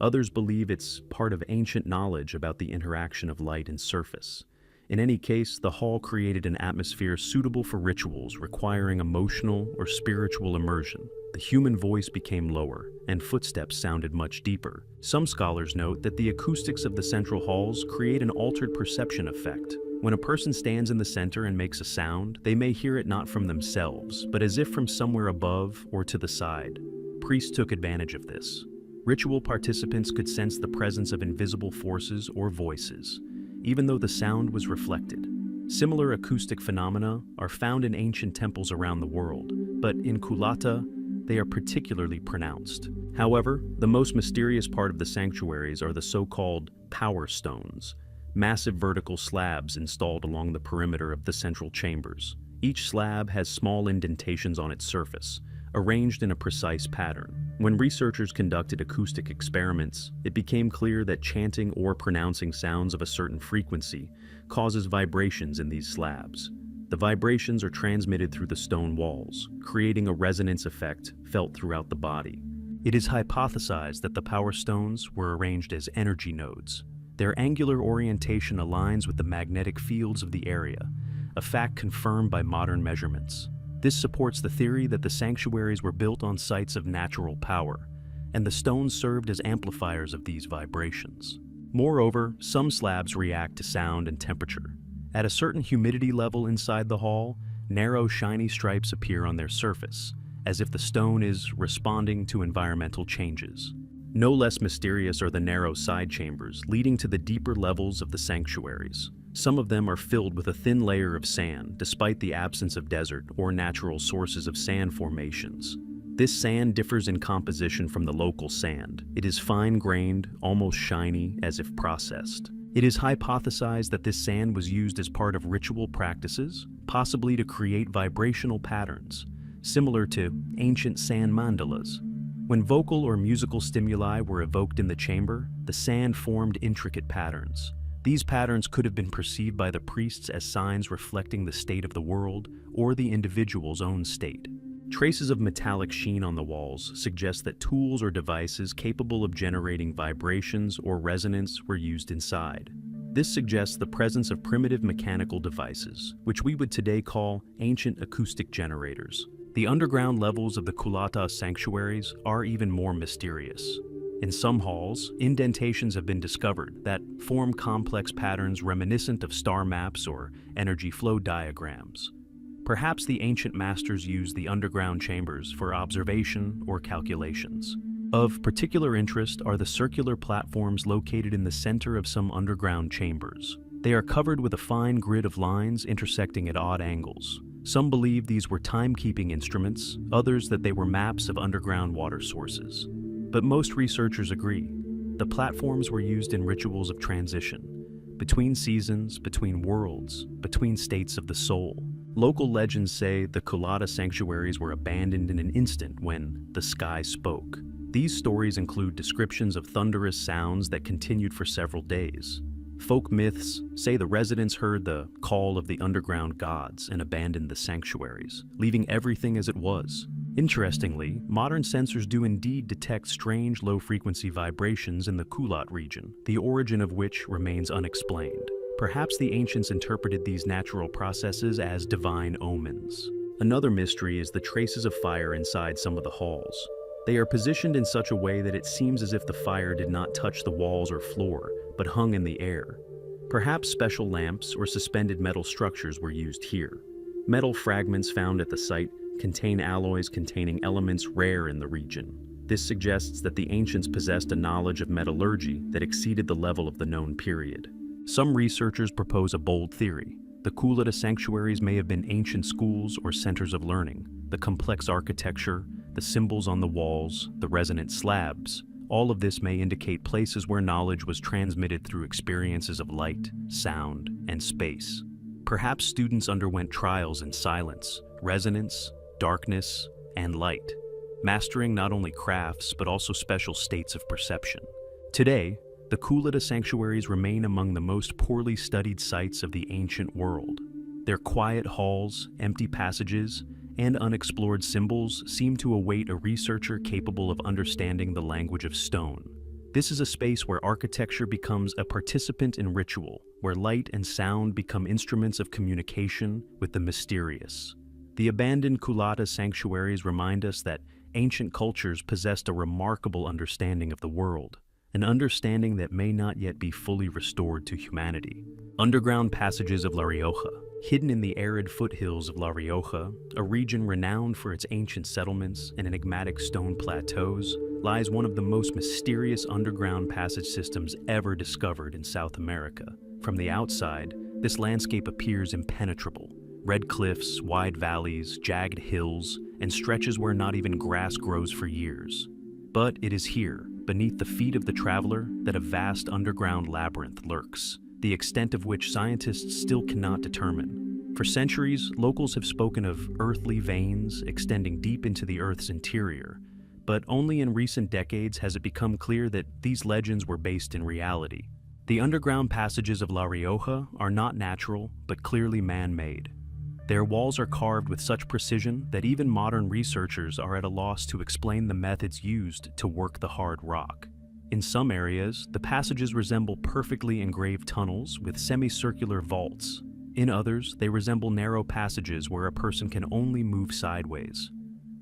Others believe it's part of ancient knowledge about the interaction of light and surface. In any case, the hall created an atmosphere suitable for rituals requiring emotional or spiritual immersion. The human voice became lower, and footsteps sounded much deeper. Some scholars note that the acoustics of the central halls create an altered perception effect. When a person stands in the center and makes a sound, they may hear it not from themselves, but as if from somewhere above or to the side. Priests took advantage of this. Ritual participants could sense the presence of invisible forces or voices, even though the sound was reflected. Similar acoustic phenomena are found in ancient temples around the world, but in Kulata, they are particularly pronounced. However, the most mysterious part of the sanctuaries are the so-called power stones, massive vertical slabs installed along the perimeter of the central chambers. Each slab has small indentations on its surface, arranged in a precise pattern. When researchers conducted acoustic experiments, it became clear that chanting or pronouncing sounds of a certain frequency causes vibrations in these slabs. The vibrations are transmitted through the stone walls, creating a resonance effect felt throughout the body. It is hypothesized that the power stones were arranged as energy nodes. Their angular orientation aligns with the magnetic fields of the area, a fact confirmed by modern measurements. This supports the theory that the sanctuaries were built on sites of natural power, and the stones served as amplifiers of these vibrations. Moreover, some slabs react to sound and temperature. At a certain humidity level inside the hall, narrow shiny stripes appear on their surface, as if the stone is responding to environmental changes. No less mysterious are the narrow side chambers leading to the deeper levels of the sanctuaries. Some of them are filled with a thin layer of sand, despite the absence of desert or natural sources of sand formations. This sand differs in composition from the local sand. It is fine-grained, almost shiny, as if processed. It is hypothesized that this sand was used as part of ritual practices, possibly to create vibrational patterns, similar to ancient sand mandalas. When vocal or musical stimuli were evoked in the chamber, the sand formed intricate patterns. These patterns could have been perceived by the priests as signs reflecting the state of the world or the individual's own state. Traces of metallic sheen on the walls suggest that tools or devices capable of generating vibrations or resonance were used inside. This suggests the presence of primitive mechanical devices, which we would today call ancient acoustic generators. The underground levels of the Kulata sanctuaries are even more mysterious. In some halls, indentations have been discovered that form complex patterns reminiscent of star maps or energy flow diagrams. Perhaps the ancient masters used the underground chambers for observation or calculations. Of particular interest are the circular platforms located in the center of some underground chambers. They are covered with a fine grid of lines intersecting at odd angles. Some believe these were timekeeping instruments, others that they were maps of underground water sources. But most researchers agree. The platforms were used in rituals of transition, between seasons, between worlds, between states of the soul. Local legends say the Kulata sanctuaries were abandoned in an instant when the sky spoke. These stories include descriptions of thunderous sounds that continued for several days. Folk myths say the residents heard the call of the underground gods and abandoned the sanctuaries, leaving everything as it was. Interestingly, modern sensors do indeed detect strange low-frequency vibrations in the Kulat region, the origin of which remains unexplained. Perhaps the ancients interpreted these natural processes as divine omens. Another mystery is the traces of fire inside some of the halls. They are positioned in such a way that it seems as if the fire did not touch the walls or floor, but hung in the air. Perhaps special lamps or suspended metal structures were used here. Metal fragments found at the site contain alloys containing elements rare in the region. This suggests that the ancients possessed a knowledge of metallurgy that exceeded the level of the known period. Some researchers propose a bold theory. The Kulata sanctuaries may have been ancient schools or centers of learning. The complex architecture, the symbols on the walls, the resonant slabs, all of this may indicate places where knowledge was transmitted through experiences of light, sound, and space. Perhaps students underwent trials in silence, resonance, darkness, and light, mastering not only crafts but also special states of perception. Today, the Kulata sanctuaries remain among the most poorly studied sites of the ancient world. Their quiet halls, empty passages, and unexplored symbols seem to await a researcher capable of understanding the language of stone. This is a space where architecture becomes a participant in ritual, where light and sound become instruments of communication with the mysterious. The abandoned Kulata sanctuaries remind us that ancient cultures possessed a remarkable understanding of the world, an understanding that may not yet be fully restored to humanity. Underground passages of La Rioja. Hidden in the arid foothills of La Rioja, a region renowned for its ancient settlements and enigmatic stone plateaus, lies one of the most mysterious underground passage systems ever discovered in South America. From the outside, this landscape appears impenetrable. Red cliffs, wide valleys, jagged hills, and stretches where not even grass grows for years. But it is here, beneath the feet of the traveler, that a vast underground labyrinth lurks, the extent of which scientists still cannot determine. For centuries, locals have spoken of earthly veins extending deep into the Earth's interior, but only in recent decades has it become clear that these legends were based in reality. The underground passages of La Rioja are not natural, but clearly man-made. Their walls are carved with such precision that even modern researchers are at a loss to explain the methods used to work the hard rock. In some areas, the passages resemble perfectly engraved tunnels with semicircular vaults. In others, they resemble narrow passages where a person can only move sideways.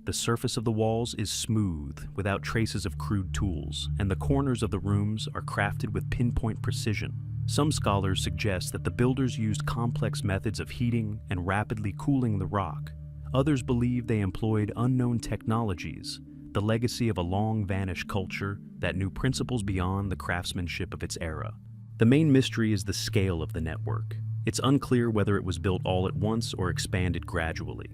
The surface of the walls is smooth, without traces of crude tools, and the corners of the rooms are crafted with pinpoint precision. Some scholars suggest that the builders used complex methods of heating and rapidly cooling the rock. Others believe they employed unknown technologies, the legacy of a long-vanished culture that knew principles beyond the craftsmanship of its era. The main mystery is the scale of the network. It's unclear whether it was built all at once or expanded gradually.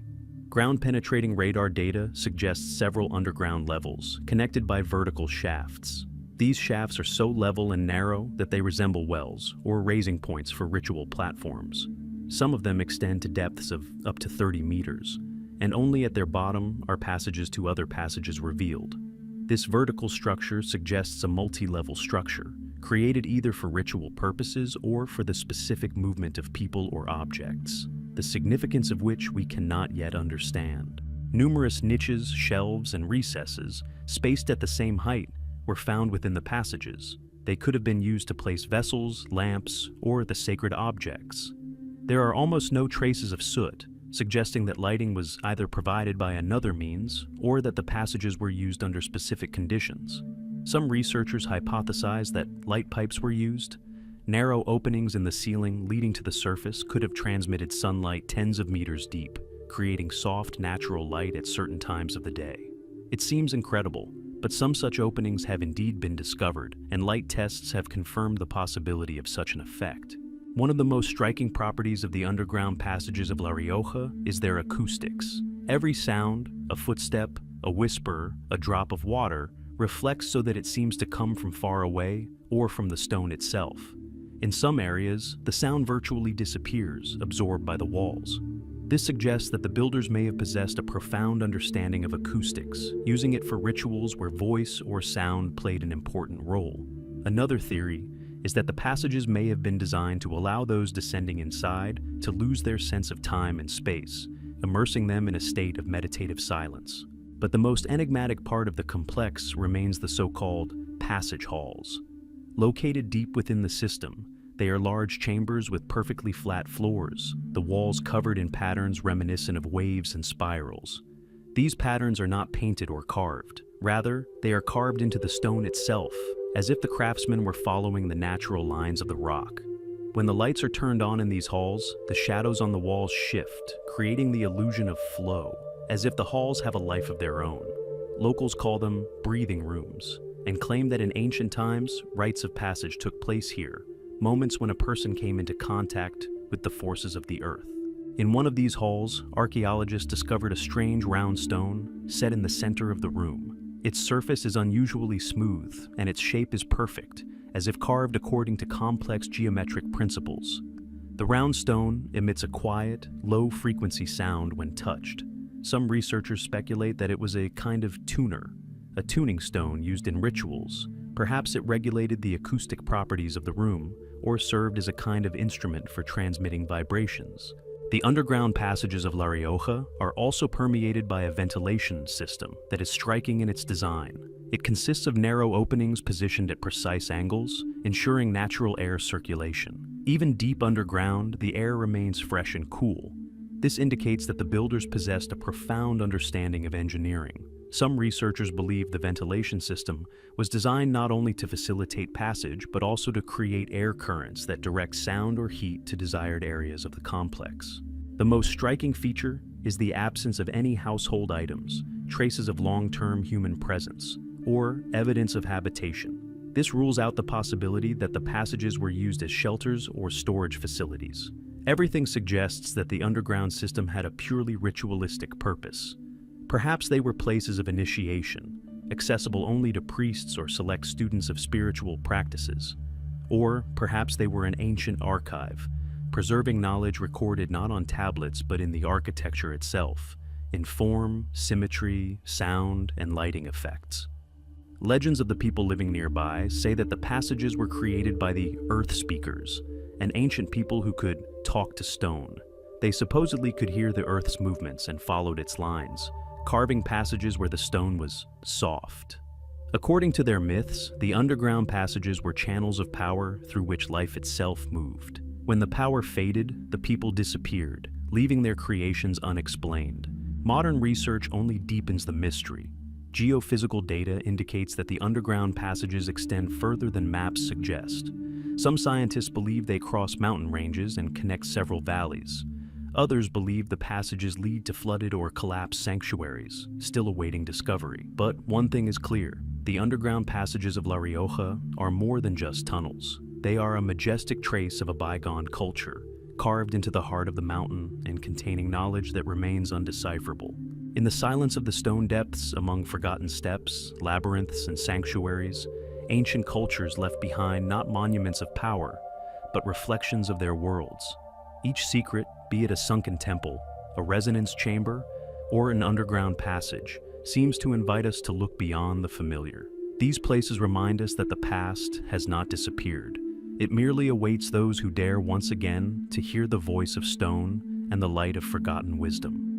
Ground-penetrating radar data suggests several underground levels, connected by vertical shafts. These shafts are so level and narrow that they resemble wells or raising points for ritual platforms. Some of them extend to depths of up to 30 meters, and only at their bottom are passages to other passages revealed. This vertical structure suggests a multi-level structure, created either for ritual purposes or for the specific movement of people or objects, the significance of which we cannot yet understand. Numerous niches, shelves, and recesses, spaced at the same height, were found within the passages. They could have been used to place vessels, lamps, or the sacred objects. There are almost no traces of soot, suggesting that lighting was either provided by another means or that the passages were used under specific conditions. Some researchers hypothesize that light pipes were used. Narrow openings in the ceiling leading to the surface could have transmitted sunlight tens of meters deep, creating soft, natural light at certain times of the day. It seems incredible, but some such openings have indeed been discovered, and light tests have confirmed the possibility of such an effect. One of the most striking properties of the underground passages of La Rioja is their acoustics. Every sound, a footstep, a whisper, a drop of water, reflects so that it seems to come from far away or from the stone itself. In some areas, the sound virtually disappears, absorbed by the walls. This suggests that the builders may have possessed a profound understanding of acoustics, using it for rituals where voice or sound played an important role. Another theory is that the passages may have been designed to allow those descending inside to lose their sense of time and space, immersing them in a state of meditative silence. But the most enigmatic part of the complex remains the so-called passage halls. Located deep within the system, they are large chambers with perfectly flat floors, the walls covered in patterns reminiscent of waves and spirals. These patterns are not painted or carved. Rather, they are carved into the stone itself, as if the craftsmen were following the natural lines of the rock. When the lights are turned on in these halls, the shadows on the walls shift, creating the illusion of flow, as if the halls have a life of their own. Locals call them breathing rooms, and claim that in ancient times, rites of passage took place here, moments when a person came into contact with the forces of the earth. In one of these halls, archaeologists discovered a strange round stone set in the center of the room. Its surface is unusually smooth, and its shape is perfect, as if carved according to complex geometric principles. The round stone emits a quiet, low-frequency sound when touched. Some researchers speculate that it was a kind of tuner, a tuning stone used in rituals. Perhaps it regulated the acoustic properties of the room, or served as a kind of instrument for transmitting vibrations. The underground passages of La Rioja are also permeated by a ventilation system that is striking in its design. It consists of narrow openings positioned at precise angles, ensuring natural air circulation. Even deep underground, the air remains fresh and cool. This indicates that the builders possessed a profound understanding of engineering. Some researchers believe the ventilation system was designed not only to facilitate passage, but also to create air currents that direct sound or heat to desired areas of the complex. The most striking feature is the absence of any household items, traces of long-term human presence, or evidence of habitation. This rules out the possibility that the passages were used as shelters or storage facilities. Everything suggests that the underground system had a purely ritualistic purpose. Perhaps they were places of initiation, accessible only to priests or select students of spiritual practices. Or perhaps they were an ancient archive, preserving knowledge recorded not on tablets but in the architecture itself, in form, symmetry, sound, and lighting effects. Legends of the people living nearby say that the passages were created by the Earth Speakers, an ancient people who could talk to stone. They supposedly could hear the Earth's movements and followed its lines, carving passages where the stone was soft. According to their myths, the underground passages were channels of power through which life itself moved. When the power faded, the people disappeared, leaving their creations unexplained. Modern research only deepens the mystery. Geophysical data indicates that the underground passages extend further than maps suggest. Some scientists believe they cross mountain ranges and connect several valleys. Others believe the passages lead to flooded or collapsed sanctuaries, still awaiting discovery. But one thing is clear: the underground passages of La Rioja are more than just tunnels. They are a majestic trace of a bygone culture, carved into the heart of the mountain and containing knowledge that remains undecipherable. In the silence of the stone depths, among forgotten steps, labyrinths, and sanctuaries, ancient cultures left behind not monuments of power, but reflections of their worlds. Each secret, be it a sunken temple, a resonance chamber, or an underground passage, seems to invite us to look beyond the familiar. These places remind us that the past has not disappeared. It merely awaits those who dare once again to hear the voice of stone and the light of forgotten wisdom.